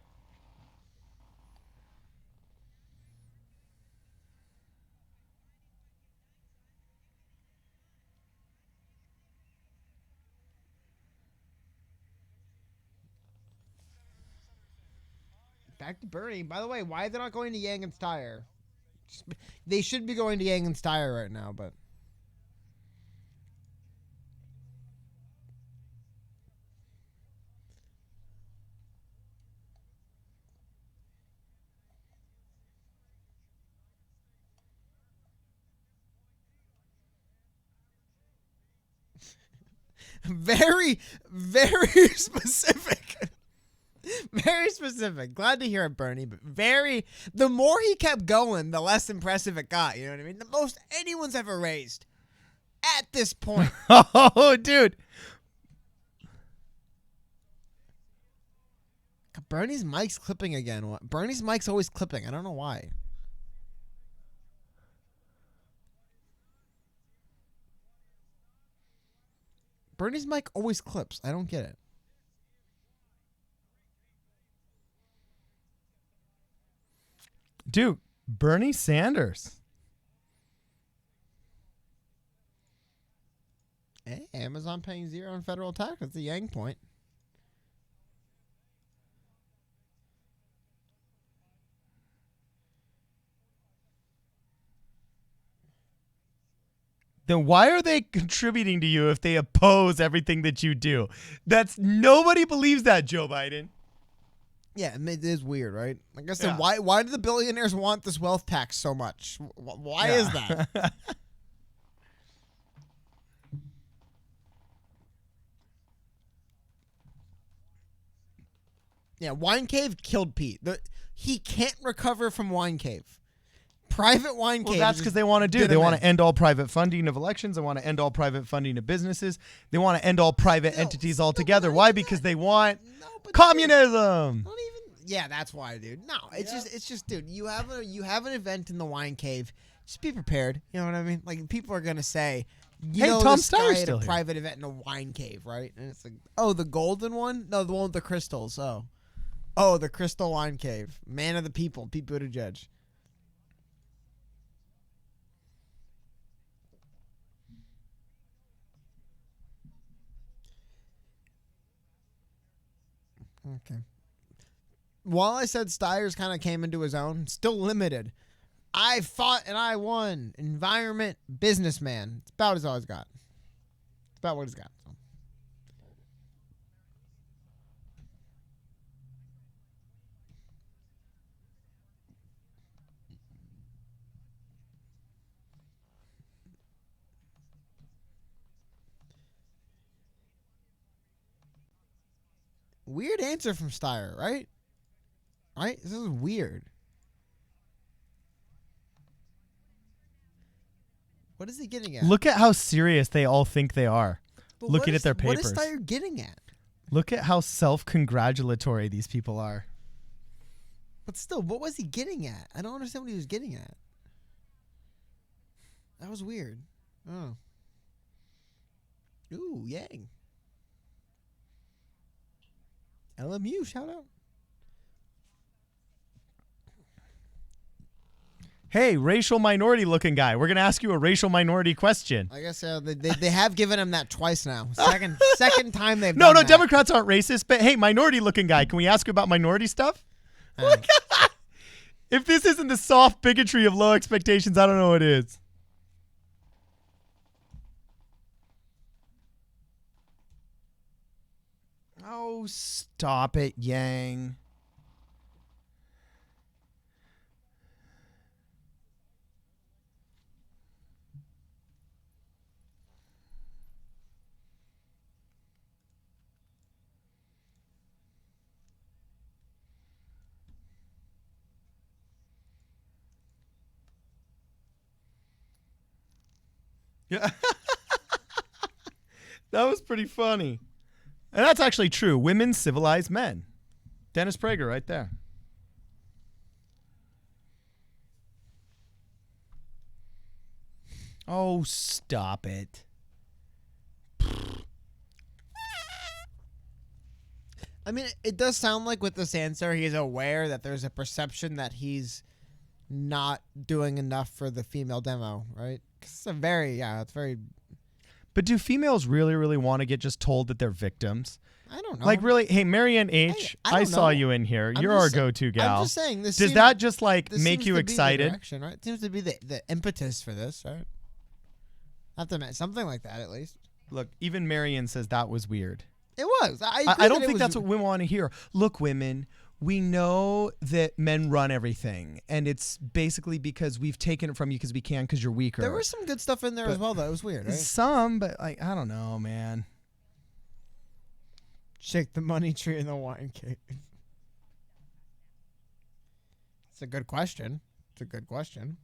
Speaker 2: Back to Bernie. By the way, why are they not going to Yang and Steyer? They should be going to Yang and Steyer right now, but... Very, very specific. Very specific. Glad to hear it, Bernie, but the more he kept going, the less impressive it got. You know what I mean? The most anyone's ever raised at this point.
Speaker 1: Oh, dude.
Speaker 2: Bernie's mic's clipping again. Bernie's mic's always clipping. I don't know why. Bernie's mic always clips. I don't get it.
Speaker 1: Dude, Bernie Sanders.
Speaker 2: Hey, Amazon paying zero in federal tax. That's the Yang point.
Speaker 1: Then why are they contributing to you if they oppose everything that you do? Nobody believes that, Joe Biden.
Speaker 2: Yeah, it is weird, right? Like I said, why do the billionaires want this wealth tax so much? Why is that? Yeah, Wine Cave killed Pete. He can't recover from Wine Cave. Private Wine Cave.
Speaker 1: Well, that's because they want to do. They want to end all private funding of elections. They want to end all private funding of businesses. They want to end all private entities altogether. Why? Because they want communism.
Speaker 2: Not even. Yeah, that's why, dude. No, it's just, dude. You have an event in the Wine Cave. Just be prepared. You know what I mean? Like people are gonna say,
Speaker 1: hey, Tom Steyer's
Speaker 2: had
Speaker 1: still
Speaker 2: a
Speaker 1: here.
Speaker 2: private event in a Wine Cave, right? And it's like, oh, the golden one? No, the one with the crystals. Oh, the Crystal Wine Cave. Man of the people, Pete Buttigieg. Okay. While I said Steyer's kind of came into his own, still limited. I fought and I won. Environment, businessman. It's about as all he's got. It's about what he's got. So. Weird answer from Steyer, right? Right? This is weird. What is he getting at?
Speaker 1: Look at how serious they all think they are.
Speaker 2: But
Speaker 1: Looking at their papers.
Speaker 2: What is Steyer getting at?
Speaker 1: Look at how self-congratulatory these people are.
Speaker 2: But still, what was he getting at? I don't understand what he was getting at. That was weird. Oh. Ooh, Yang. LMU, shout out.
Speaker 1: Hey, racial minority looking guy, we're going to ask you a racial minority question.
Speaker 2: I guess they have given him that twice now. Second time they've
Speaker 1: No,
Speaker 2: done
Speaker 1: no,
Speaker 2: that.
Speaker 1: Democrats aren't racist, but hey, minority looking guy, can we ask you about minority stuff? Look at that. If this isn't the soft bigotry of low expectations, I don't know what is. Oh, stop it, Yang. Yeah. That was pretty funny. And that's actually true. Women civilize men. Dennis Prager right there. Oh, stop it.
Speaker 2: I mean, it does sound like with this answer, he's aware that there's a perception that he's not doing enough for the female demo, right? 'Cause it's it's very.
Speaker 1: But do females really, really want to get just told that they're victims?
Speaker 2: I don't know.
Speaker 1: Like, really? Hey, Marianne H., I saw you in here. You're our go-to gal.
Speaker 2: I'm just saying.
Speaker 1: Does that just, like, make you excited?
Speaker 2: Right? It seems to be the impetus for this, right? Have to admit, something like that, at least.
Speaker 1: Look, even Marianne says that was weird.
Speaker 2: It was.
Speaker 1: I don't think that's what women want to hear. Look, women, we know that men run everything, and it's basically because we've taken it from you because we can because you're weaker.
Speaker 2: There was some good stuff in there as well, though. It was weird, right?
Speaker 1: Some, but like I don't know, man.
Speaker 2: Shake the money tree in the wine cave. It's a good question. It's a good question.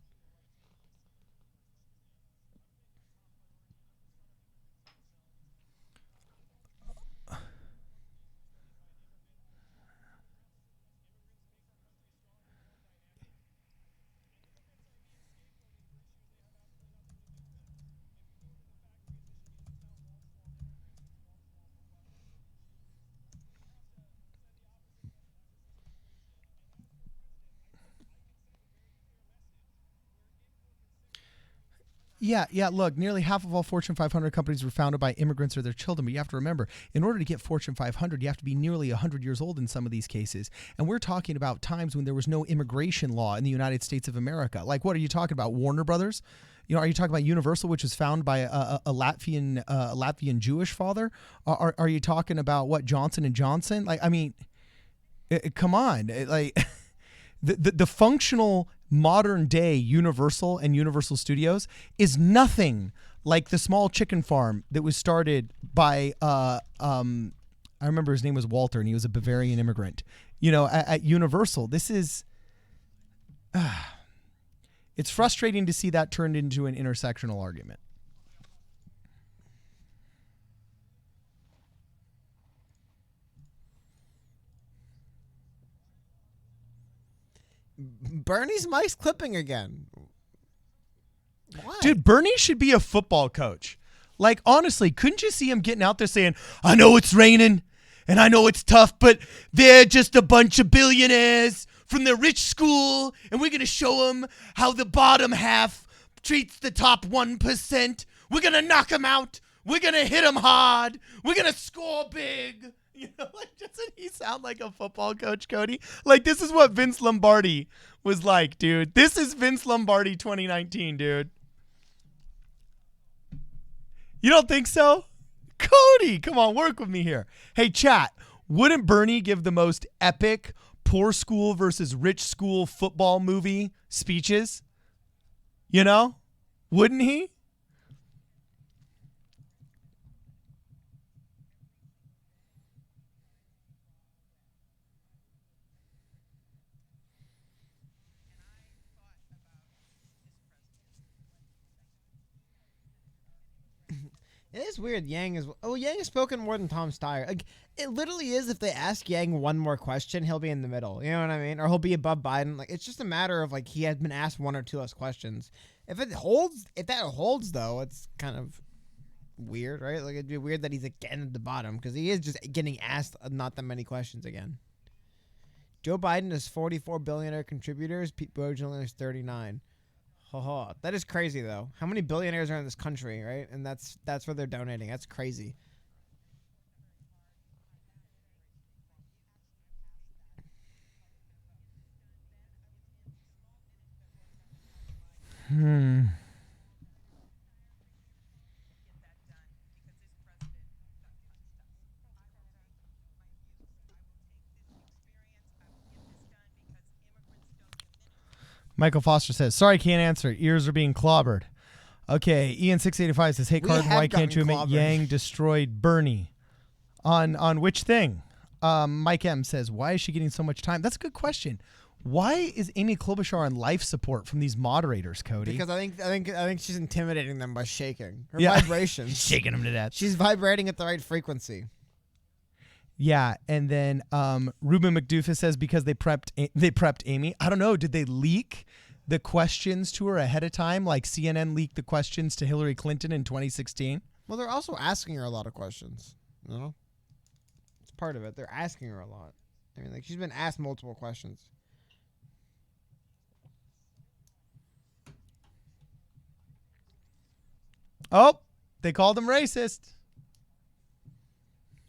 Speaker 1: Yeah. Look, nearly half of all Fortune 500 companies were founded by immigrants or their children. But you have to remember, in order to get Fortune 500, you have to be nearly 100 years old in some of these cases. And we're talking about times when there was no immigration law in the United States of America. Like, what are you talking about? Warner Brothers? Are you talking about Universal, which was founded by a Latvian Jewish father? Are you talking about what, Johnson & Johnson? Like, I mean, come on. The functional modern day Universal and Universal Studios is nothing like the small chicken farm that was started by I remember his name was Walter, and he was a Bavarian immigrant. At Universal, this is it's frustrating to see that turned into an intersectional argument.
Speaker 2: Bernie's mic's clipping again. Why?
Speaker 1: Dude, Bernie should be a football coach. Like, honestly, couldn't you see him getting out there saying, I know it's raining and I know it's tough, but they're just a bunch of billionaires from the rich school, and we're going to show them how the bottom half treats the top 1%. We're going to knock them out. We're going to hit them hard. We're going to score big. Doesn't he sound like a football coach, Cody? Like, this is what Vince Lombardi was like, dude. This is Vince Lombardi 2019, dude. You don't think so? Cody, come on, work with me here. Hey, chat, wouldn't Bernie give the most epic poor school versus rich school football movie speeches? Wouldn't he?
Speaker 2: It is weird. Yang has spoken more than Tom Steyer. Like, it literally is. If they ask Yang one more question, he'll be in the middle. You know what I mean? Or he'll be above Biden. Like, it's just a matter of like he has been asked one or two less questions. If that holds though, it's kind of weird, right? Like, it'd be weird that he's again at the bottom because he is just getting asked not that many questions again. Joe Biden has 44 billionaire contributors. Pete Buttigieg only has 39. That is crazy, though. How many billionaires are in this country, right? And that's where they're donating. That's crazy.
Speaker 1: Michael Foster says, sorry, can't answer. Ears are being clobbered. Okay, Ian685 says, hey,
Speaker 2: We
Speaker 1: Cardin,
Speaker 2: have
Speaker 1: why can't you
Speaker 2: gotten
Speaker 1: admit
Speaker 2: clobbered.
Speaker 1: Yang destroyed Bernie? On which thing? Mike M says, why is she getting so much time? That's a good question. Why is Amy Klobuchar on life support from these moderators, Cody?
Speaker 2: Because I think she's intimidating them by shaking her
Speaker 1: Yeah.
Speaker 2: vibrations.
Speaker 1: Shaking them to death.
Speaker 2: She's vibrating at the right frequency.
Speaker 1: Yeah, and then Ruben McDoofus says because they prepped Amy. I don't know. Did they leak the questions to her ahead of time, like CNN leaked the questions to Hillary Clinton in 2016?
Speaker 2: Well, they're also asking her a lot of questions. You know, it's part of it. They're asking her a lot. I mean, like she's been asked multiple questions.
Speaker 1: Oh, they called him racist.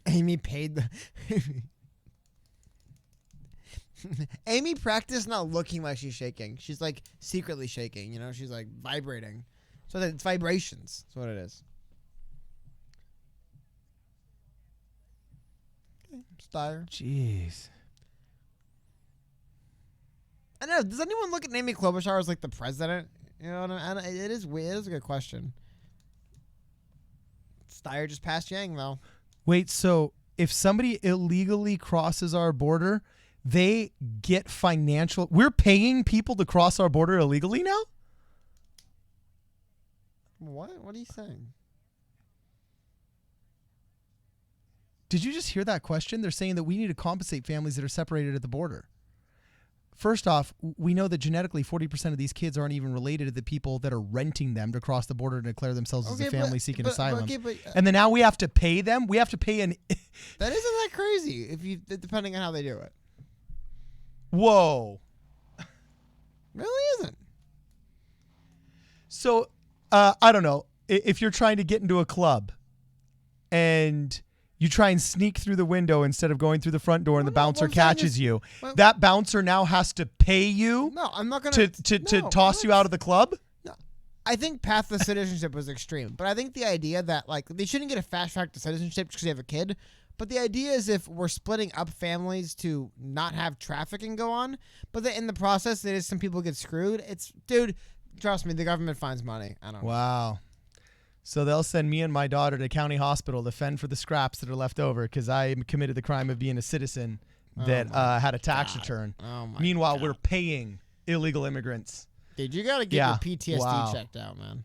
Speaker 2: Amy paid the. Amy practiced not looking like she's shaking. She's like secretly shaking. You know, she's like vibrating. So that it's vibrations. That's what it is. Okay, Steyer.
Speaker 1: Jeez.
Speaker 2: I don't know. Does anyone look at Amy Klobuchar as like the president? You know, and it is weird. It is a good question. Steyer just passed Yang though.
Speaker 1: Wait, so if somebody illegally crosses our border, they get financial. We're paying people to cross our border illegally now?
Speaker 2: What? What are you saying?
Speaker 1: Did you just hear that question? They're saying that we need to compensate families that are separated at the border. First off, we know that genetically 40% of these kids aren't even related to the people that are renting them to cross the border and declare themselves as a family seeking asylum. And then now we have to pay them? We have to pay an...
Speaker 2: That isn't that crazy if you depending on how they do it.
Speaker 1: Whoa.
Speaker 2: Really isn't.
Speaker 1: So, I don't know. If you're trying to get into a club and you try and sneak through the window instead of going through the front door and the bouncer catches you, that bouncer now has to pay you
Speaker 2: No, I'm not going
Speaker 1: to toss you out of the club?
Speaker 2: No. I think path to citizenship was extreme, but I think the idea that like they shouldn't get a fast track to citizenship just because they have a kid. But the idea is if we're splitting up families to not have trafficking go on, but that in the process, there is some people get screwed. It's, dude, trust me, the government finds money. I don't know.
Speaker 1: Wow. So they'll send me and my daughter to county hospital to fend for the scraps that are left over because I committed the crime of being a citizen that had a tax return.
Speaker 2: Oh my
Speaker 1: Meanwhile, we're paying illegal immigrants.
Speaker 2: Dude, you got to get your PTSD checked out, man.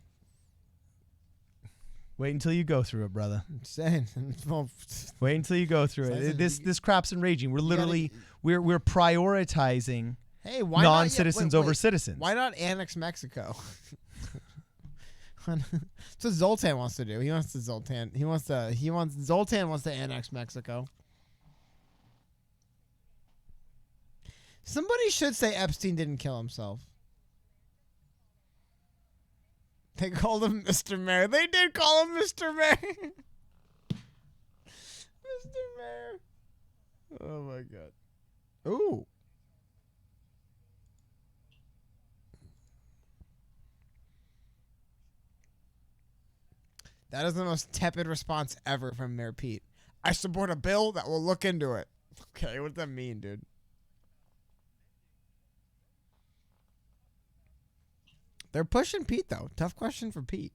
Speaker 1: Wait until you go through it, brother.
Speaker 2: I'm saying. Well,
Speaker 1: wait until you go through it. This crap's enraging. We're literally we're prioritizing non-citizens over citizens.
Speaker 2: Why not annex Mexico? That's what Zoltan wants to do. Zoltan wants to annex Mexico. Somebody should say Epstein didn't kill himself. They called him Mr. Mayor. They did call him Mr. Mayor. Mr. Mayor. Oh my god. Ooh. That is the most tepid response ever from Mayor Pete. I support a bill that will look into it. Okay, what does that mean, dude? They're pushing Pete, though. Tough question for Pete.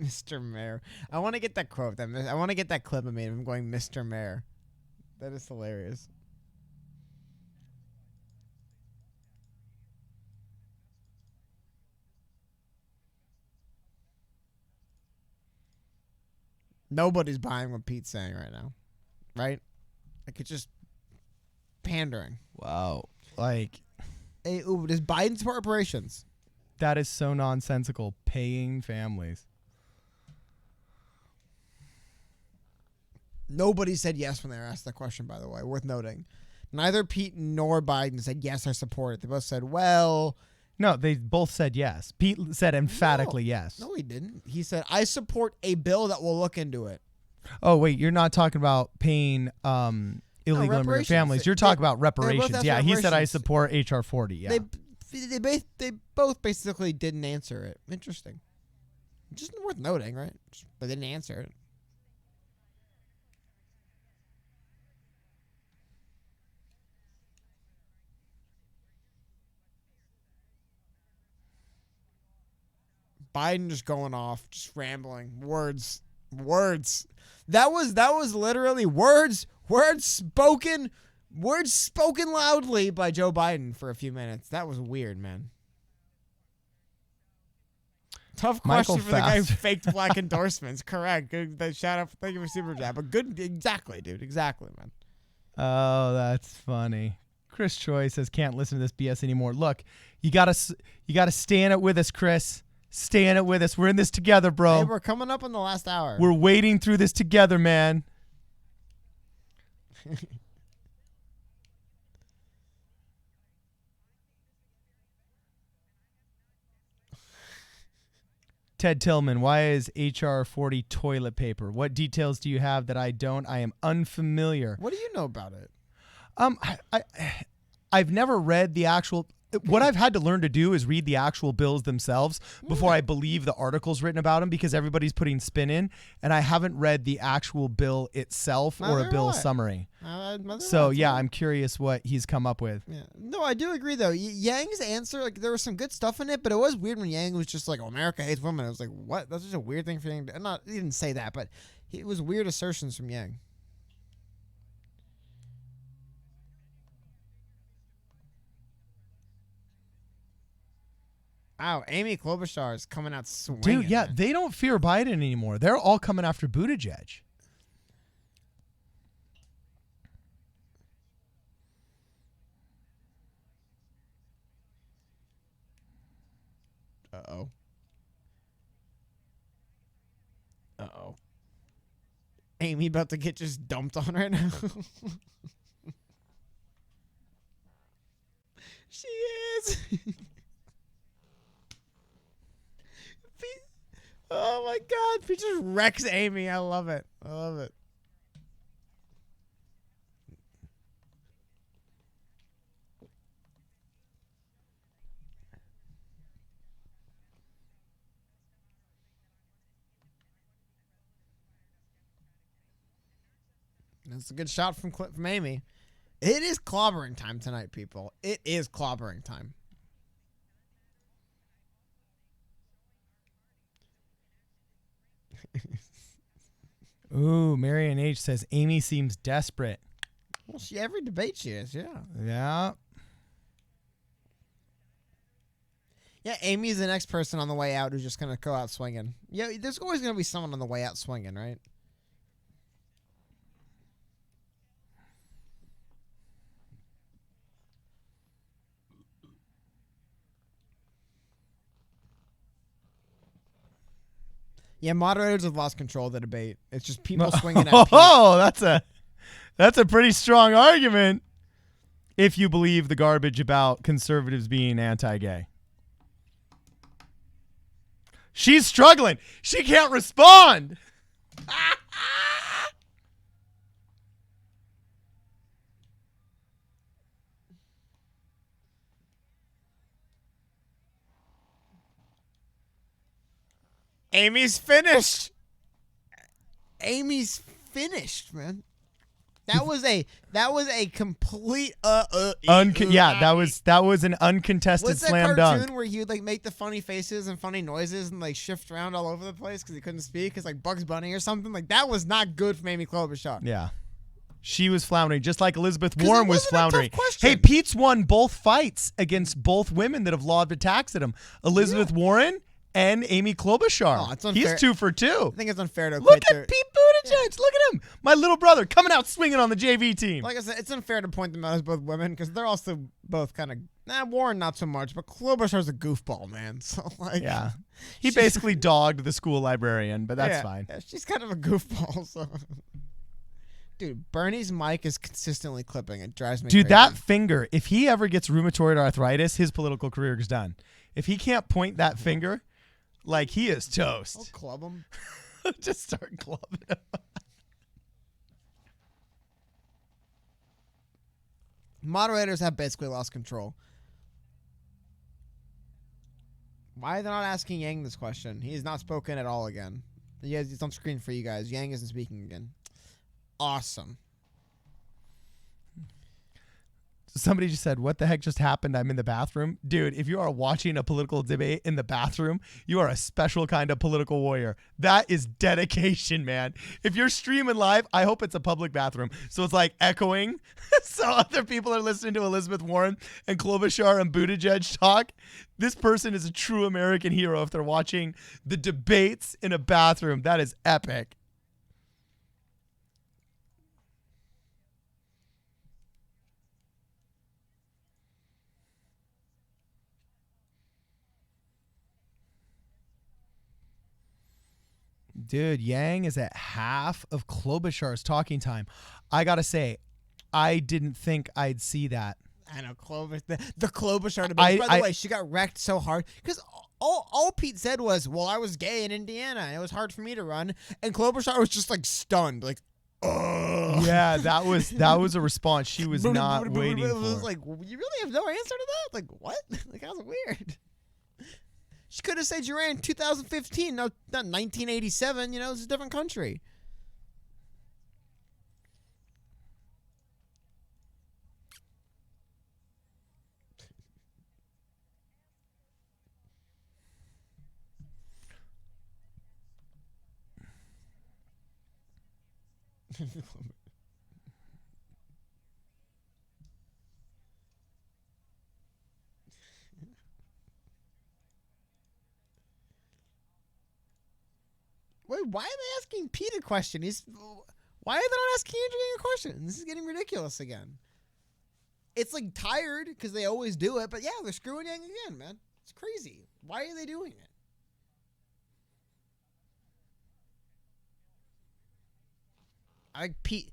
Speaker 2: Mr. Mayor. I want to get that quote. I want to get that clip of me of him going, Mr. Mayor. That is hilarious. Nobody's buying what Pete's saying right now. Right? Like, it's just pandering.
Speaker 1: Wow. Like,
Speaker 2: hey, ooh, does Biden support reparations?
Speaker 1: That is so nonsensical. Paying families.
Speaker 2: Nobody said yes when they were asked that question, by the way. Worth noting. Neither Pete nor Biden said, yes, I support it. They both said, well...
Speaker 1: No, they both said yes. Pete said emphatically yes.
Speaker 2: No, he didn't. He said, I support a bill that will look into it.
Speaker 1: Oh, wait, you're not talking about paying illegal immigrant families. You're talking about reparations. Yeah, he said I support H.R. 40. Yeah.
Speaker 2: They both basically didn't answer it. Interesting. Just worth noting, right? They didn't answer it. Biden just going off, just rambling. Words. That was literally words spoken loudly by Joe Biden for a few minutes. That was weird, man. Tough question for the guy who faked black endorsements. Correct. Good. Shout out. Thank you for super chat. But good. Exactly, dude. Exactly, man.
Speaker 1: Oh, that's funny. Chris Troy says can't listen to this BS anymore. Look, you gotta stay in it with us, Chris. Stay in it with us. We're in this together, bro.
Speaker 2: Hey, we're coming up on the last hour.
Speaker 1: We're wading through this together, man. Ted Tillman, why is HR 40 toilet paper? What details do you have that I don't? I am unfamiliar.
Speaker 2: What do you know about it?
Speaker 1: I've never read the actual... What I've had to learn to do is read the actual bills themselves before I believe the articles written about them, because everybody's putting spin in, and I haven't read the actual bill itself or a bill summary. So yeah, I'm curious what he's come up with.
Speaker 2: Yeah. No, I do agree though. Yang's answer, like there was some good stuff in it, but it was weird when Yang was just like, "Oh, America hates women." I was like, "What? That's just a weird thing for Yang." He didn't say that, but it was weird assertions from Yang. Wow, Amy Klobuchar is coming out swinging.
Speaker 1: Dude, yeah,
Speaker 2: man.
Speaker 1: they don't fear Biden anymore. They're all coming after Buttigieg.
Speaker 2: Uh-oh. Amy about to get just dumped on right now. She is. Oh my God, he just wrecks Amy. I love it. That's a good shot from Amy. It is clobbering time tonight, people. It is clobbering time.
Speaker 1: Ooh, Marion H says Amy seems desperate.
Speaker 2: Well, every debate she is, yeah.
Speaker 1: Yeah.
Speaker 2: Yeah, Amy's the next person on the way out who's just going to go out swinging. Yeah, there's always going to be someone on the way out swinging, right? Yeah, moderators have lost control of the debate. It's just people swinging at Pete.
Speaker 1: Oh, that's a pretty strong argument if you believe the garbage about conservatives being anti-gay. She's struggling. She can't respond.
Speaker 2: Amy's finished. Amy's finished, man. That was a complete
Speaker 1: that was an uncontested slam dunk.
Speaker 2: What's that cartoon where he would like make the funny faces and funny noises and like shift around all over the place because he couldn't speak? It's like Bugs Bunny or something. Like that was not good from Amy Klobuchar.
Speaker 1: Yeah. She was floundering, just like Elizabeth Warren was floundering.
Speaker 2: Hey,
Speaker 1: Pete's won both fights against both women that have lobbed attacks at him. Elizabeth Warren and Amy Klobuchar.
Speaker 2: Oh, it's unfair.
Speaker 1: He's 2 for 2.
Speaker 2: I think it's unfair to
Speaker 1: look at Pete Buttigieg. Yeah. Look at him. My little brother coming out swinging on the JV team.
Speaker 2: Like I said, it's unfair to point them out as both women because they're also both kind of Warren not so much, but Klobuchar's a goofball, man. So like,
Speaker 1: yeah, he basically dogged the school librarian, but that's fine.
Speaker 2: Yeah, she's kind of a goofball. So Dude, Bernie's mic is consistently clipping. It drives me
Speaker 1: Dude,
Speaker 2: crazy.
Speaker 1: that finger, if he ever gets rheumatoid arthritis, his political career is done. If he can't point that finger, like, he is
Speaker 2: I'll
Speaker 1: toast.
Speaker 2: club him.
Speaker 1: Just start clubbing him.
Speaker 2: Moderators have basically lost control. Why are they not asking Yang this question? He has not spoken at all again. It's on screen for you guys. Yang isn't speaking again. Awesome.
Speaker 1: Somebody just said, what the heck just happened? I'm in the bathroom. Dude, if you are watching a political debate in the bathroom, you are a special kind of political warrior. That is dedication, man. If you're streaming live, I hope it's a public bathroom. So it's like echoing. So other people are listening to Elizabeth Warren and Klobuchar and Buttigieg talk. This person is a true American hero if they're watching the debates in a bathroom. That is epic. Dude, Yang is at half of Klobuchar's talking time. I got to say, I didn't think I'd see that.
Speaker 2: I know, the Klobuchar debate. By the way, she got wrecked so hard because all Pete said was, well, I was gay in Indiana and it was hard for me to run. And Klobuchar was just like stunned, like, ugh.
Speaker 1: Yeah, that was a response she was not waiting for.
Speaker 2: It was like, you really have no answer to that? Like, what? Like, that was weird. She could have said you ran in 2015, not 1987. You know, it's a different country. Wait, why are they asking Pete a question? Why are they not asking Andrew Yang a question? This is getting ridiculous again. It's like tired because they always do it, but yeah, they're screwing Yang again, man. It's crazy. Why are they doing it? I like Pete.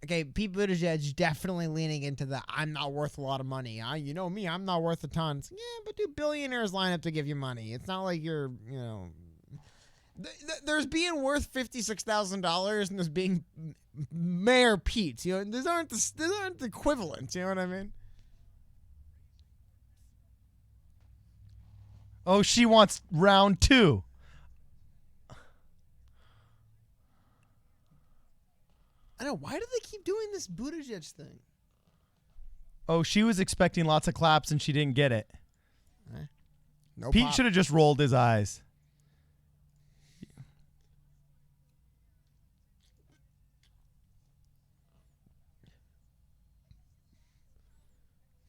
Speaker 2: Okay, Pete Buttigieg definitely leaning into the I'm not worth a lot of money. You know me, I'm not worth a ton. It's, yeah, but do billionaires line up to give you money? It's not like you're, you know. There's being worth $56,000 and there's being Mayor Pete. You know, these aren't the equivalents. You know what I mean?
Speaker 1: Oh, she wants round 2.
Speaker 2: I know. Why do they keep doing this Buttigieg thing?
Speaker 1: Oh, she was expecting lots of claps and she didn't get it.
Speaker 2: No.
Speaker 1: Pete should have just rolled his eyes.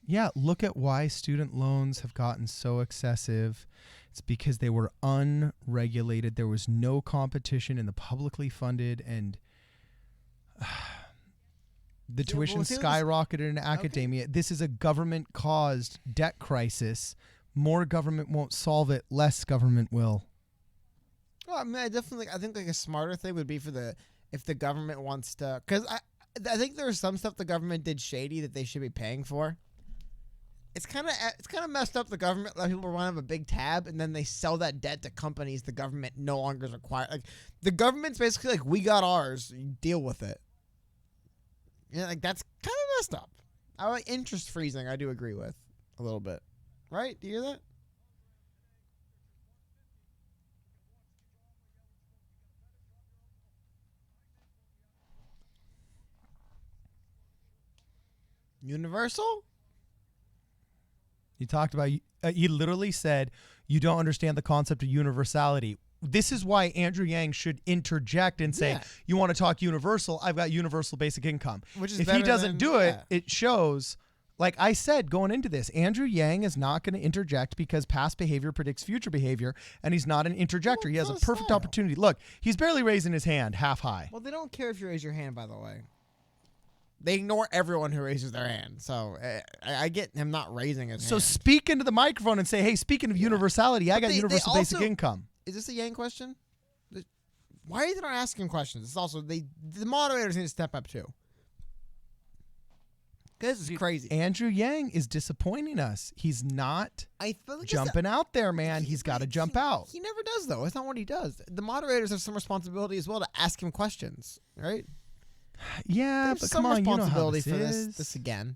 Speaker 1: Yeah, look at why student loans have gotten so excessive. It's because they were unregulated. There was no competition in the publicly funded, and the tuition skyrocketed in academia. Okay. This is a government-caused debt crisis. More government won't solve it. Less government will.
Speaker 2: Well, I mean, I think like a smarter thing would be if the government wants to, because I think there's some stuff the government did shady that they should be paying for. It's kind of messed up. The government let people run up a big tab, and then they sell that debt to companies the government no longer requires. Like, the government's basically like, we got ours, you deal with it. Yeah, like, that's kind of messed up. I like interest freezing. I do agree with a little bit, right? Do you hear that? Universal?
Speaker 1: He talked about, he literally said, you don't understand the concept of universality. This is why Andrew Yang should interject and say, you want to talk universal? I've got universal basic income.
Speaker 2: Which is
Speaker 1: if he doesn't do it, it shows, like I said, going into this, Andrew Yang is not going to interject because past behavior predicts future behavior, and he's not an interjector. He has a perfect opportunity. Look, he's barely raising his hand half high.
Speaker 2: Well, they don't care if you raise your hand, by the way. They ignore everyone who raises their hand. So I get him not raising his hand.
Speaker 1: So speak into the microphone and say, hey, speaking of universality, I got universal basic income.
Speaker 2: Is this a Yang question? Why are they not asking questions? It's also the moderators need to step up too. This is crazy.
Speaker 1: Andrew Yang is disappointing us. He's not
Speaker 2: I feel like
Speaker 1: jumping out there, man. He's got to jump out.
Speaker 2: He never does, though. It's not what he does. The moderators have some responsibility as well to ask him questions, right?
Speaker 1: Yeah, but come on, you know how this is.
Speaker 2: This again.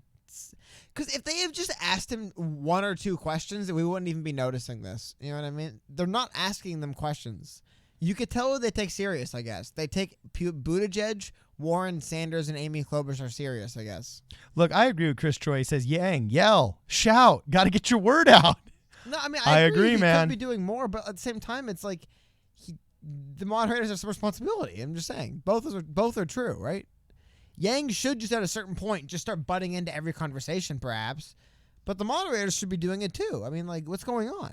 Speaker 2: Because if they have just asked him one or two questions, then we wouldn't even be noticing this. You know what I mean? They're not asking them questions. You could tell they take serious, I guess. They take Buttigieg, Warren, Sanders, and Amy Klobuchar serious, I guess.
Speaker 1: Look, I agree with Chris Troy. He says, Yang, yell, shout, got to get your word out.
Speaker 2: No, I mean,
Speaker 1: I agree,
Speaker 2: he
Speaker 1: man.
Speaker 2: could be doing more, but at the same time, it's like the moderators have some responsibility. I'm just saying. Both are true, right? Yang should just at a certain point just start butting into every conversation, perhaps. But the moderators should be doing it too. I mean, like, what's going on?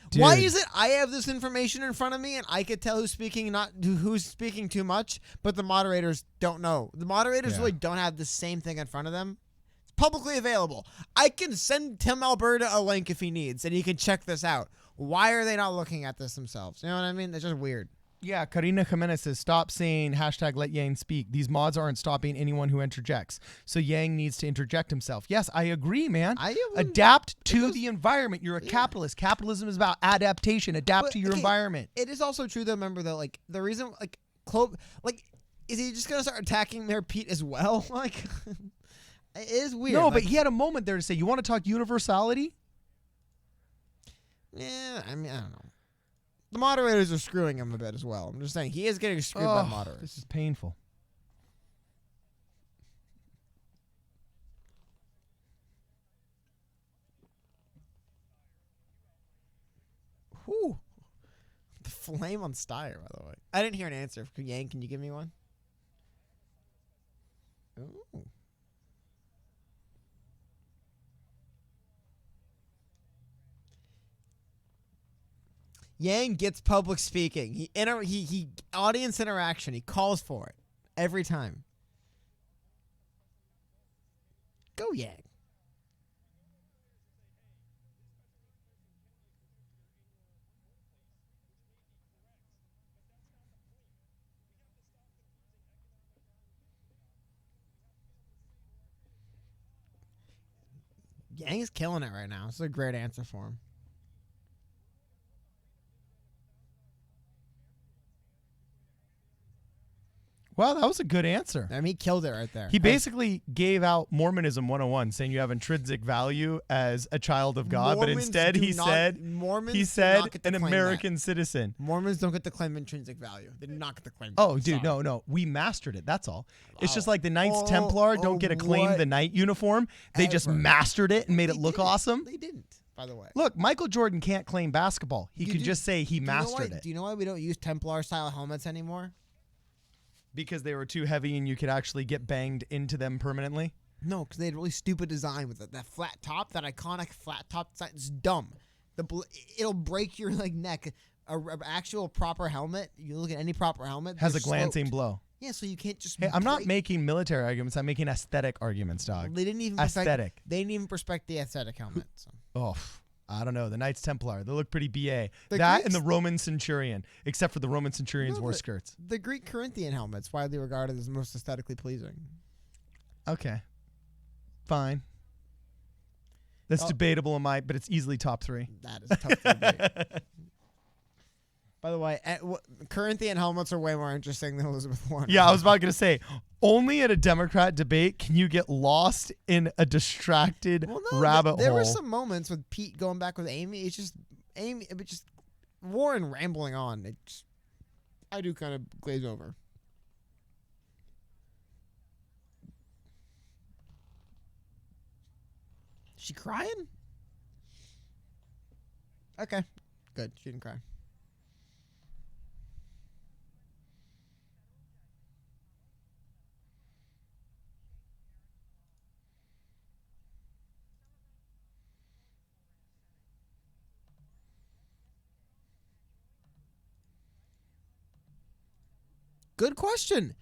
Speaker 2: Dude. Why is it I have this information in front of me and I could tell who's speaking too much, but the moderators don't know? The moderators really don't have the same thing in front of them. It's publicly available. I can send Tim Alberta a link if he needs, and he can check this out. Why are they not looking at this themselves? You know what I mean? It's just weird.
Speaker 1: Yeah, Karina Jimenez says, stop saying hashtag let Yang speak. These mods aren't stopping anyone who interjects. So Yang needs to interject himself. Yes, I agree, man. Adapt to the environment. You're a capitalist. Capitalism is about adaptation. Adapt to your environment.
Speaker 2: It is also true, though, remember, though, like, the reason, like, is he just going to start attacking Mayor Pete as well? Like, it is weird.
Speaker 1: No, but he had a moment there to say, you want to talk universality?
Speaker 2: Yeah, I mean, I don't know. The moderators are screwing him a bit as well. I'm just saying, he is getting screwed by moderators.
Speaker 1: This is painful.
Speaker 2: Whew. The flame on Steyer, by the way. I didn't hear an answer. Yang, can you give me one? Ooh. Yang gets public speaking. He audience interaction. He calls for it every time. Go Yang. Yang is killing it right now. This is a great answer for him.
Speaker 1: Well, that was a good answer.
Speaker 2: I mean, he killed it right there.
Speaker 1: He basically gave out Mormonism 101, saying you have intrinsic value as a child of God, but instead he said an American citizen.
Speaker 2: Mormons don't get to claim intrinsic value. They do not get to claim.
Speaker 1: Oh, dude, no. We mastered it. That's all. It's just like the Knights Templar don't get to claim the knight uniform. They just mastered it and made it look awesome.
Speaker 2: They didn't, by the way.
Speaker 1: Look, Michael Jordan can't claim basketball. He could just say he mastered it.
Speaker 2: Do you know why we don't use Templar-style helmets anymore?
Speaker 1: Because they were too heavy and you could actually get banged into them permanently?
Speaker 2: No, because they had really stupid design with it. That flat top, that iconic flat top design, it's dumb. It'll break your neck. A actual proper helmet, you look at any proper helmet,
Speaker 1: has a glancing blow.
Speaker 2: Yeah, so you can't just.
Speaker 1: Hey, I'm not making military arguments. I'm making aesthetic arguments, dog.
Speaker 2: They didn't even
Speaker 1: aesthetic.
Speaker 2: They didn't even respect the aesthetic helmet. So.
Speaker 1: Oh, I don't know. The Knights Templar, they look pretty BA.
Speaker 2: The
Speaker 1: that
Speaker 2: Greeks,
Speaker 1: and the Roman Centurion, except for the Roman Centurions wore skirts.
Speaker 2: The Greek Corinthian helmets, widely regarded as most aesthetically pleasing.
Speaker 1: Okay, fine. That's debatable but it's easily top 3.
Speaker 2: That is tough to debate. By the way, Corinthian helmets are way more interesting than Elizabeth Warren.
Speaker 1: Yeah, I was about to say, only at a Democrat debate can you get lost in a distracted rabbit hole.
Speaker 2: There were some moments with Pete going back with Amy. It's just Warren rambling on. I do kind of glaze over. She crying? Okay, good. She didn't cry. Good question.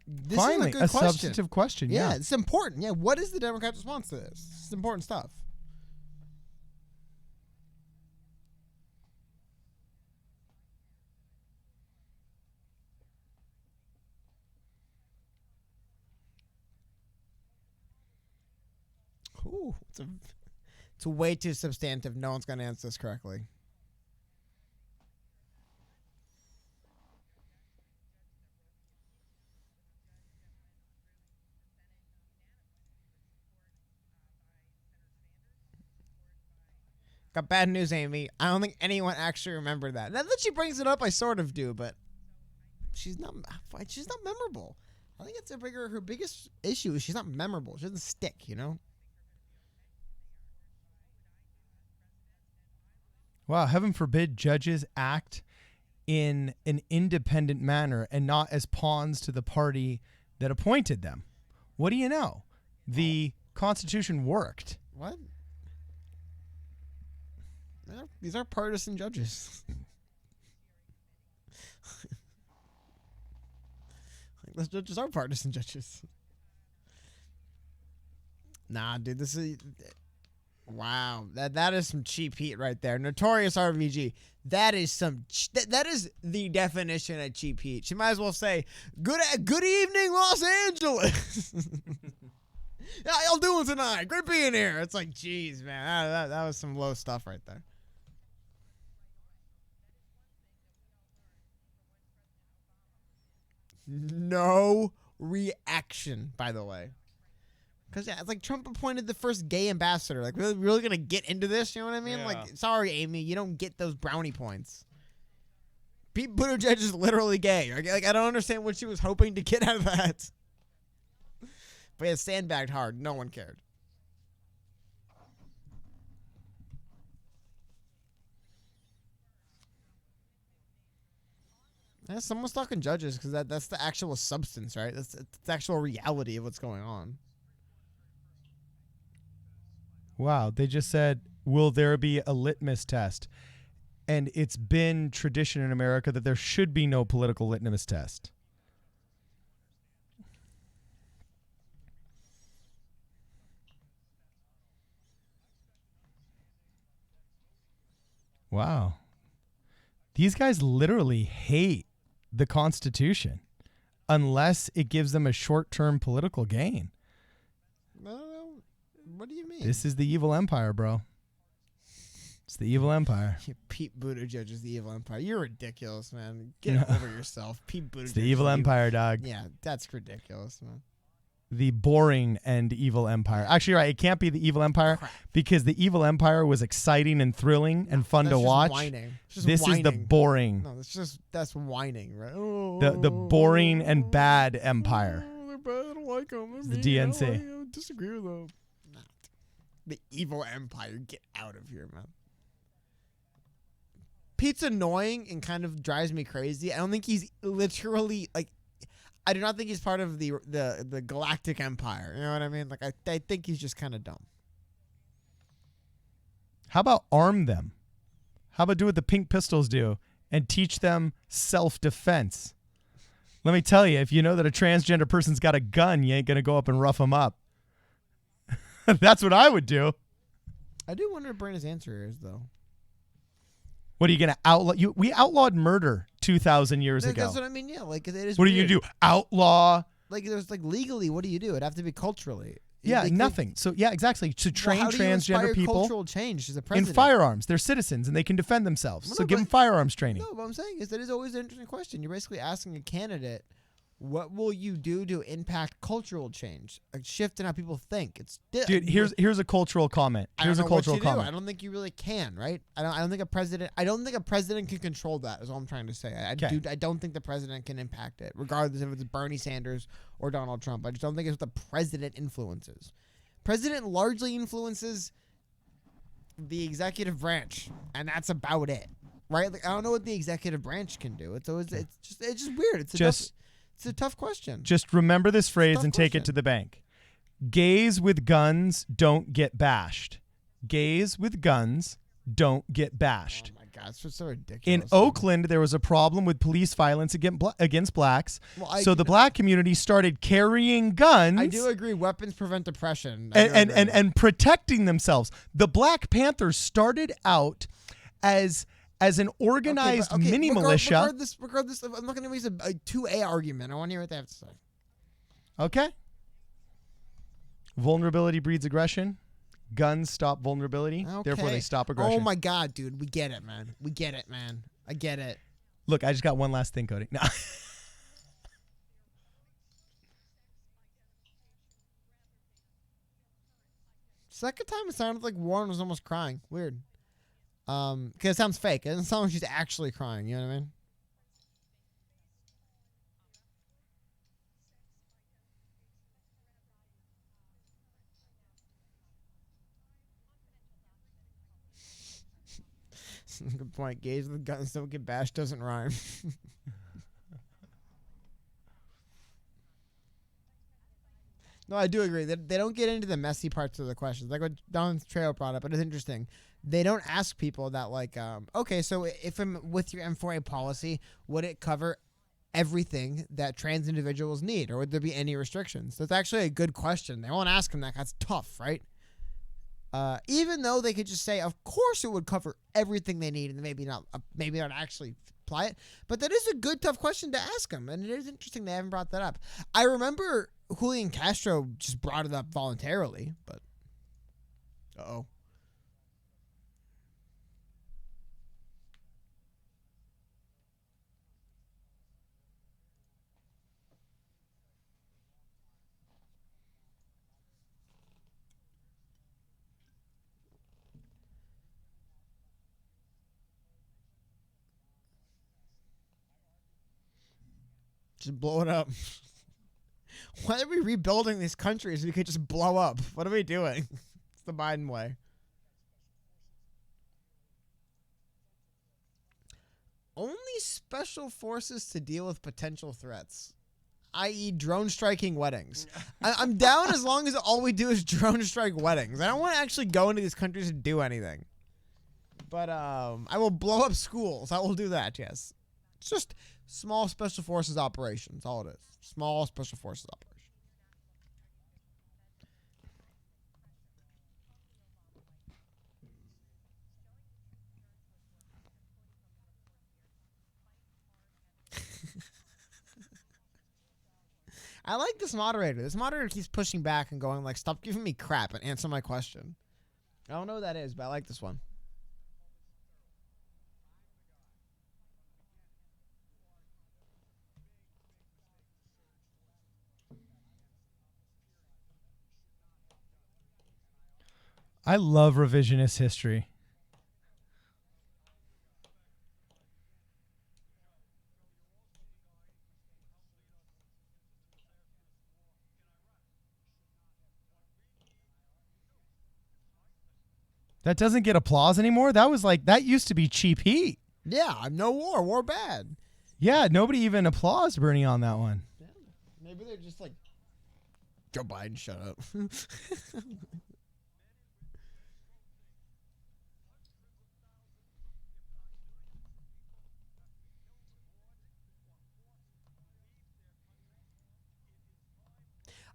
Speaker 2: This
Speaker 1: Finally,
Speaker 2: is a good question.
Speaker 1: Substantive question. Yeah,
Speaker 2: it's important. Yeah, what is the Democrats' response to this? It's important stuff. Ooh, it's way too substantive. No one's gonna answer this correctly. Got bad news, Amy. I don't think anyone actually remembered that. Now that she brings it up, I sort of do, but she's not memorable. I think it's her biggest issue is she's not memorable. She doesn't stick, you know?
Speaker 1: Wow, heaven forbid judges act in an independent manner and not as pawns to the party that appointed them. What do you know? The Constitution worked.
Speaker 2: What? These are partisan judges. Those judges are partisan judges. Nah, dude, this is... Wow, that is some cheap heat right there. Notorious RVG. That is that is the definition of cheap heat. She might as well say, good evening, Los Angeles. How y'all doing tonight? Great being here. It's like, geez, man, that was some low stuff right there. No reaction, by the way. Because, yeah, it's like Trump appointed the first gay ambassador. Like, we're really going to get into this? You know what I mean?
Speaker 1: Yeah.
Speaker 2: Like, sorry, Amy, you don't get those brownie points. Pete Buttigieg is literally gay. Like, I don't understand what she was hoping to get out of that. But yeah, sandbagged hard. No one cared. Yeah, someone's talking judges because that's the actual substance, right? That's the actual reality of what's going on.
Speaker 1: Wow, they just said, will there be a litmus test? And it's been tradition in America that there should be no political litmus test. Wow. These guys literally hate the Constitution unless it gives them a short-term political gain.
Speaker 2: What do you mean?
Speaker 1: This is the evil empire, bro. It's the evil empire.
Speaker 2: Pete Buttigieg is the evil empire. You're ridiculous, man. Get over yourself. Pete Buttigieg.
Speaker 1: It's the evil empire, dog.
Speaker 2: Yeah, that's ridiculous, man.
Speaker 1: The boring and evil empire. Actually, right, it can't be the evil empire because the evil empire was exciting and thrilling and fun to watch.
Speaker 2: Whining.
Speaker 1: This is the boring.
Speaker 2: No, that's whining, right? Oh,
Speaker 1: The boring and bad empire.
Speaker 2: Oh, they're bad. I don't like them.
Speaker 1: It's the DNC.
Speaker 2: I disagree with them. The evil empire. Get out of here, man. Pete's annoying and kind of drives me crazy. I don't think he's literally like. I do not think he's part of the galactic empire. You know what I mean? Like I think he's just kind of dumb.
Speaker 1: How about arm them? How about do what the Pink Pistols do and teach them self-defense? Let me tell you, if you know that a transgender person's got a gun, you ain't gonna go up and rough them up. That's what I would do.
Speaker 2: I do wonder what Brandon's answer is, though.
Speaker 1: What are you gonna outlaw? We outlawed murder 2,000 years ago.
Speaker 2: That's what I mean. Yeah, like it is.
Speaker 1: What are you gonna do? Outlaw?
Speaker 2: Like there's like legally, what do you do? It'd have to be culturally.
Speaker 1: Yeah, nothing. So yeah, exactly. To train transgender people
Speaker 2: cultural change as a president
Speaker 1: in firearms. They're citizens and they can defend themselves.
Speaker 2: Well,
Speaker 1: so give them firearms training.
Speaker 2: No, what I'm saying is that is always an interesting question. You're basically asking a candidate, what will you do to impact cultural change, a shift in how people think?
Speaker 1: Dude, here's a cultural comment. Here's a cultural comment.
Speaker 2: I don't think you really can, right? I don't think a president can control that. Is all I'm trying to say. I don't think the president can impact it, regardless if it's Bernie Sanders or Donald Trump. I just don't think it's what the president influences. President largely influences the executive branch, and that's about it, right? Like I don't know what the executive branch can do. It's just weird. It's a tough question.
Speaker 1: Just remember this phrase and take it to the bank. Gays with guns don't get bashed. Gays with guns don't get bashed.
Speaker 2: Oh my God, it's just so ridiculous.
Speaker 1: In Oakland, there was a problem with police violence against blacks. So the black community started carrying guns.
Speaker 2: I do agree. Weapons prevent oppression.
Speaker 1: And protecting themselves. The Black Panthers started out as an organized mini militia.
Speaker 2: Regardless, I'm not going to raise a 2A argument. I want to hear what they have to say.
Speaker 1: Okay. Vulnerability breeds aggression. Guns stop vulnerability. Therefore, they stop aggression.
Speaker 2: Oh my God, dude. We get it, man. We get it, man. I get it.
Speaker 1: Look, I just got one last thing, Cody. No.
Speaker 2: Second time it sounded like Warren was almost crying. Weird. Because it sounds fake. It doesn't sound like she's actually crying. You know what I mean? Good point. Gays with guns don't get bashed doesn't rhyme. No, I do agree. They don't get into the messy parts of the questions. Like what Don Trejo brought up, but it's interesting. They don't ask people that like, okay, so if I'm with your M4A policy, would it cover everything that trans individuals need, or would there be any restrictions? That's actually a good question. They won't ask them that. That's tough, right? Even though they could just say, of course it would cover everything they need, and maybe not actually apply it. But that is a good, tough question to ask them, and it is interesting they haven't brought that up. I remember Julian Castro just brought it up voluntarily, but uh-oh. Just blow it up. Why are we rebuilding these countries? We could just blow up. What are we doing? It's the Biden way. Only special forces to deal with potential threats, i.e. drone striking weddings. I'm down as long as all we do is drone strike weddings. I don't want to actually go into these countries and do anything. But I will blow up schools. I will do that, yes. It's just small special forces operations, all it is. Small special forces operation. I like this moderator. This moderator keeps pushing back and going like, stop giving me crap and answer my question. I don't know who that is, but I like this one.
Speaker 1: I love revisionist history. That doesn't get applause anymore. That used to be cheap heat.
Speaker 2: Yeah, no war. War bad.
Speaker 1: Yeah, nobody even applauds Bernie on that one.
Speaker 2: Yeah. Maybe they're just like, Joe Biden, shut up.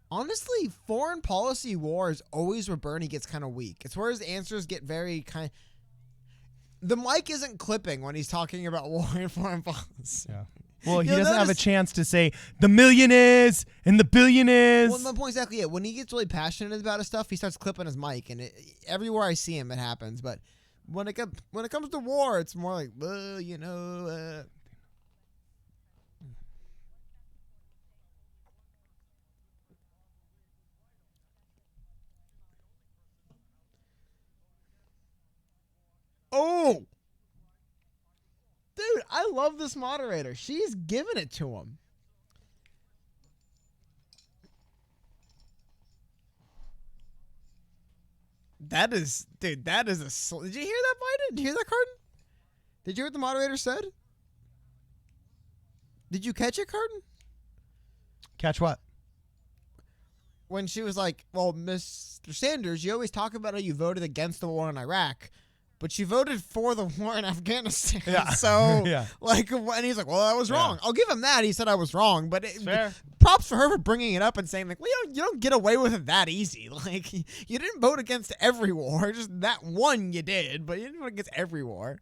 Speaker 2: Honestly, foreign policy war is always where Bernie gets kind of weak. It's where his answers get very kind. The mic isn't clipping when he's talking about war and foreign policy.
Speaker 1: Yeah. Well, he doesn't have a chance to say the million is and the billion is.
Speaker 2: Well, my point exactly it. When he gets really passionate about his stuff, he starts clipping his mic, and everywhere I see him, it happens. But when it comes to war, it's more like, Oh, dude, I love this moderator. She's giving it to him. That is a. Did you hear that, Biden? Did you hear that, Carton? Did you hear what the moderator said? Did you catch it, Carton?
Speaker 1: Catch what?
Speaker 2: When she was like, well, Mr. Sanders, you always talk about how you voted against the war in Iraq, but you voted for the war in Afghanistan. Yeah. So,
Speaker 1: yeah.
Speaker 2: And he's like, well, I was wrong. I'll give him that. He said I was wrong, but
Speaker 1: fair.
Speaker 2: Props for her for bringing it up and saying, like, well, you don't get away with it that easy. Like, you didn't vote against every war. Just that one you did, but you didn't vote against every war.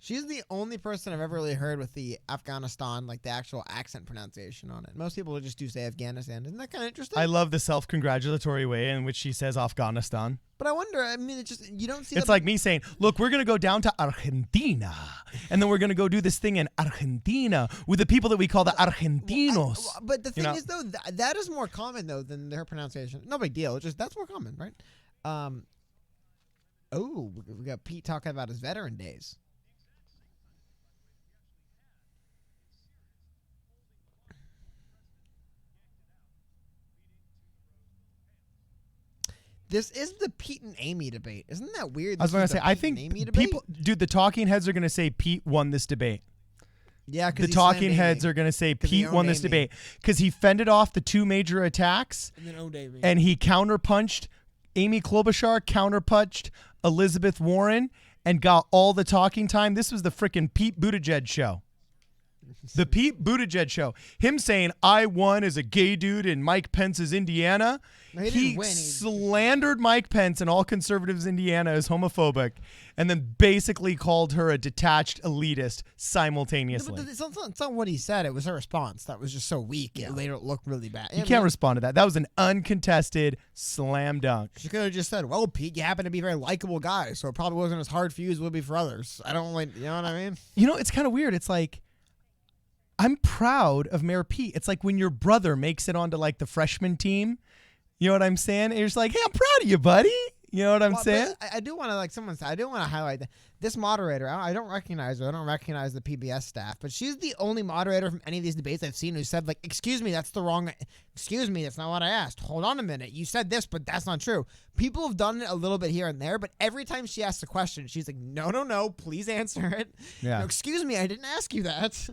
Speaker 2: She's the only person I've ever really heard with the Afghanistan, like the actual accent pronunciation on it. Most people just do say Afghanistan. Isn't that kind of interesting?
Speaker 1: I love the self-congratulatory way in which she says Afghanistan.
Speaker 2: But I wonder, I mean, it's just, you don't see
Speaker 1: It's like me saying, look, we're going to go down to Argentina, and then we're going to go do this thing in Argentina with the people that we call the Argentinos.
Speaker 2: But the thing is, though, that is more common, though, than her pronunciation. No big deal. It's just, that's more common, right? We got Pete talking about his veteran days. This is the Pete and Amy debate. Isn't that weird?
Speaker 1: I was going to say, I think people, dude, the talking heads are going to say Pete won this debate.
Speaker 2: Yeah,
Speaker 1: the talking heads are going to say Pete won this debate because he fended off the two major attacks and he counterpunched Amy Klobuchar, counterpunched Elizabeth Warren, and got all the talking time. This was the freaking Pete Buttigieg show. The Pete Buttigieg show. Him saying, I won as a gay dude in Mike Pence's Indiana.
Speaker 2: No,
Speaker 1: he slandered Mike Pence and all conservatives in Indiana as homophobic and then basically called her a detached elitist simultaneously.
Speaker 2: No, but it's not what he said. It was her response. That was just so weak. Yeah. It later looked really bad.
Speaker 1: You can't respond to that. That was an uncontested slam dunk.
Speaker 2: She could have just said, well, Pete, you happen to be a very likable guy, so it probably wasn't as hard for you as it would be for others. I don't like, you know what I mean?
Speaker 1: You know, it's kind of weird. It's like, I'm proud of Mayor Pete. It's like when your brother makes it onto like the freshman team. You know what I'm saying? And you're just like, hey, I'm proud of you, buddy. You know what I'm saying?
Speaker 2: I do want to, like someone said, I do want to highlight that this moderator. I don't recognize her. I don't recognize the PBS staff, but she's the only moderator from any of these debates I've seen who said, like, excuse me, that's the wrong. Excuse me, that's not what I asked. Hold on a minute. You said this, but that's not true. People have done it a little bit here and there, but every time she asks a question, she's like, no, please answer it.
Speaker 1: Yeah.
Speaker 2: No, excuse me, I didn't ask you that.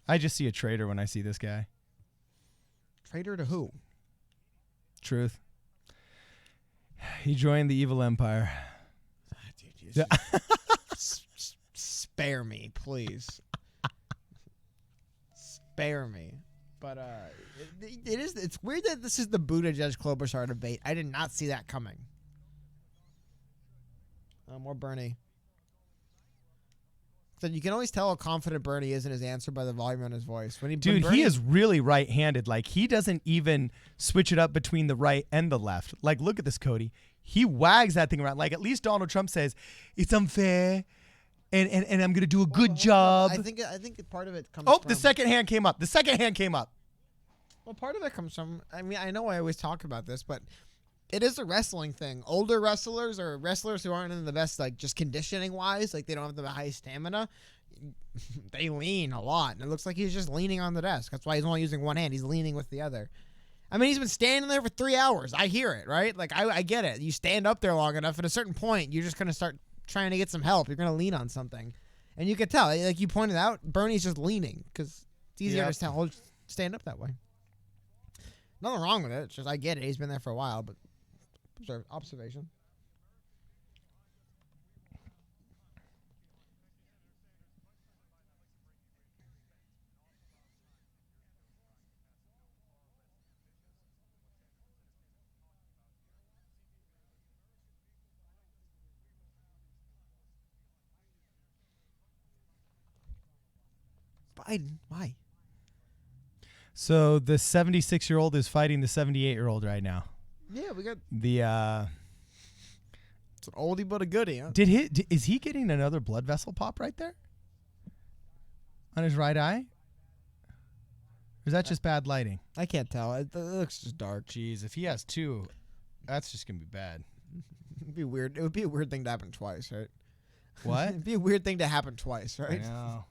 Speaker 1: I just see a traitor when I see this guy.
Speaker 2: Traitor to who?
Speaker 1: Truth. He joined the evil empire.
Speaker 2: Dude, spare me, please. Spare me. But it's weird that this is the Buttigieg Klobuchar debate. I did not see that coming. More Bernie. So you can always tell how confident Bernie is in his answer by the volume on his voice.
Speaker 1: Dude, he is really right-handed. Like, he doesn't even switch it up between the right and the left. Like, look at this, Cody. He wags that thing around. Like, at least Donald Trump says, it's unfair, and I'm going to do a good job.
Speaker 2: I think part of it comes
Speaker 1: from... Oh,
Speaker 2: from...
Speaker 1: the second hand came up.
Speaker 2: Well, part of it comes from... I mean, I know I always talk about this, but... It is a wrestling thing. Older wrestlers or wrestlers who aren't in the best, like, just conditioning-wise, like, they don't have the high stamina, they lean a lot. And it looks like he's just leaning on the desk. That's why he's only using one hand. He's leaning with the other. I mean, he's been standing there for 3 hours. I hear it, right? Like, I get it. You stand up there long enough, at a certain point, you're just going to start trying to get some help. You're going to lean on something. And you can tell, like you pointed out, Bernie's just leaning because it's easier to stand up that way. Nothing wrong with it. It's just, I get it. He's been there for a while, but... Observation. Biden, why?
Speaker 1: So the 76-year-old is fighting the 78-year-old right now.
Speaker 2: Yeah, we got
Speaker 1: the.
Speaker 2: It's an oldie but a goodie, huh?
Speaker 1: Is he getting another blood vessel pop right there on his right eye? Or is that just bad lighting?
Speaker 2: I can't tell. It looks just dark.
Speaker 1: Jeez, if he has two, that's just gonna be bad.
Speaker 2: It'd be weird. It would be a weird thing to happen twice, right?
Speaker 1: What?
Speaker 2: It'd be a weird thing to happen twice, right?
Speaker 1: I know.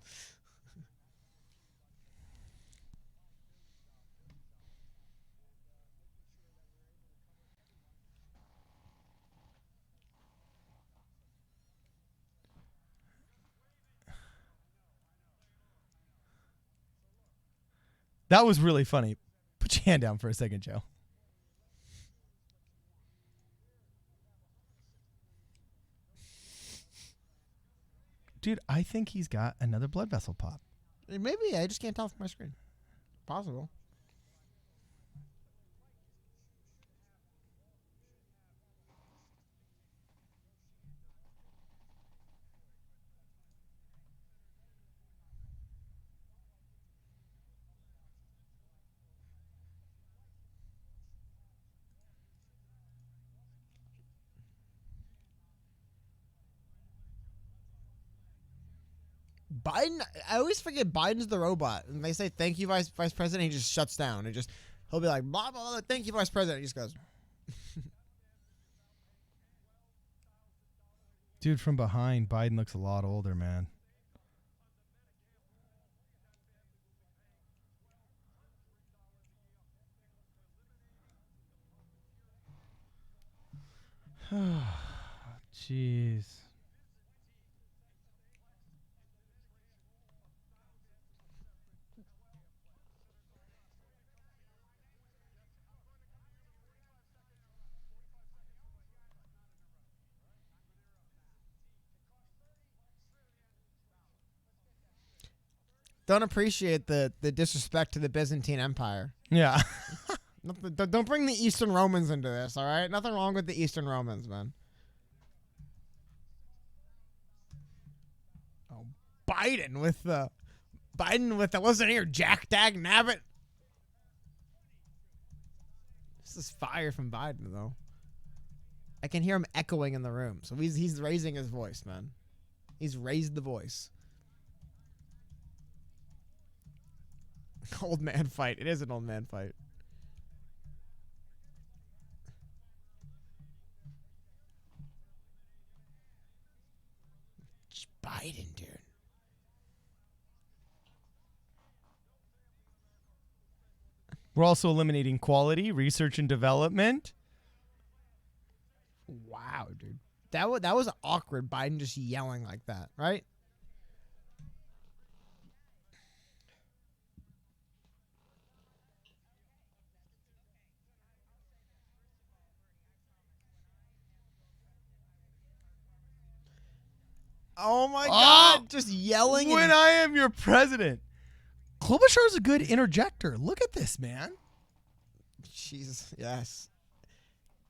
Speaker 1: That was really funny. Put your hand down for a second, Joe. Dude, I think he's got another blood vessel pop.
Speaker 2: Maybe. I just can't tell from my screen. Possible. Biden. I always forget Biden's the robot, and they say thank you, Vice President. He just shuts down and he'll be like blah blah blah. Thank you, Vice President. He just goes.
Speaker 1: Dude, from behind, Biden looks a lot older, man. Jeez.
Speaker 2: Don't appreciate the disrespect to the Byzantine Empire.
Speaker 1: Yeah.
Speaker 2: Don't bring the Eastern Romans into this, all right? Nothing wrong with the Eastern Romans, man. Oh, Biden with the wasn't here, Jack Dag Nabbit. This is fire from Biden, though. I can hear him echoing in the room, so he's raising his voice, man. He's raised the voice. Old man fight. It is an old man fight. It's Biden, dude.
Speaker 1: We're also eliminating quality, research and development.
Speaker 2: Wow, dude. That was awkward, Biden just yelling like that, right? Oh my God! Just yelling.
Speaker 1: When I am your president. Klobuchar's a good interjector. Look at this, man.
Speaker 2: Jesus, yes.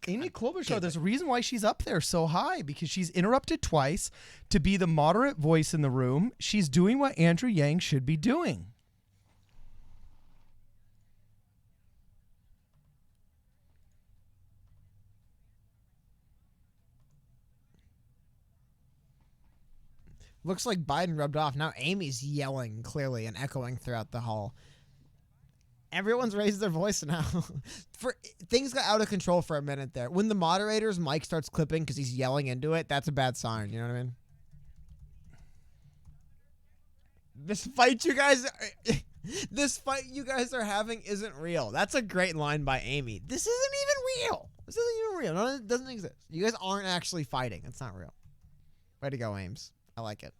Speaker 1: Amy Klobuchar, there's a reason why she's up there so high, because she's interrupted twice to be the moderate voice in the room. She's doing what Andrew Yang should be doing.
Speaker 2: Looks like Biden rubbed off. Now Amy's yelling clearly and echoing throughout the hall. Everyone's raised their voice now. Things got out of control for a minute there. When the moderator's mic starts clipping because he's yelling into it, that's a bad sign. You know what I mean? This fight you guys are having isn't real. That's a great line by Amy. This isn't even real. This isn't even real. No, it doesn't exist. You guys aren't actually fighting. It's not real. Way to go, Ames. I like it.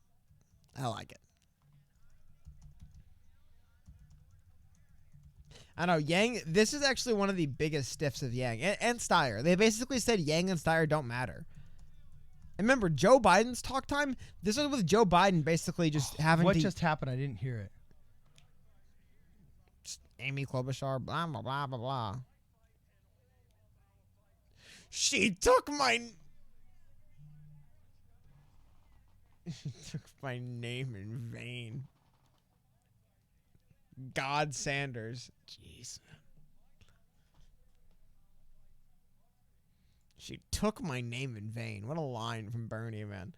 Speaker 2: I like it. I know, Yang, this is actually one of the biggest stiffs of Yang and Steyer. They basically said Yang and Steyer don't matter. And remember, Joe Biden's talk time, this was with Joe Biden basically just having
Speaker 1: What just happened? I didn't hear it.
Speaker 2: Just Amy Klobuchar, blah, blah, blah, blah, blah. She took my name in vain. God Sanders. Jeez. She took my name in vain. What a line from Bernie, man.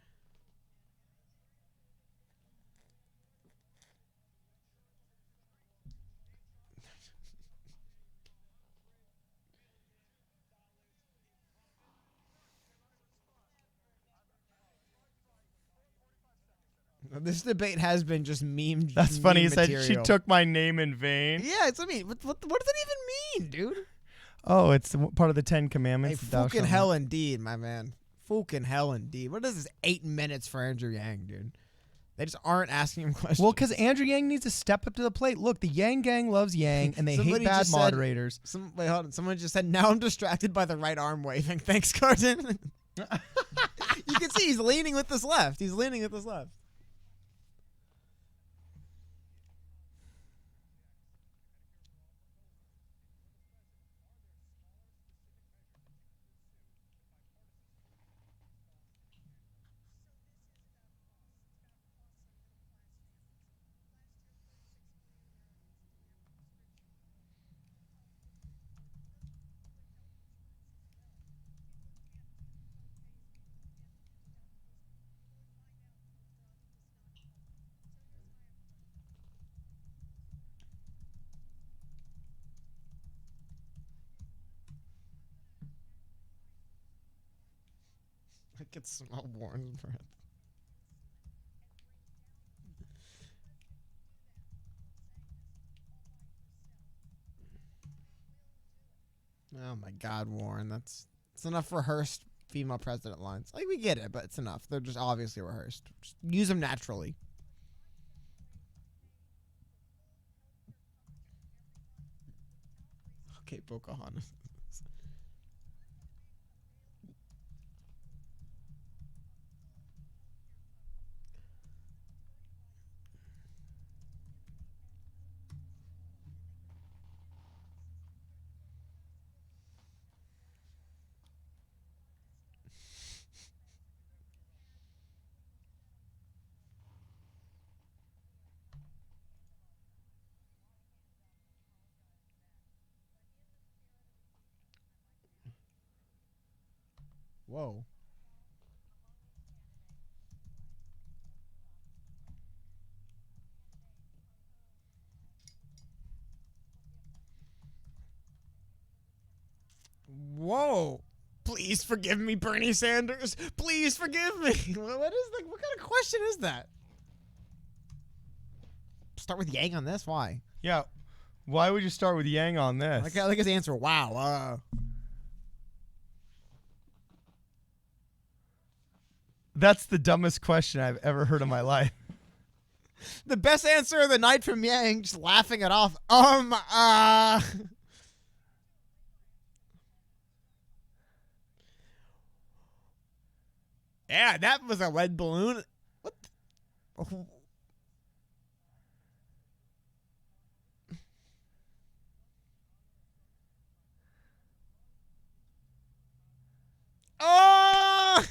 Speaker 2: This debate has been just meme.
Speaker 1: That's funny. He said
Speaker 2: material.
Speaker 1: she took my name in vain.
Speaker 2: Yeah, it's. I mean, what does that even mean, dude?
Speaker 1: Oh, it's part of the 10 Commandments.
Speaker 2: Hey, fucking hell indeed, my man. Fucking hell indeed. What is this? 8 minutes for Andrew Yang, dude. They just aren't asking him questions.
Speaker 1: Well, because Andrew Yang needs to step up to the plate. Look, the Yang gang loves Yang, and they hate bad moderators.
Speaker 2: Wait, hold on. Someone just said, now I'm distracted by the right arm waving. Thanks, Carton. You can see he's leaning with this left. He's leaning with this left. could smell Warren's breath. Oh my God, Warren. It's enough rehearsed female president lines. Like, we get it, but it's enough. They're just obviously rehearsed. Just use them naturally. Okay, Pocahontas. Whoa. Whoa. Please forgive me, Bernie Sanders. Please forgive me. What kind of question is that? Start with Yang on this? Why?
Speaker 1: Yeah. Why would you start with Yang on this?
Speaker 2: I like his answer. Wow.
Speaker 1: That's the dumbest question I've ever heard in my life.
Speaker 2: The best answer of the night from Yang, just laughing it off. Yeah, that was a lead balloon. What? Oh!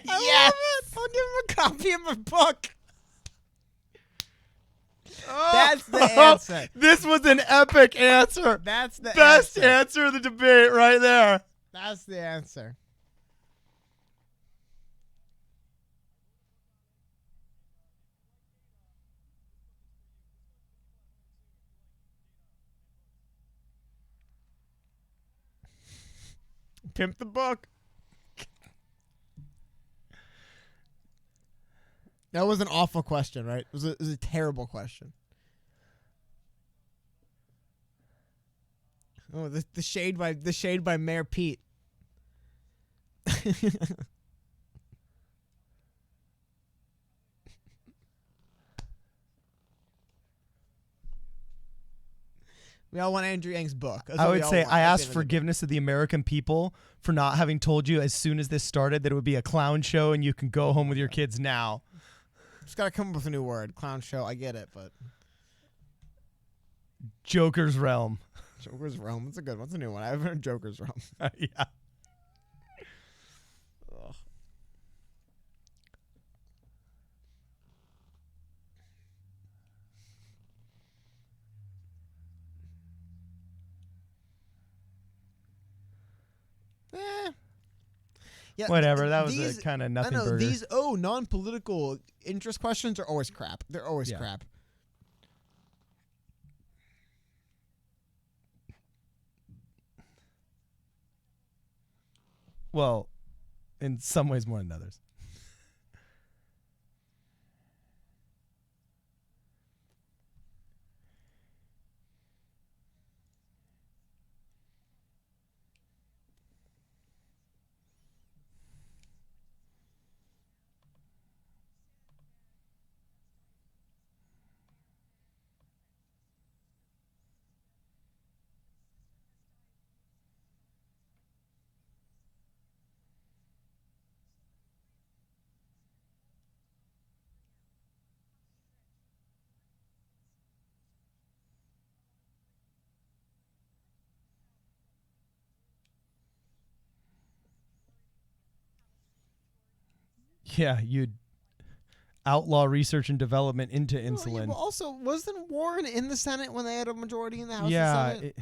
Speaker 2: Yes! I'll give him a copy of my book. Oh. That's the answer.
Speaker 1: This was an epic answer.
Speaker 2: That's the
Speaker 1: best answer of the debate right there.
Speaker 2: That's the answer. Pimp the book. That was an awful question, right? It was a terrible question. Oh, the shade by Mayor Pete. We all want Andrew Yang's book.
Speaker 1: I would say I asked forgiveness of the American people for not having told you as soon as this started that it would be a clown show and you can go home with your kids now.
Speaker 2: Just got to come up with a new word. Clown show. I get it, but...
Speaker 1: Joker's Realm.
Speaker 2: Joker's Realm. That's a good one. What's a new one? I haven't heard Joker's Realm.
Speaker 1: Yeah.
Speaker 2: Ugh. Yeah,
Speaker 1: whatever. That was a kind of nothing burger.
Speaker 2: These non-political interest questions are always crap. They're always crap.
Speaker 1: Well, in some ways more than others. Yeah, you'd outlaw research and development into insulin.
Speaker 2: Well, also, wasn't Warren in the Senate when they had a majority in the House
Speaker 1: and
Speaker 2: Senate?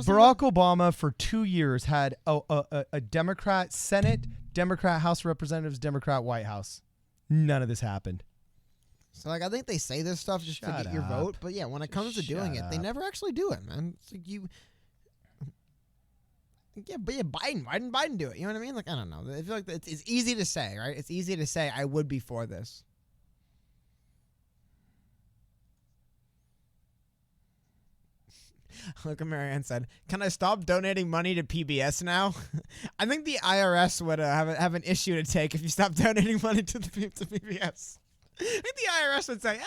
Speaker 1: Barack Obama for 2 years had a Democrat Senate, Democrat House of Representatives, Democrat White House. None of this happened.
Speaker 2: So, I think they say this stuff just to get your vote. But, yeah, when it comes to doing it, they never actually do it, man. It's like Biden. Why didn't Biden do it? You know what I mean? Like, I don't know. I feel like it's easy to say, right? It's easy to say I would be for this. Look, Marianne said, "Can I stop donating money to PBS now?" I think the IRS would have an issue to take if you stop donating money to PBS. I think the IRS would say,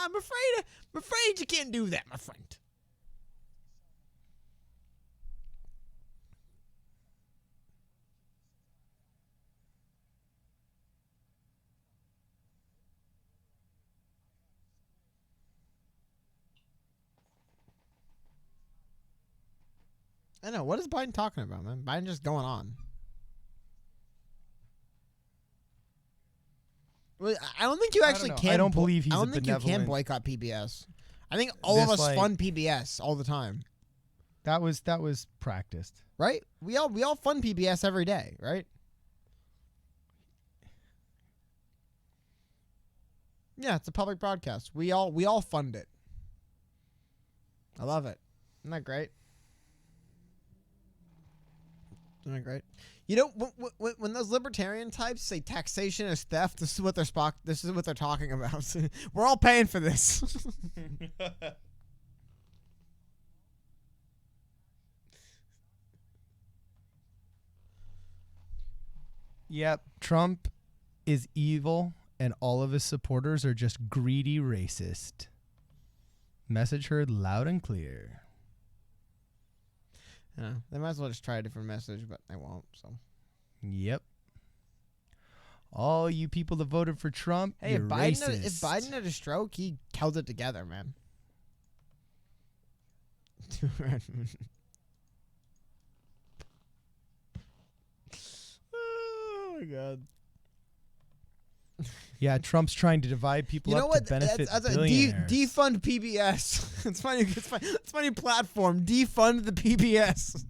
Speaker 2: I'm afraid you can't do that, my friend." I know. What is Biden talking about, man? Biden just going on. Well, I don't think you actually can.
Speaker 1: I don't believe he's
Speaker 2: I
Speaker 1: a
Speaker 2: don't think you can
Speaker 1: benevolent.
Speaker 2: boycott PBS. I think all of
Speaker 1: This,
Speaker 2: us
Speaker 1: like-
Speaker 2: fund PBS all the time,
Speaker 1: That was practiced.
Speaker 2: right? We all fund PBS every day, right? Yeah, it's a public broadcast. We all fund it. I love it. Isn't that great? Isn't that great? You know, when those libertarian types say taxation is theft, this is what they're talking about. We're all paying for this.
Speaker 1: Yep, Trump is evil, and all of his supporters are just greedy racist. Message heard loud and clear.
Speaker 2: Yeah, they might as well just try a different message, but they won't. So,
Speaker 1: Yep. All you people that voted for Trump,
Speaker 2: hey,
Speaker 1: you're
Speaker 2: if Biden had a stroke, he held it together, man. Oh my god.
Speaker 1: Yeah, Trump's trying to divide people
Speaker 2: You know
Speaker 1: up
Speaker 2: what?
Speaker 1: to benefit
Speaker 2: That's
Speaker 1: billionaires.
Speaker 2: defund PBS. It's funny. It's funny platform. Defund the PBS.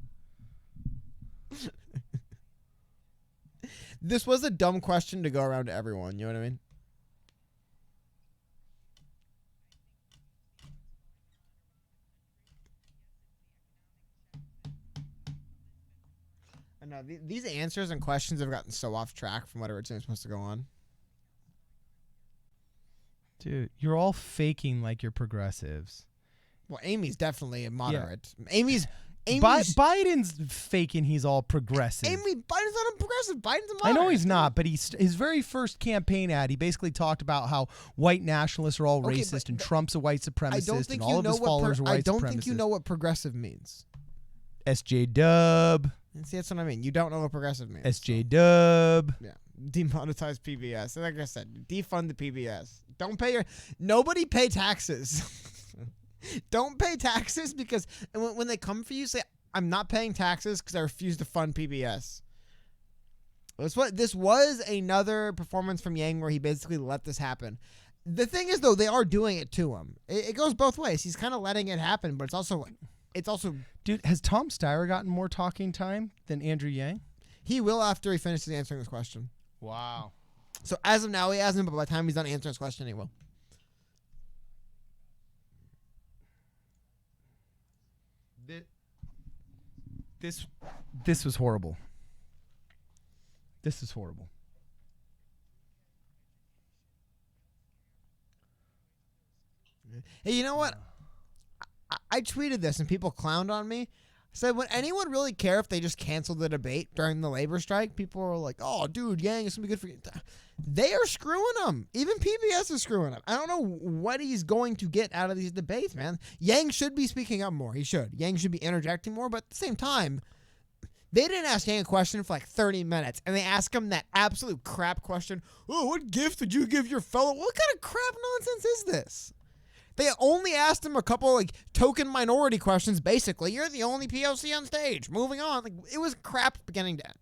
Speaker 2: This was a dumb question to go around to everyone. You know what I mean? I know these answers and questions have gotten so off track from what originally was supposed to go on.
Speaker 1: Dude, you're all faking like you're progressives.
Speaker 2: Well, Amy's definitely a moderate. Amy's
Speaker 1: Biden's faking he's all progressive.
Speaker 2: Biden's not a progressive. Biden's a moderate.
Speaker 1: I know he's not, but his very first campaign ad, he basically talked about how white nationalists are all racist and Trump's a white supremacist and all of his followers are white supremacists.
Speaker 2: I don't think you know what progressive means.
Speaker 1: SJ Dub.
Speaker 2: And see, that's what I mean. You don't know what progressive means.
Speaker 1: SJ Dub.
Speaker 2: Yeah. Demonetize PBS. And like I said, defund the PBS. Nobody pay taxes. Don't pay taxes because when they come for you, say, I'm not paying taxes because I refuse to fund PBS. This was another performance from Yang where he basically let this happen. The thing is, though, they are doing it to him. It goes both ways. He's kind of letting it happen, but it's also.
Speaker 1: Dude, has Tom Steyer gotten more talking time than Andrew Yang?
Speaker 2: He will after he finishes answering this question.
Speaker 1: Wow.
Speaker 2: So as of now, he hasn't, but by the time he's done answering this question, he will.
Speaker 1: This was horrible. This is horrible.
Speaker 2: Hey, you know what? I tweeted this and people clowned on me. I said, would anyone really care if they just canceled the debate during the labor strike? People were like, oh, dude, Yang, it's going to be good for you. They are screwing him. Even PBS is screwing him. I don't know what he's going to get out of these debates, man. Yang should be speaking up more. He should. Yang should be interjecting more. But at the same time, they didn't ask Yang a question for like 30 minutes. And they asked him that absolute crap question. Oh, what gift did you give your fellow? What kind of crap nonsense is this? They only asked him a couple like token minority questions. Basically, you're the only POC on stage. Moving on. Like, it was crap beginning to end.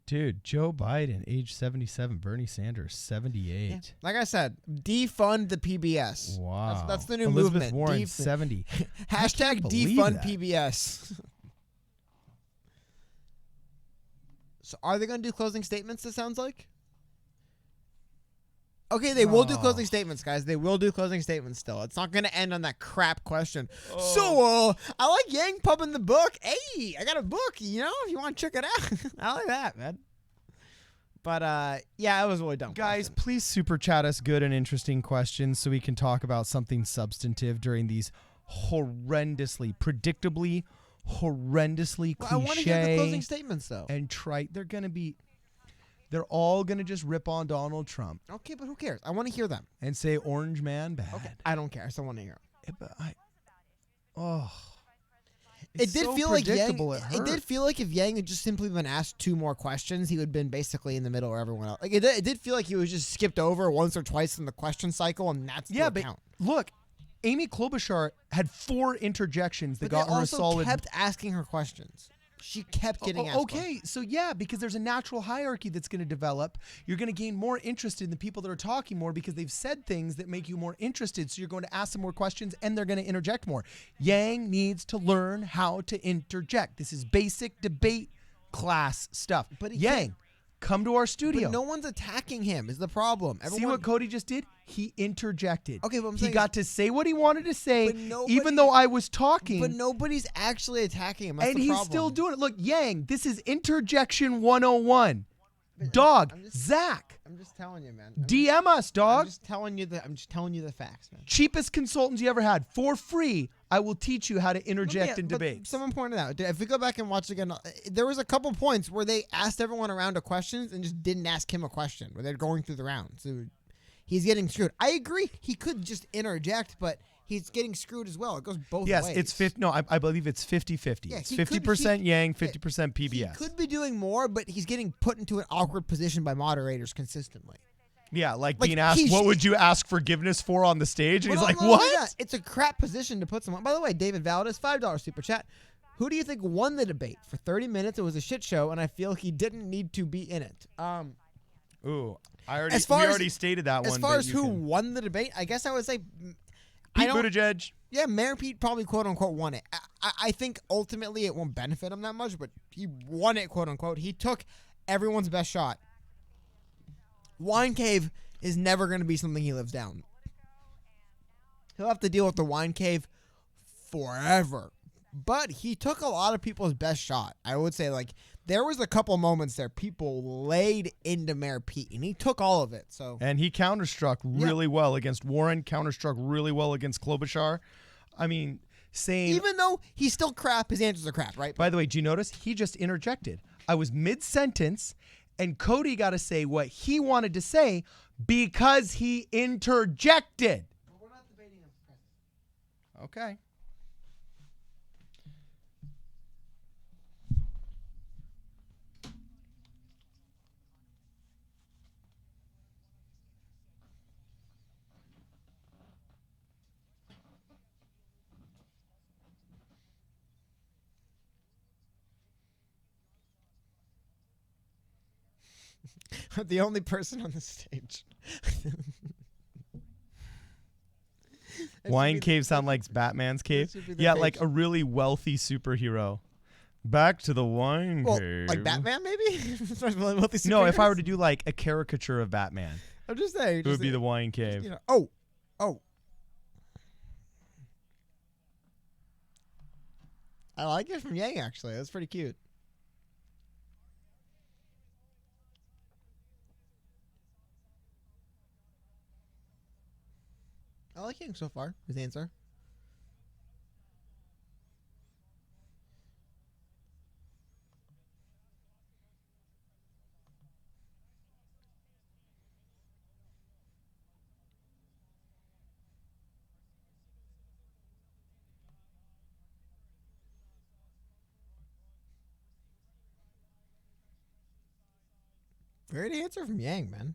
Speaker 1: Dude, Joe Biden, age 77. Bernie Sanders, 78.
Speaker 2: Yeah. Like I said, defund the PBS.
Speaker 1: Wow.
Speaker 2: That's the new
Speaker 1: Elizabeth
Speaker 2: movement.
Speaker 1: Warren, 70.
Speaker 2: Hashtag
Speaker 1: believe
Speaker 2: defund
Speaker 1: that.
Speaker 2: PBS. So are they going to do closing statements, it sounds like? Okay, they will do closing statements, guys. They will do closing statements still. It's not going to end on that crap question. So, I like Yang pubbing the book. Hey, I got a book, if you want to check it out. I like that, man. But, yeah, it was really dumb.
Speaker 1: Guys, please super chat us good and interesting questions so we can talk about something substantive during these horrendously, predictably, horrendously cliche.
Speaker 2: I want to hear the closing statements, though.
Speaker 1: And they're all going to just rip on Donald Trump.
Speaker 2: Okay, but who cares? I want to hear them.
Speaker 1: And say orange man bad.
Speaker 2: Okay, I don't care. I still want to hear them.
Speaker 1: It did
Speaker 2: feel like Yang.
Speaker 1: It
Speaker 2: did feel like if Yang had just simply been asked 2 more questions, he would have been basically in the middle of everyone else. Like it did feel like he was just skipped over once or twice in the question cycle, and that's the account.
Speaker 1: Look, Amy Klobuchar had 4 interjections that got her a solid.
Speaker 2: But kept asking her questions. She kept getting asked.
Speaker 1: Okay, so yeah, because there's a natural hierarchy that's going to develop. You're going to gain more interest in the people that are talking more because they've said things that make you more interested. So you're going to ask them more questions and they're going to interject more. Yang needs to learn how to interject. This is basic debate class stuff.
Speaker 2: But
Speaker 1: Yang, come to our studio.
Speaker 2: But no one's attacking him is the problem.
Speaker 1: See what Cody just did? He interjected.
Speaker 2: Okay, but
Speaker 1: he got to say what he wanted to say,
Speaker 2: nobody,
Speaker 1: even though I was talking.
Speaker 2: But nobody's actually attacking him. That's
Speaker 1: and
Speaker 2: the
Speaker 1: he's
Speaker 2: problem.
Speaker 1: still doing it. Look, Yang, this is interjection 101. Zach.
Speaker 2: I'm just telling you, man.
Speaker 1: DM us, dog.
Speaker 2: I'm just telling you the facts, man.
Speaker 1: Cheapest consultants you ever had. For free, I will teach you how to interject in debates.
Speaker 2: Someone pointed out, if we go back and watch again, there was a couple points where they asked everyone a round of questions and just didn't ask him a question, where they're going through the round. So he's getting screwed. I agree. He could just interject, but he's getting screwed as well. It goes both ways.
Speaker 1: Yes, it's 50. No, I believe it's 50-50.
Speaker 2: Yeah,
Speaker 1: it's 50% Yang, 50% PBS.
Speaker 2: He could be doing more, but he's getting put into an awkward position by moderators consistently.
Speaker 1: Yeah, like being asked, what would you ask forgiveness for on the stage? And he's like, what?
Speaker 2: It's a crap position to put someone. By the way, David Valdez, $5 super chat. Who do you think won the debate? For 30 minutes, it was a shit show, and I feel he didn't need to be in it.
Speaker 1: Ooh, we already stated that one.
Speaker 2: As far as who won the debate, I guess I would say
Speaker 1: Pete Buttigieg.
Speaker 2: Yeah, Mayor Pete probably quote unquote won it. I think ultimately it won't benefit him that much, but he won it quote unquote. He took everyone's best shot. Wine cave is never going to be something he lives down. He'll have to deal with the wine cave forever. But he took a lot of people's best shot. I would say, like, there was a couple moments there people laid into Mayor Pete, and he took all of it.
Speaker 1: And he counterstruck really well against Warren, counterstruck really well against Klobuchar. I mean,
Speaker 2: even though he's still crap, his answers are crap, right?
Speaker 1: By the way, do you notice? He just interjected. I was mid-sentence, and Cody got to say what he wanted to say because he interjected.
Speaker 2: Well, we're not debating him.
Speaker 1: Okay.
Speaker 2: The only person on the stage.
Speaker 1: Wine cave sound like Batman's cave? Yeah, like a really wealthy superhero. Back to the wine cave.
Speaker 2: Like Batman, maybe?
Speaker 1: No, if I were to do like a caricature of Batman,
Speaker 2: I'm just saying.
Speaker 1: It would be the wine cave.
Speaker 2: Oh. I like it from Yang, actually. That's pretty cute. I like Yang so far, his answer. Great answer from Yang, man.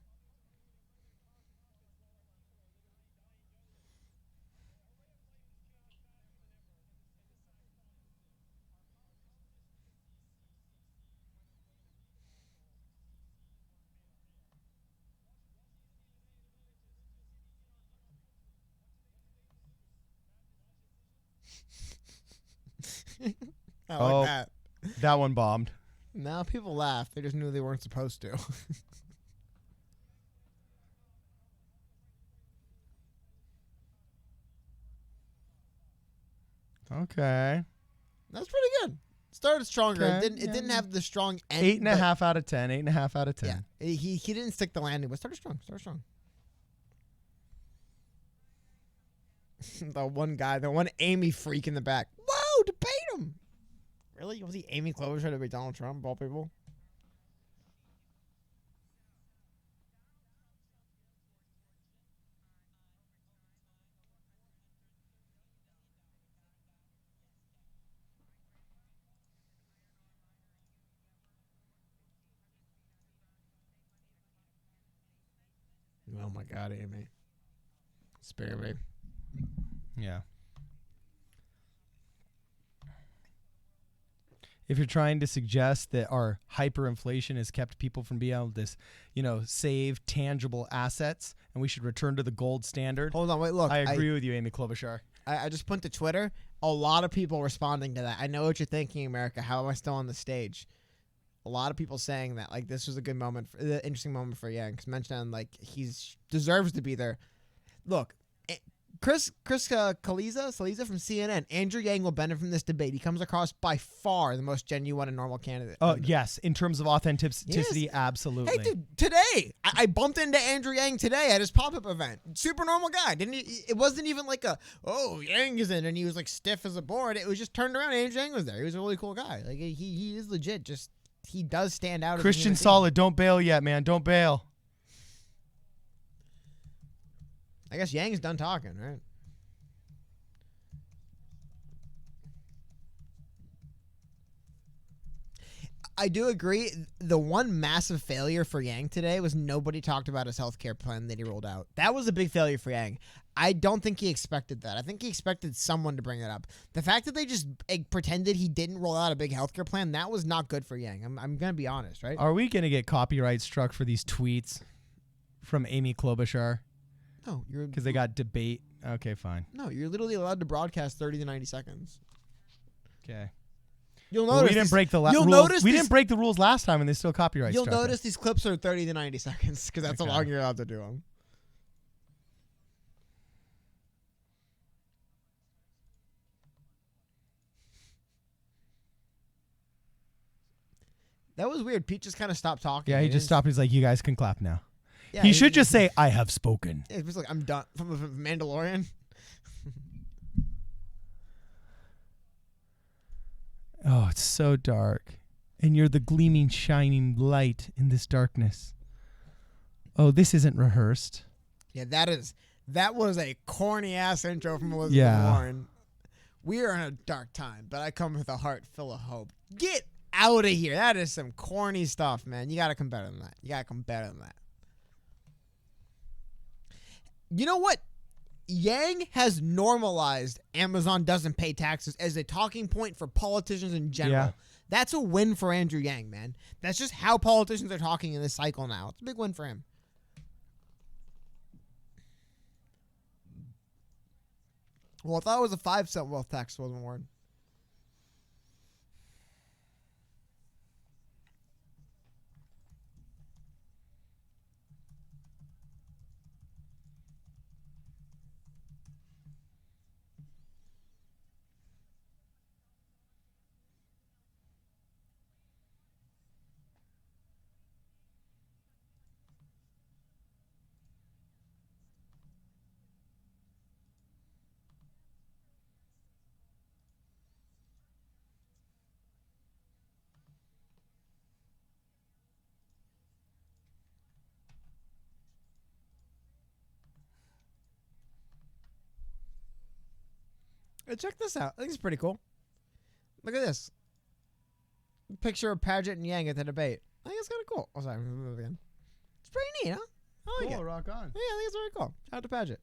Speaker 2: I like that.
Speaker 1: That one bombed.
Speaker 2: Now people laugh. They just knew they weren't supposed to.
Speaker 1: Okay.
Speaker 2: That's pretty good. Started stronger.
Speaker 1: Okay,
Speaker 2: It didn't have the strong end.
Speaker 1: 8.5 out of 10. 8.5 out of 10.
Speaker 2: Yeah, he didn't stick the landing, but started strong. The one Amy freak in the back. Whoa, debate him. Really? Was he Amy Klobuchar to debate Donald Trump, of all people? Oh my God, Amy. Spare me.
Speaker 1: Yeah. If you're trying to suggest that our hyperinflation has kept people from being able to, save tangible assets and we should return to the gold standard.
Speaker 2: Hold on, wait, look.
Speaker 1: I agree with you, Amy Klobuchar.
Speaker 2: I just put to Twitter, a lot of people responding to that. I know what you're thinking, America. How am I still on the stage? A lot of people saying that, like, this was a good moment, interesting moment for Yang, because mentioning, like, he deserves to be there. Look, Chris Saliza from CNN, Andrew Yang will benefit from this debate. He comes across by far the most genuine and normal candidate.
Speaker 1: Oh, yes. In terms of authenticity,
Speaker 2: Yes.
Speaker 1: absolutely.
Speaker 2: Hey, dude, today, I bumped into Andrew Yang today at his pop-up event. Super normal guy. It wasn't even like Yang is in, and he was, like, stiff as a board. It was just turned around, Andrew Yang was there. He was a really cool guy. Like, he is legit. Just, he does stand out.
Speaker 1: Christian Solid, don't bail yet, man. Don't bail.
Speaker 2: I guess Yang's done talking, right? I do agree. The one massive failure for Yang today was nobody talked about his healthcare plan that he rolled out. That was a big failure for Yang. I don't think he expected that. I think he expected someone to bring it up. The fact that they just pretended he didn't roll out a big healthcare plan, that was not good for Yang. I'm going to be honest, right?
Speaker 1: Are we going to get copyright struck for these tweets from Amy Klobuchar?
Speaker 2: No,
Speaker 1: because they got debate. Okay, fine.
Speaker 2: No, you're literally allowed to broadcast 30 to 90 seconds.
Speaker 1: Okay.
Speaker 2: You'll notice
Speaker 1: we didn't break the rules. We didn't break the rules last time, and they still copyright.
Speaker 2: You'll notice these clips are 30 to 90 seconds because that's how long you're allowed to do them. That was weird. Pete just kind of stopped talking.
Speaker 1: Yeah, he just stopped. He's like, "You guys can clap now."
Speaker 2: Yeah,
Speaker 1: he should just say, "I have spoken."
Speaker 2: It was like, "I'm done." From Mandalorian.
Speaker 1: Oh, it's so dark. And you're the gleaming, shining light in this darkness. Oh, this isn't rehearsed.
Speaker 2: Yeah, that was a corny ass intro from Elizabeth Warren. We are in a dark time, but I come with a heart full of hope. Get out of here. That is some corny stuff, man. You got to come better than that. You know what? Yang has normalized Amazon doesn't pay taxes as a talking point for politicians in general.
Speaker 1: Yeah.
Speaker 2: That's a win for Andrew Yang, man. That's just how politicians are talking in this cycle now. It's a big win for him. Well, I thought it was a 5-cent wealth tax, wasn't Warren? Hey, check this out. I think it's pretty cool. Look at this. Picture of Paget and Yang at the debate. I think it's kind of cool. Oh, sorry. Move again. It's pretty neat, huh? I like it.
Speaker 1: Rock on.
Speaker 2: Yeah, I think it's very cool. Shout out to Paget.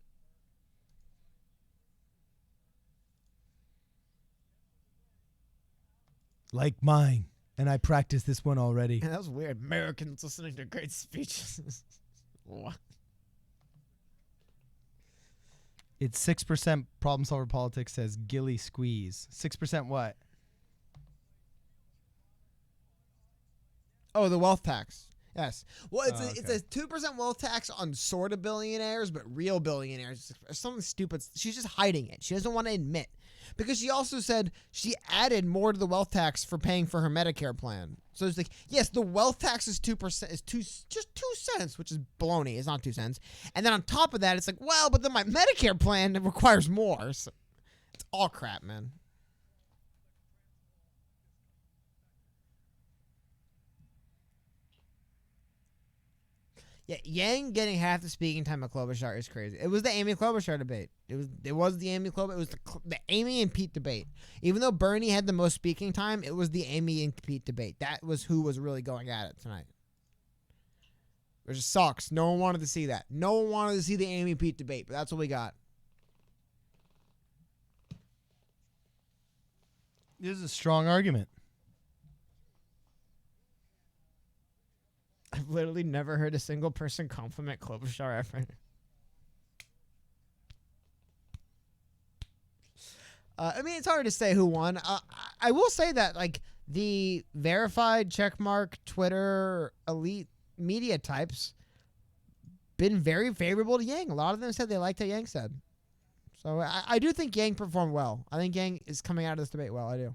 Speaker 1: Like mine. And I practiced this one already.
Speaker 2: Man, that was weird. Americans listening to great speeches. What?
Speaker 1: It's 6% problem solver politics says Gilly squeeze. 6% what?
Speaker 2: Oh, the wealth tax. Yes. Well, it's a 2% wealth tax on sort of billionaires, but real billionaires. Something stupid. She's just hiding it. She doesn't want to admit. Because she also said she added more to the wealth tax for paying for her Medicare plan. So it's like, yes, the wealth tax is 2%, is just 2 cents, which is baloney. It's not 2 cents. And then on top of that, it's like, well, but then my Medicare plan requires more. So it's all crap, man. Yeah, Yang getting half the speaking time of Klobuchar is crazy. It was the Amy Klobuchar debate. It was the Amy Klobuchar. It was the Amy and Pete debate. Even though Bernie had the most speaking time, it was the Amy and Pete debate. That was who was really going at it tonight. Which sucks. No one wanted to see that. No one wanted to see the Amy Pete debate, but that's what we got.
Speaker 1: This is a strong argument.
Speaker 2: I've literally never heard a single person compliment Klobuchar ever. I mean, it's hard to say who won. I will say that, like, the verified checkmark Twitter elite media types been very favorable to Yang. A lot of them said they liked what Yang said. So I do think Yang performed well. I think Yang is coming out of this debate well. I do.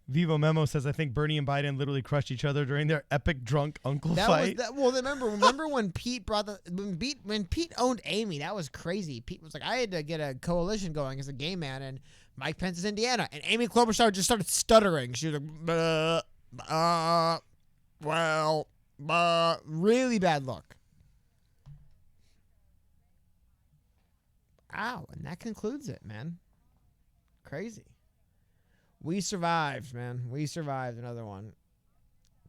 Speaker 1: Vivo Memo says, I think Bernie and Biden literally crushed each other during their epic drunk uncle fight.
Speaker 2: Well, remember when Pete when Pete owned Amy, that was crazy. Pete was like, I had to get a coalition going as a gay man, and Mike Pence is Indiana. And Amy Klobuchar just started stuttering. She was like, really bad look. Wow, and that concludes it, man. Crazy. We survived, man. We survived another one.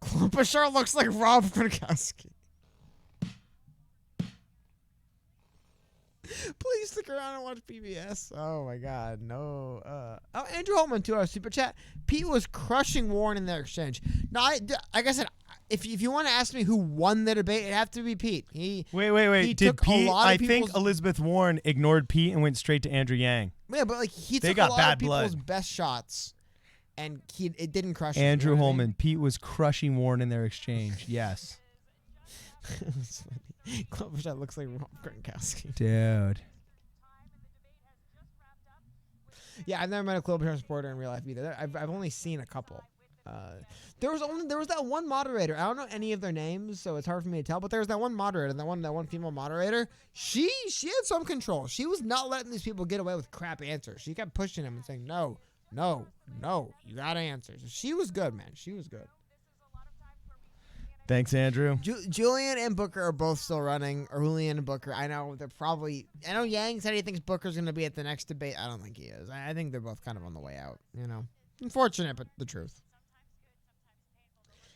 Speaker 2: Klobuchar looks like Rob Gronkowski. Please stick around and watch PBS. Oh, my God. No. Andrew Holtman, 2 hours super chat. Pete was crushing Warren in their exchange. Now, like I said, if you want to ask me who won the debate, it'd have to be Pete.
Speaker 1: Wait. Did Pete? I think Elizabeth Warren ignored Pete and went straight to Andrew Yang.
Speaker 2: Yeah, but like he took a lot of people's best shots, and it didn't crush.
Speaker 1: Andrew Holman. Pete was crushing Warren in their exchange. Yes.
Speaker 2: That's funny. Klobuchar looks like Rob Gronkowski.
Speaker 1: Dude.
Speaker 2: Yeah, I've never met a Klobuchar supporter in real life either. I've only seen a couple. There was that one moderator. I don't know any of their names, so it's hard for me to tell. But there was that one moderator, that one female moderator. She had some control. She was not letting these people get away with crap answers. She kept pushing them and saying, no, you gotta answer. So she was good, man. She was good.
Speaker 1: Thanks, Andrew.
Speaker 2: Julian and Booker are both still running, or Julian and Booker. I know Yang said he thinks Booker's going to be at the next debate. I don't think he is. I think they're both kind of on the way out, you know. Unfortunate, but the truth.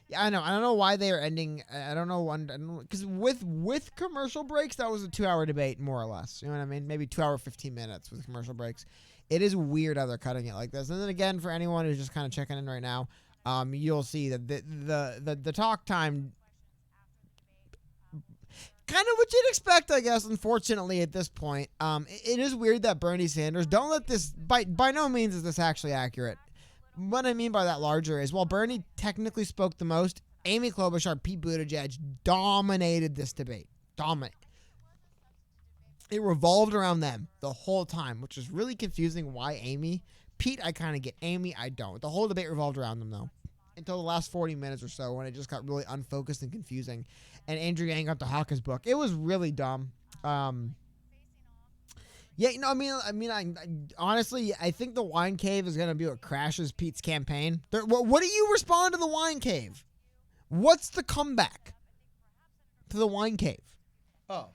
Speaker 2: Yeah, I know. I don't know why they are ending. I don't know. Because with commercial breaks, that was a 2-hour debate, more or less. You know what I mean? Maybe 2 hour, 15 minutes with commercial breaks. It is weird how they're cutting it like this. And then again, for anyone who's just kind of checking in right now, you'll see that the talk time, kind of what you'd expect, I guess. Unfortunately, at this point, it is weird that Bernie Sanders. Don't let this. By no means is this actually accurate. What I mean by that larger is, while Bernie technically spoke the most, Amy Klobuchar, Pete Buttigieg dominated this debate. It revolved around them the whole time, which is really confusing. Why Amy? Pete, I kind of get. Amy, I don't. The whole debate revolved around them, though, until the last 40 minutes or so, when it just got really unfocused and confusing, and Andrew Yang got to hawk his book. It was really dumb. Yeah, you know, I mean, honestly, I think the wine cave is gonna be what crashes Pete's campaign. What do you respond to the wine cave? What's the comeback to the wine cave?
Speaker 1: Oh,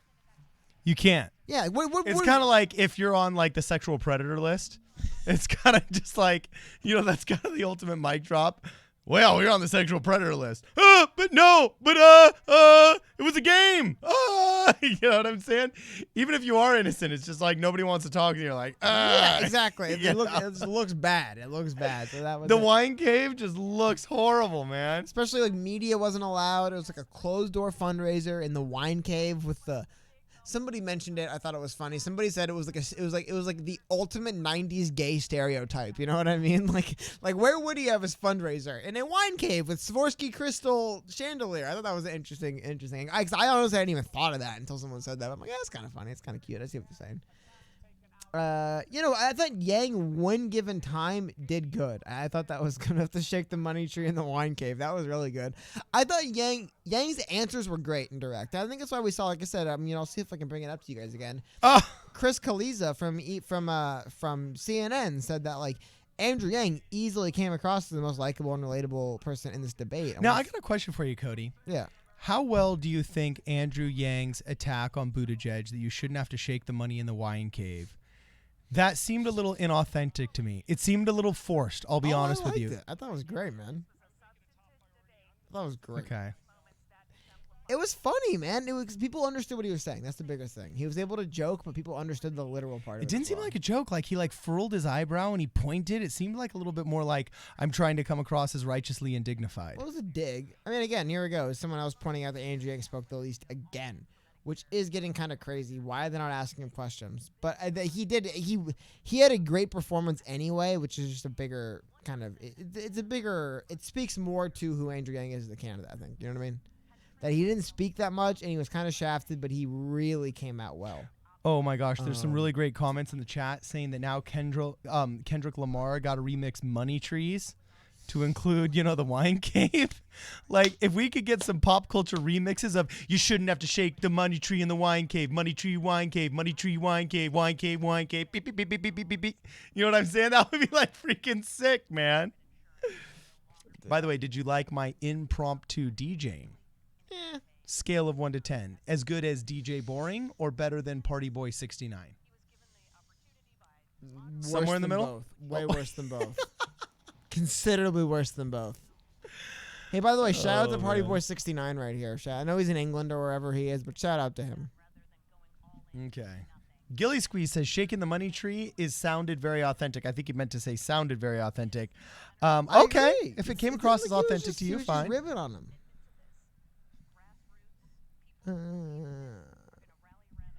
Speaker 1: you can't.
Speaker 2: Yeah,
Speaker 1: it's kind of like if you're on like the sexual predator list. It's kind of just like, you know, that's kind of the ultimate mic drop. Well, you're on the sexual predator list. But it was a game. You know what I'm saying? Even if you are innocent, it's just like nobody wants to talk, and you're like,
Speaker 2: yeah, exactly. It looks bad. It looks bad. So that was
Speaker 1: the wine cave just looks horrible, man.
Speaker 2: Especially like media wasn't allowed. It was like a closed door fundraiser in the wine cave with the. Somebody mentioned it. I thought it was funny. Somebody said it was like the ultimate 90s gay stereotype. You know what I mean? Like where would he have his fundraiser? In a wine cave with Swarovski crystal chandelier. I thought that was interesting. I honestly hadn't even thought of that until someone said that. I'm like, yeah, it's kind of funny. It's kind of cute. I see what they're saying. I thought Yang, when given time, did good. I thought that was good enough to shake the money tree in the wine cave. That was really good. I thought Yang's answers were great and direct. I think that's why we saw, like I said, I'll see if I can bring it up to you guys again. Chris Kaliza from CNN said that, like, Andrew Yang easily came across as the most likable and relatable person in this debate.
Speaker 1: Now, I got a question for you, Cody.
Speaker 2: Yeah.
Speaker 1: How well do you think Andrew Yang's attack on Buttigieg, that you shouldn't have to shake the money in the wine cave, that seemed a little inauthentic to me. It seemed a little forced, I'll be honest with you.
Speaker 2: I thought it was great, man. I thought it was great.
Speaker 1: Okay.
Speaker 2: It was funny, man. People understood what he was saying. That's the biggest thing. He was able to joke, but people understood the literal part of it.
Speaker 1: It didn't seem like a joke. Like, he furled his eyebrow and he pointed. It seemed like a little bit more like, I'm trying to come across as righteously and dignified.
Speaker 2: Well, it was a dig. I mean, again, here we go. Someone else pointing out that Andrew Yang spoke the least again, which is getting kind of crazy. Why are they not asking him questions? But he had a great performance anyway, which is just a bigger kind of, it speaks more to who Andrew Yang is as the candidate, I think. You know what I mean? That he didn't speak that much and he was kind of shafted, but he really came out well.
Speaker 1: Oh my gosh, there's some really great comments in the chat saying that now Kendrick Lamar got to remix Money Trees to include, the wine cave. Like, if we could get some pop culture remixes of you shouldn't have to shake the money tree in the wine cave, money tree, wine cave, money tree, wine cave, wine cave, wine cave, beep, beep, beep, beep, beep, beep, beep, beep. You know what I'm saying? That would be like freaking sick, man. By the way, did you like my impromptu DJing?
Speaker 2: Yeah.
Speaker 1: Scale of 1 to 10. As good as DJ Boring or better than Party Boy 69? Somewhere in the middle?
Speaker 2: Both. Way worse than both. Considerably worse than both. Hey, by the way, shout out to Party Boy 69 right here. I know he's in England or wherever he is, but shout out to him.
Speaker 1: Okay. Gilly Squeeze says shaking the money tree sounded very authentic. I think he meant to say sounded very authentic. Okay. If it came across as authentic to you, fine.
Speaker 2: Ribbon on him.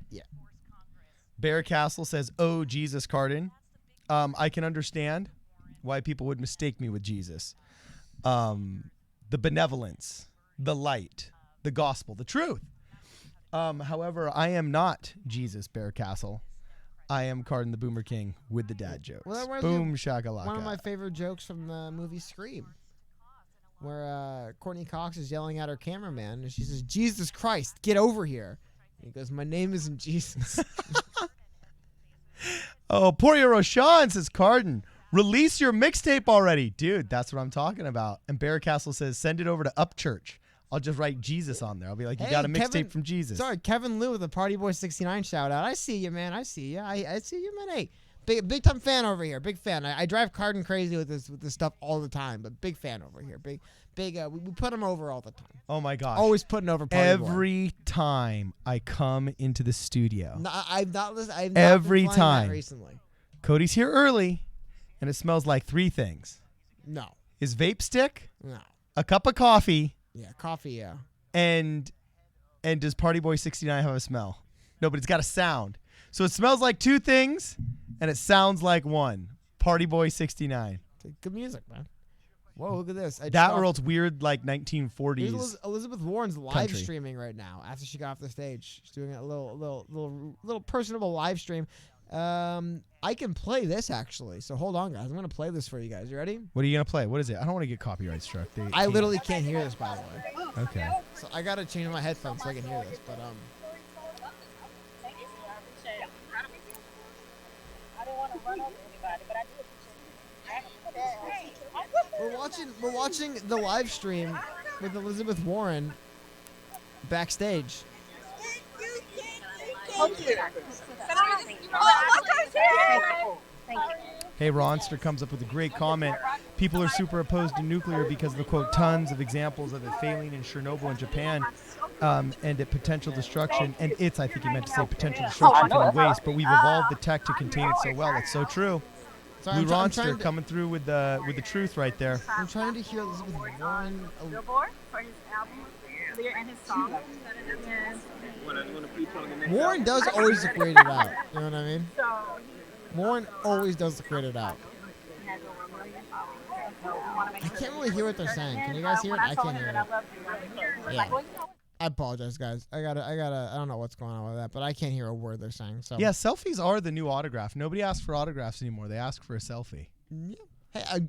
Speaker 2: Yeah.
Speaker 1: Bear Castle says, "Oh, Jesus, Cardin." I can understand why people would mistake me with Jesus. The benevolence, the light, the gospel, the truth. However, I am not Jesus, Bear Castle. I am Cardin the Boomer King with the dad jokes.
Speaker 2: Well,
Speaker 1: Boom shakalaka.
Speaker 2: One of my favorite jokes from the movie Scream, where Courtney Cox is yelling at her cameraman, and she says, "Jesus Christ, get over here." And he goes, "My name isn't Jesus."
Speaker 1: Oh, Poirier Roshan says, Cardin, release your mixtape already. Dude, that's what I'm talking about. And Bear Castle says, send it over to Upchurch. I'll just write Jesus on there. I'll be like, you got a mixtape from Jesus.
Speaker 2: Sorry, Kevin Liu with the Party Boy 69 shout out. I see you, man. I see you. I see you, man. Hey, big time fan over here. Big fan. I drive Cardin crazy with this stuff all the time, but big fan over here. Big. We put him over all the time.
Speaker 1: Oh my gosh.
Speaker 2: Always putting over Party
Speaker 1: every Boy. Time I come into the studio.
Speaker 2: No, I've not listened.
Speaker 1: Every time.
Speaker 2: Recently.
Speaker 1: Cody's here early, and it smells like 3 things.
Speaker 2: No.
Speaker 1: His vape stick.
Speaker 2: No.
Speaker 1: A cup of coffee.
Speaker 2: Yeah, coffee. Yeah.
Speaker 1: And does Party Boy 69 have a smell? No, but it's got a sound. So it smells like 2 things, and it sounds like 1. Party Boy 69.
Speaker 2: Good music, man. Whoa, look at this.
Speaker 1: That or else weird, like 1940s.
Speaker 2: Here's Elizabeth Warren's live
Speaker 1: country.
Speaker 2: Streaming right now after she got off the stage. She's doing a little personable live stream. I can play this actually. So hold on, guys. I'm gonna play this for you guys. You ready?
Speaker 1: What are you gonna play? What is it? I don't want to get copyright struck.
Speaker 2: I literally can't hear this, by the way.
Speaker 1: Okay.
Speaker 2: So I gotta change my headphones so I can hear this. But
Speaker 3: I didn't want to run over anybody, but I do appreciate it.
Speaker 2: we're watching the live stream with Elizabeth Warren backstage.
Speaker 1: Hey, Ronster comes up with a great comment. People are super opposed to nuclear because of the, quote, tons of examples of it failing in Chernobyl and Japan and at potential destruction. And I think he meant to say potential destruction from the waste, but we've evolved the tech to contain it so well. It's so true. Blue Ronster coming through with the truth right there.
Speaker 2: I'm trying to hear Elizabeth Warren.
Speaker 3: Billboard for his album and his song.
Speaker 2: Warren does always look rated out. You know what I mean? Warren always does look rated out. I can't really hear what they're saying. Can you guys hear it? I can't hear it. Yeah. I apologize, guys. I don't know what's going on with that, but I can't hear a word they're saying. So
Speaker 1: Yeah, selfies are the new autograph. Nobody asks for autographs anymore. They ask for a selfie.
Speaker 2: Yeah. Hey,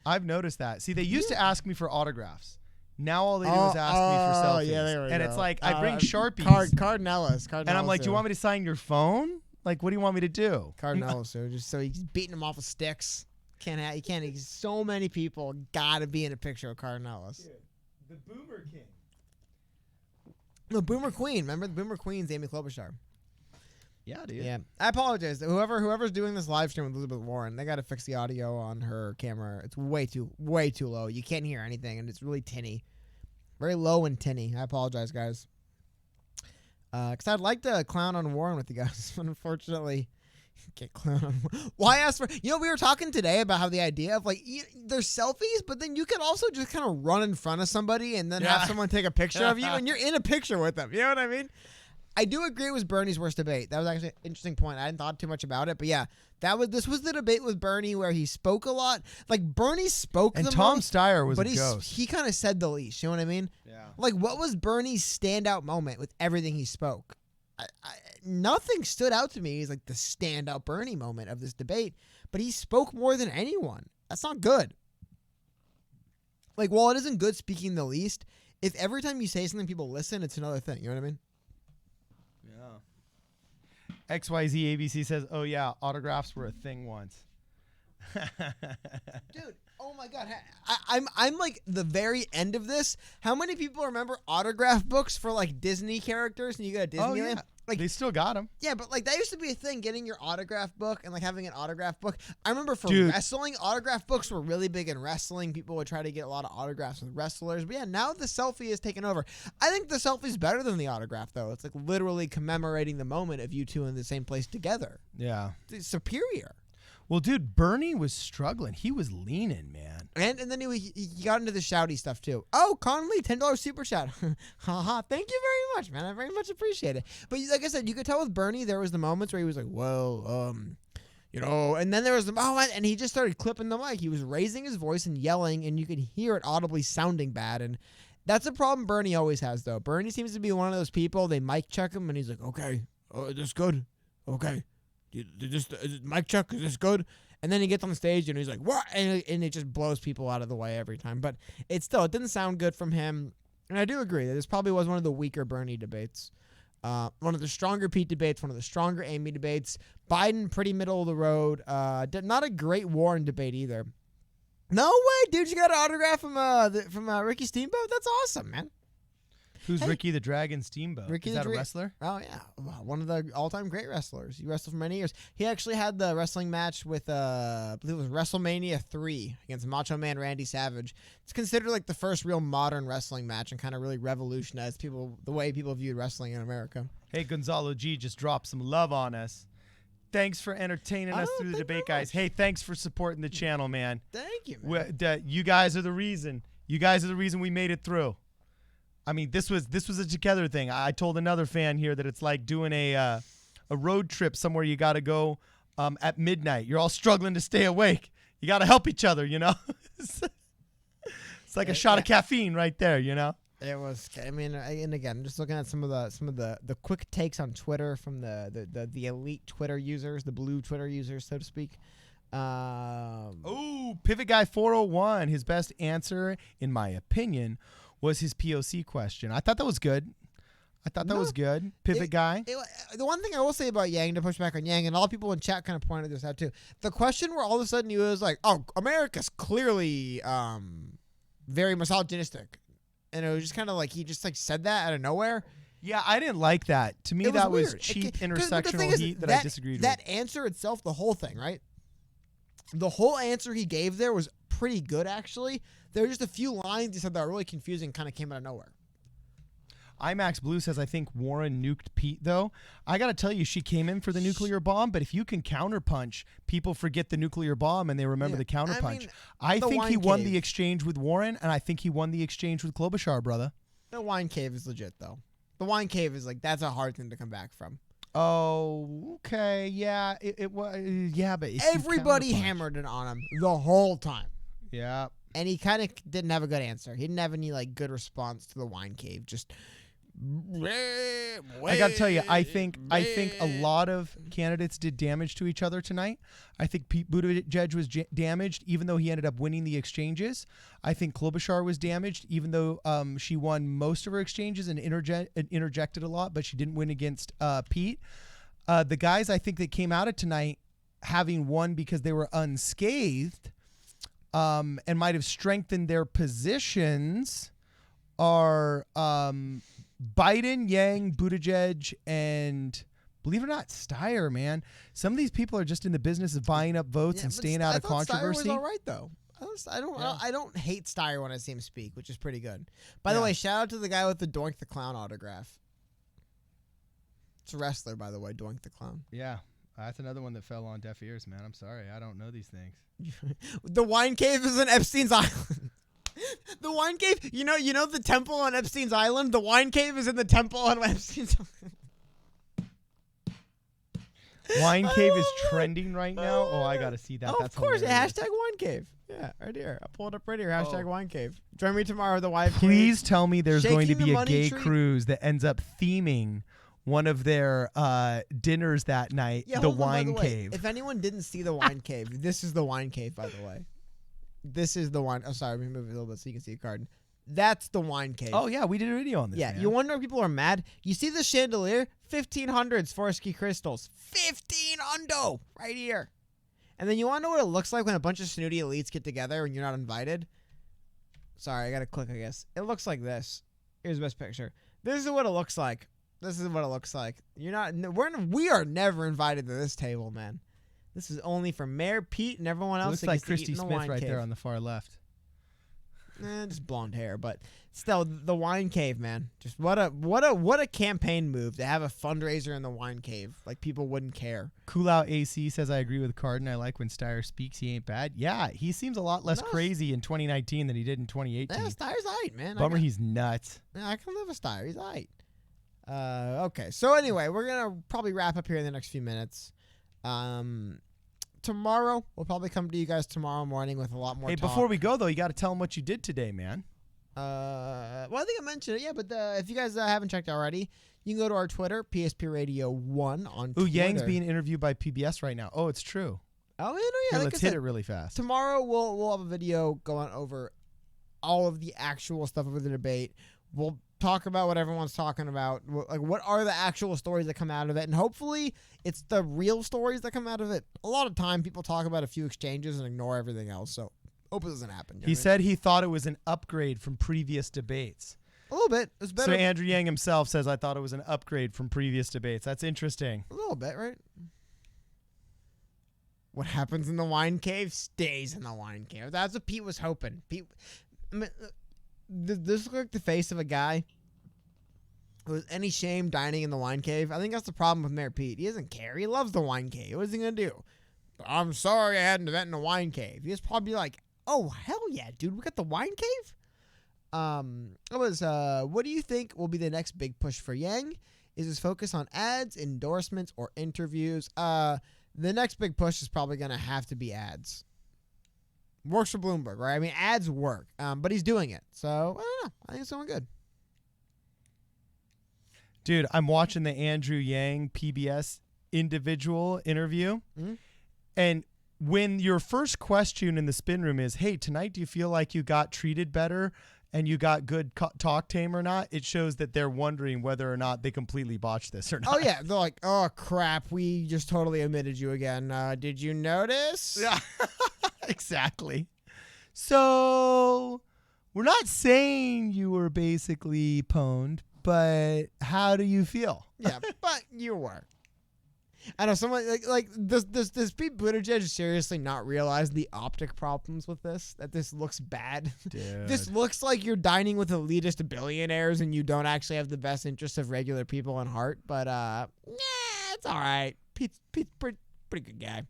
Speaker 1: I've noticed that. See, they used to ask me for autographs. Now all they do is ask me for selfies.
Speaker 2: Yeah, there we
Speaker 1: and
Speaker 2: go.
Speaker 1: it's like, I bring Sharpies.
Speaker 2: Cardinellis.
Speaker 1: And I'm like, do you want me to sign your phone? Like, what do you want me to do?
Speaker 2: Cardinellis, so he's beating him off with sticks. You can't. So many people gotta be in a picture of Cardinellis.
Speaker 1: Dude, the Boomer King.
Speaker 2: The Boomer Queen. Remember the Boomer Queen's Amy Klobuchar.
Speaker 1: Yeah, dude.
Speaker 2: Yeah, I apologize. Whoever's doing this live stream with Elizabeth Warren, they got to fix the audio on her camera. It's way too low. You can't hear anything, and it's really tinny, very low and tinny. I apologize, guys. Because I'd like to clown on Warren with you guys, but unfortunately, can't clown on Warren. Why ask for? We were talking today about how the idea of there's selfies, but then you could also just kind of run in front of somebody and then have someone take a picture of you, and you're in a picture with them. You know what I mean? I do agree it was Bernie's worst debate. That was actually an interesting point. I hadn't thought too much about it, but yeah, this was the debate with Bernie where he spoke a lot. Like Bernie spoke
Speaker 1: and
Speaker 2: the
Speaker 1: Tom
Speaker 2: most,
Speaker 1: Steyer was
Speaker 2: but
Speaker 1: a ghost.
Speaker 2: he kind of said the least. You know what I mean?
Speaker 1: Yeah.
Speaker 2: Like what was Bernie's standout moment with everything he spoke? Nothing stood out to me as like the standout Bernie moment of this debate, but he spoke more than anyone. That's not good. Like while it isn't good speaking the least, if every time you say something people listen, it's another thing. You know what I mean?
Speaker 1: XYZ ABC says, "Oh yeah, autographs were a thing once."
Speaker 2: Dude, oh my god, I'm like the very end of this. How many people remember autograph books for like Disney characters? And you go to Disneyland.
Speaker 1: Oh yeah,
Speaker 2: like
Speaker 1: they still got them.
Speaker 2: Yeah, but like that used to be a thing, getting your autograph book and like having an autograph book. I remember for
Speaker 1: Dude.
Speaker 2: wrestling, autograph books were really big in wrestling. People would try to get a lot of autographs with wrestlers. But yeah, now the selfie is taken over. I think the selfie's better than the autograph though. It's like literally commemorating the moment of you two in the same place together.
Speaker 1: Yeah.
Speaker 2: It's superior.
Speaker 1: Well, dude, Bernie was struggling. He was leaning, man.
Speaker 2: And then he got into the shouty stuff too. Oh, Conley, $10 super chat. Haha, thank you very much, man. I very much appreciate it. But like I said, you could tell with Bernie, there was the moments where he was like, well, and then there was the moment, and he just started clipping the mic. He was raising his voice and yelling, and you could hear it audibly sounding bad. And that's a problem Bernie always has, though. Bernie seems to be one of those people, they mic check him, and he's like, okay, this good? Okay. Is mic check, is this good? And then he gets on stage and he's like, what? And it just blows people out of the way every time. But it didn't sound good from him. And I do agree that this probably was one of the weaker Bernie debates. One of the stronger Pete debates, one of the stronger Amy debates. Biden, pretty middle of the road. Not a great Warren debate either. No way, dude. You got an autograph from Ricky Steamboat? That's awesome, man.
Speaker 1: Who's Ricky the Dragon Steamboat?
Speaker 2: Ricky
Speaker 1: Is that a wrestler?
Speaker 2: Oh, yeah. One of the all-time great wrestlers. He wrestled for many years. He actually had the wrestling match with, I believe it was WrestleMania 3 against Macho Man Randy Savage. It's considered like the first real modern wrestling match and kind of really revolutionized the way people viewed wrestling in America.
Speaker 1: Hey, Gonzalo G just dropped some love on us. Thanks for entertaining us through the debate, guys. Hey, thanks for supporting the channel, man.
Speaker 2: Thank you, man.
Speaker 1: You guys are the reason. You guys are the reason we made it through. I mean, this was a together thing. I told another fan here that it's like doing a road trip somewhere you got to go at midnight. You're all struggling to stay awake. You got to help each other, you know? It's like a shot of caffeine right there, you know?
Speaker 2: It was. I mean, and again, just looking at some of the quick takes on Twitter from the elite Twitter users, the blue Twitter users, so to speak.
Speaker 1: Pivot Guy 401. His best answer, in my opinion, was his POC question. I thought that was good. Pivot Guy.
Speaker 2: The one thing I will say about Yang, to push back on Yang, and all people in chat kind of pointed this out too, the question where all of a sudden he was like, oh, America's clearly very misogynistic. And it was just kind of like he just like said that out of nowhere.
Speaker 1: Yeah, I didn't like that. To me, that was
Speaker 2: weird.
Speaker 1: cheap intersectional heat that I disagreed with.
Speaker 2: That answer itself, the whole thing, right? The whole answer he gave there was pretty good, actually. There were just a few lines he said that were really confusing, kind of came out of nowhere.
Speaker 1: IMAX Blue says, I think Warren nuked Pete, though. I got to tell you, she came in for the nuclear bomb, but if you can counterpunch, people forget the nuclear bomb and they remember the counterpunch. I think he won the exchange with Warren, and I think he won the exchange with Klobuchar, brother.
Speaker 2: The wine cave is legit, though. The wine cave is like, that's a hard thing to come back from.
Speaker 1: Oh, okay. Yeah, it was. Yeah, but
Speaker 2: everybody hammered it on him the whole time.
Speaker 1: Yeah.
Speaker 2: And he kind of didn't have a good answer. He didn't have any like good response to the wine cave. Just
Speaker 1: I got to tell you, I think a lot of candidates did damage to each other tonight. I think Pete Buttigieg was damaged, even though he ended up winning the exchanges. I think Klobuchar was damaged, even though she won most of her exchanges and interjected a lot, but she didn't win against Pete. The guys I think that came out of tonight having won because they were unscathed and might have strengthened their positions are Biden, Yang, Buttigieg, and believe it or not, Steyer, man. Some of these people are just in the business of buying up votes and staying out of controversy.
Speaker 2: Steyer was all right, though. I don't hate Steyer when I see him speak, which is pretty good. By the way, shout out to the guy with the Doink the Clown autograph. It's a wrestler, by the way, Doink the Clown.
Speaker 1: Yeah, that's another one that fell on deaf ears, man. I'm sorry. I don't know these things.
Speaker 2: The wine cave is in Epstein's Island. The wine cave, you know the temple on Epstein's Island? The wine cave is in the temple on Epstein's Island.
Speaker 1: Wine cave is trending right now. Oh, I got to see that.
Speaker 2: Oh,
Speaker 1: That's
Speaker 2: of course.
Speaker 1: hilarious.
Speaker 2: Hashtag wine cave. Yeah, right here. I'll pull it up right here. Hashtag wine cave. Join me tomorrow at the wine cave.
Speaker 1: Please tell me there's going to
Speaker 2: Shaking
Speaker 1: be
Speaker 2: the
Speaker 1: a gay
Speaker 2: money tree.
Speaker 1: cruise that ends up theming one of their dinners that night,
Speaker 2: Yeah,
Speaker 1: the
Speaker 2: hold on, by
Speaker 1: wine
Speaker 2: way,
Speaker 1: cave.
Speaker 2: If anyone didn't see the wine cave, this is the wine cave, by the way. This is the wine. Oh, sorry. Let me move it a little bit so you can see a card. That's the wine cave.
Speaker 1: Oh, yeah. We did a video on this.
Speaker 2: Yeah,
Speaker 1: man.
Speaker 2: you wonder if people are mad? You see the chandelier? 1500s Swarovski crystals. 1500 right here. And then you want to know what it looks like when a bunch of snooty elites get together and you're not invited? Sorry, I got to click, I guess. It looks like this. Here's the best picture. This is what it looks like. This is what it looks like. We are never invited to this table, man. This is only for Mayor Pete and everyone else.
Speaker 1: Looks
Speaker 2: that
Speaker 1: like
Speaker 2: gets to eat
Speaker 1: Christy
Speaker 2: in the
Speaker 1: Smith
Speaker 2: wine
Speaker 1: right
Speaker 2: cave.
Speaker 1: there on the far left.
Speaker 2: Just blonde hair, but still, the wine cave, man. Just what a campaign move to have a fundraiser in the wine cave. Like people wouldn't care.
Speaker 1: Cool Out AC says, I agree with Cardin. I like when Steyer speaks. He ain't bad. Yeah, he seems a lot less crazy in 2019 than he did in 2018.
Speaker 2: Yeah, Steyer's aight, man.
Speaker 1: Bummer he's nuts.
Speaker 2: Yeah, I can live with Steyer. He's aight. Okay, so anyway, we're gonna probably wrap up here in the next few minutes. Tomorrow, we'll probably come to you guys tomorrow morning with a lot more
Speaker 1: Hey,
Speaker 2: talk.
Speaker 1: before we go, though, you got to tell them what you did today, man.
Speaker 2: Well, I think I mentioned it, yeah, but if you guys haven't checked already, you can go to our Twitter, PSP Radio 1 on Twitter.
Speaker 1: Ooh, Yang's being interviewed by PBS right now. Oh, it's true.
Speaker 2: Oh, yeah,
Speaker 1: Here,
Speaker 2: like
Speaker 1: let's
Speaker 2: I
Speaker 1: hit
Speaker 2: said,
Speaker 1: it really fast.
Speaker 2: tomorrow we'll have a video going over all of the actual stuff of the debate. We'll talk about what everyone's talking about. Like, what are the actual stories that come out of it? And hopefully it's the real stories that come out of it. A lot of time people talk about a few exchanges and ignore everything else. So hope it doesn't happen.
Speaker 1: He said he thought it was an upgrade from previous debates.
Speaker 2: A little bit. It's better.
Speaker 1: So Andrew Yang himself says, I thought it was an upgrade from previous debates. That's interesting.
Speaker 2: A little bit, right? What happens in the wine cave stays in the wine cave. That's what Pete was hoping. Pete, I mean, this looked like the face of a guy who has any shame dining in the wine cave. I think that's the problem with Mayor Pete. He doesn't care. He loves the wine cave. What is he going to do? I'm sorry I had an event in the wine cave. He's probably like, oh, hell yeah, dude. We got the wine cave? What do you think will be the next big push for Yang? Is his focus on ads, endorsements, or interviews? The next big push is probably going to have to be ads. Works for Bloomberg, right? I mean, ads work, but he's doing it. So, I don't know. I think it's going good.
Speaker 1: Dude, I'm watching the Andrew Yang PBS individual interview.
Speaker 2: Mm-hmm.
Speaker 1: And when your first question in the spin room is, hey, tonight, do you feel like you got treated better and you got good talk tame or not? It shows that they're wondering whether or not they completely botched this or not.
Speaker 2: Oh, yeah. They're like, oh, crap. We just totally omitted you again. Did you notice?
Speaker 1: Yeah, exactly. So we're not saying you were basically pwned, but how do you feel?
Speaker 2: Yeah, but you were. I know someone does Pete Buttigieg seriously not realize the optic problems with this? That this looks bad.
Speaker 1: Dude.
Speaker 2: This looks like you're dining with elitist billionaires and you don't actually have the best interests of regular people in heart. But it's all right. Pete's pretty good guy.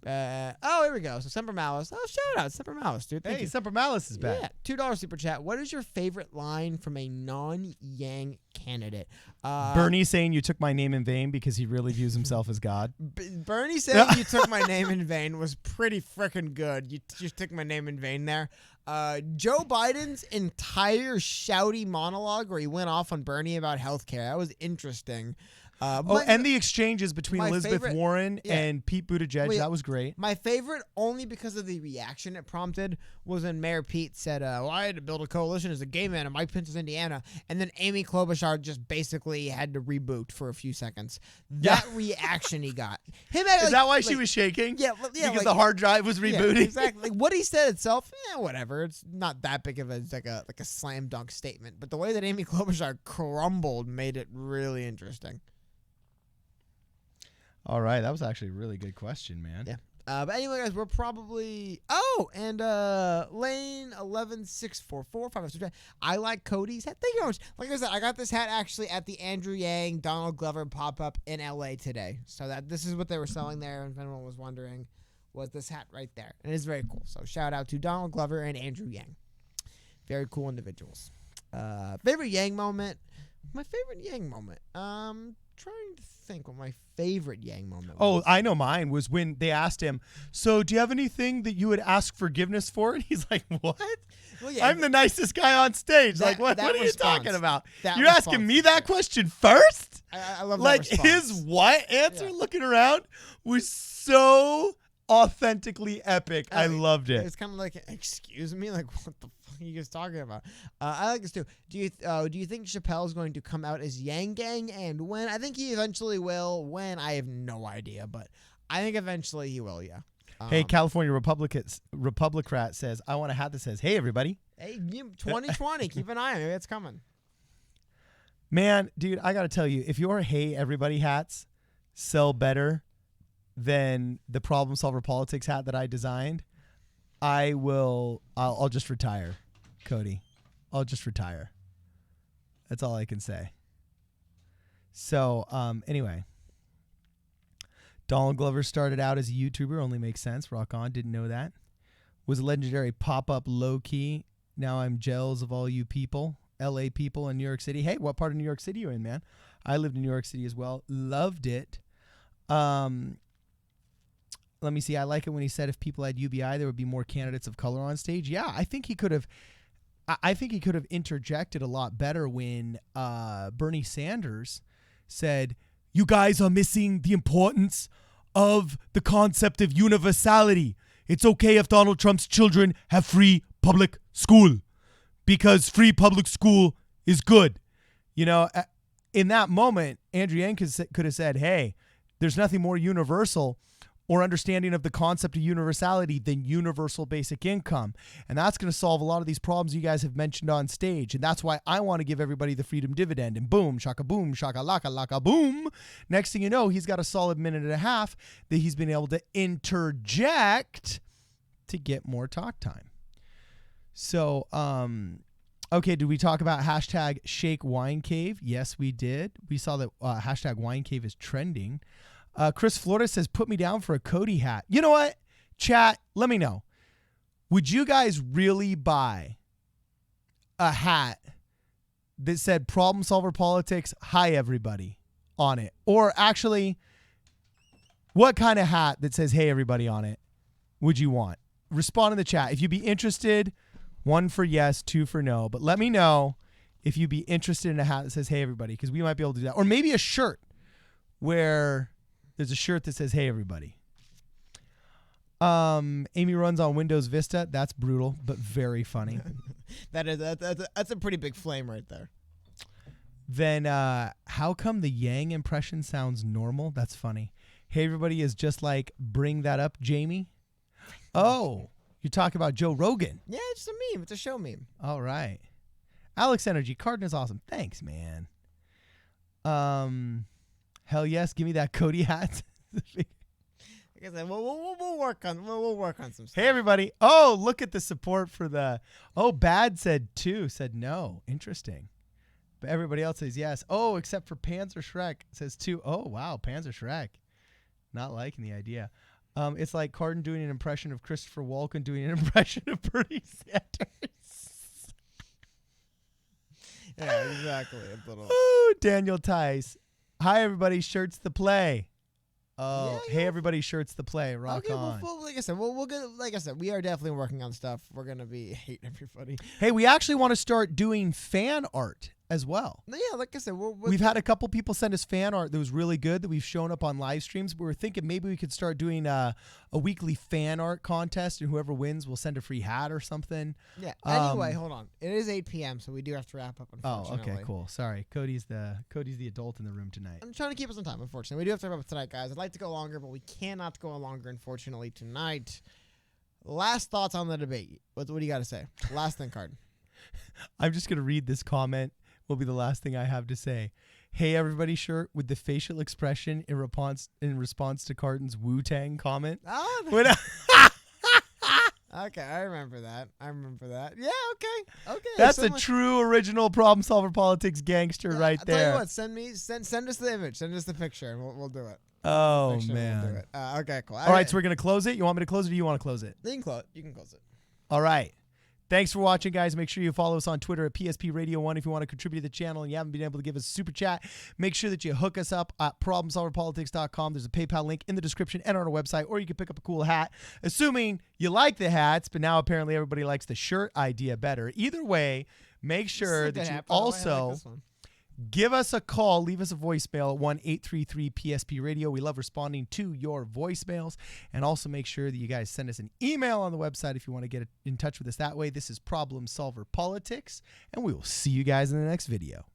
Speaker 2: Here we go. So Semper Malice. Oh, shout out Semper Malice, dude. Thank
Speaker 1: Hey,
Speaker 2: you.
Speaker 1: Semper Malice is back.
Speaker 2: Yeah, $2 super chat. What is your favorite line from a non-Yang candidate?
Speaker 1: Bernie saying you took my name in vain because he really views himself as God.
Speaker 2: Bernie saying you took my name in vain was pretty freaking good. You just took my name in vain there. Joe Biden's entire shouty monologue where he went off on Bernie about healthcare. That was interesting.
Speaker 1: And the exchanges between
Speaker 2: my
Speaker 1: Elizabeth
Speaker 2: favorite-
Speaker 1: Warren
Speaker 2: yeah.
Speaker 1: and Pete Buttigieg,
Speaker 2: Well, yeah.
Speaker 1: that was great.
Speaker 2: My favorite, only because of the reaction it prompted, was when Mayor Pete said, well, I had to build a coalition as a gay man in Mike Pence's Indiana. And then Amy Klobuchar just basically had to reboot for a few seconds. That reaction he got.
Speaker 1: Is that why she was shaking?
Speaker 2: Yeah,
Speaker 1: Because the hard drive was rebooting?
Speaker 2: Yeah, exactly. Like, what he said itself, whatever. It's not that big of a like a slam dunk statement. But the way that Amy Klobuchar crumbled made it really interesting.
Speaker 1: All right. That was actually a really good question, man.
Speaker 2: Yeah. But anyway, guys, we're probably. And Lane 11644. I like Cody's hat. Thank you very much. Like I said, I got this hat actually at the Andrew Yang Donald Glover pop up in LA today. So this is what they were selling there. If anyone was wondering, was this hat right there, and it's very cool. So shout out to Donald Glover and Andrew Yang. Very cool individuals. Favorite Yang moment. My favorite Yang moment. Trying to think what my favorite Yang moment was.
Speaker 1: Oh, I know mine was when they asked him, so do you have anything that you would ask forgiveness for? And he's like, what?
Speaker 2: Well, yeah,
Speaker 1: I'm the nicest guy on stage.
Speaker 2: That-
Speaker 1: what
Speaker 2: that
Speaker 1: are you
Speaker 2: response.
Speaker 1: talking about?
Speaker 2: That
Speaker 1: You're asking
Speaker 2: response
Speaker 1: me
Speaker 2: is
Speaker 1: that
Speaker 2: good.
Speaker 1: question first?
Speaker 2: I love
Speaker 1: Like
Speaker 2: that response.
Speaker 1: his what answer
Speaker 2: Yeah.
Speaker 1: looking around was so authentically epic. I loved it.
Speaker 2: It's kind of like, excuse me, like what the fuck are you guys talking about? I like this too. Do you think Chappelle's going to come out as Yang Gang, and when? I think he eventually will. When, I have no idea, but I think eventually he will. Yeah.
Speaker 1: Hey, California Republicrat says, I want a hat that says, hey, everybody.
Speaker 2: Hey, 2020, keep an eye on it. It's coming.
Speaker 1: Man, dude, I got to tell you, if your hey, everybody hats sell better than the Problem Solver Politics hat that I designed, I'll just retire, Cody. I'll just retire. That's all I can say. So, anyway. Donald Glover started out as a YouTuber, only makes sense. Rock on, didn't know that. Was a legendary pop-up low-key. Now I'm jealous of all you people, LA people in New York City. Hey, what part of New York City are you in, man? I lived in New York City as well. Loved it. Let me see. I like it when he said if people had UBI, there would be more candidates of color on stage. Yeah, I think he could have. I think he could have interjected a lot better when Bernie Sanders said, "You guys are missing the importance of the concept of universality. It's okay if Donald Trump's children have free public school because free public school is good." You know, in that moment, Andrew Yang could have said, "Hey, there's nothing more universal or understanding of the concept of universality than universal basic income." And that's going to solve a lot of these problems you guys have mentioned on stage. And that's why I want to give everybody the freedom dividend. And boom, shaka laka laka boom. Next thing you know, he's got a solid minute and a half that he's been able to interject to get more talk time. So, okay, did we talk about hashtag Shake Wine Cave? Yes, we did. We saw that hashtag Wine Cave is trending. Chris Florida says, put me down for a Cody hat. You know what? Chat, let me know. Would you guys really buy a hat that said Problem Solver Politics, hi everybody on it? Or actually, what kind of hat that says hey everybody on it would you want? Respond in the chat. If you'd be interested, 1 for yes, 2 for no. But let me know if you'd be interested in a hat that says hey everybody, because we might be able to do that. Or maybe a shirt where there's a shirt that says hey everybody. Amy runs on Windows Vista. That's brutal, but very funny.
Speaker 2: That's a pretty big flame right there.
Speaker 1: Then how come the Yang impression sounds normal? That's funny. Hey everybody is just like bring that up, Jamie. Oh, you're talking about Joe Rogan.
Speaker 2: Yeah, it's a meme. It's a show meme.
Speaker 1: All right. Alex Energy, Cardin is awesome. Thanks, man. Hell yes, give me that Cody hat.
Speaker 2: Like I said, we'll work on some stuff.
Speaker 1: Hey everybody. Oh, look at the support for the Bad said 2, said no. Interesting. But everybody else says yes. Oh, except for Panzer Shrek says 2. Oh, wow, Panzer Shrek. Not liking the idea. It's like Cardin doing an impression of Christopher Walken doing an impression of Bernie Sanders.
Speaker 2: Yeah, exactly. A little.
Speaker 1: Oh, Daniel Tice. Hi, everybody. Shirts the play. Oh,
Speaker 2: Yeah,
Speaker 1: hey,
Speaker 2: yeah.
Speaker 1: everybody. Shirts the play. Rock
Speaker 2: Okay,
Speaker 1: on.
Speaker 2: well, like I said, we'll get. Like I said, we are definitely working on stuff. We're gonna be hating everybody.
Speaker 1: Hey, we actually want to start doing fan art as well.
Speaker 2: Yeah, like I said,
Speaker 1: We've had a couple people send us fan art that was really good that we've shown up on live streams. But we're thinking maybe we could start doing a weekly fan art contest, and whoever wins will send a free hat or something.
Speaker 2: Yeah. Anyway, hold on. It is 8 p.m., so we do have to wrap up.
Speaker 1: Oh,
Speaker 2: Unfortunately.
Speaker 1: okay, cool. Sorry, Cody's the adult in the room tonight.
Speaker 2: I'm trying to keep us on time. Unfortunately, we do have to wrap up tonight, guys. I'd like to go longer, but we cannot go longer, unfortunately, tonight. Last thoughts on the debate. What do you got to say? Last thing, Card.
Speaker 1: I'm just gonna read this comment. Will be the last thing I have to say. Hey, everybody, shirt with the facial expression in response to Carton's Wu-Tang comment.
Speaker 2: Oh,
Speaker 1: When
Speaker 2: okay, I remember that. Yeah, okay.
Speaker 1: That's a
Speaker 2: someone-
Speaker 1: true original problem solver politics gangster right
Speaker 2: I'll tell you
Speaker 1: there.
Speaker 2: what, send us the image, send us the picture, and we'll do it.
Speaker 1: Oh
Speaker 2: Picture,
Speaker 1: man.
Speaker 2: we'll do it. Okay, cool.
Speaker 1: All right, so we're gonna close it. You want me to close it, or do you want to close it?
Speaker 2: you can close it.
Speaker 1: All right. Thanks for watching, guys. Make sure you follow us on Twitter at PSP Radio 1 if you want to contribute to the channel and you haven't been able to give us a super chat. Make sure that you hook us up at problemsolverpolitics.com. There's a PayPal link in the description and on our website, or you can pick up a cool hat, assuming you like the hats, but now apparently everybody likes the shirt idea better. Either way, make sure that you also give us a call. Leave us a voicemail at 1-833-PSP-RADIO. We love responding to your voicemails. And also make sure that you guys send us an email on the website if you want to get in touch with us that way. This is Problem Solver Politics, and we will see you guys in the next video.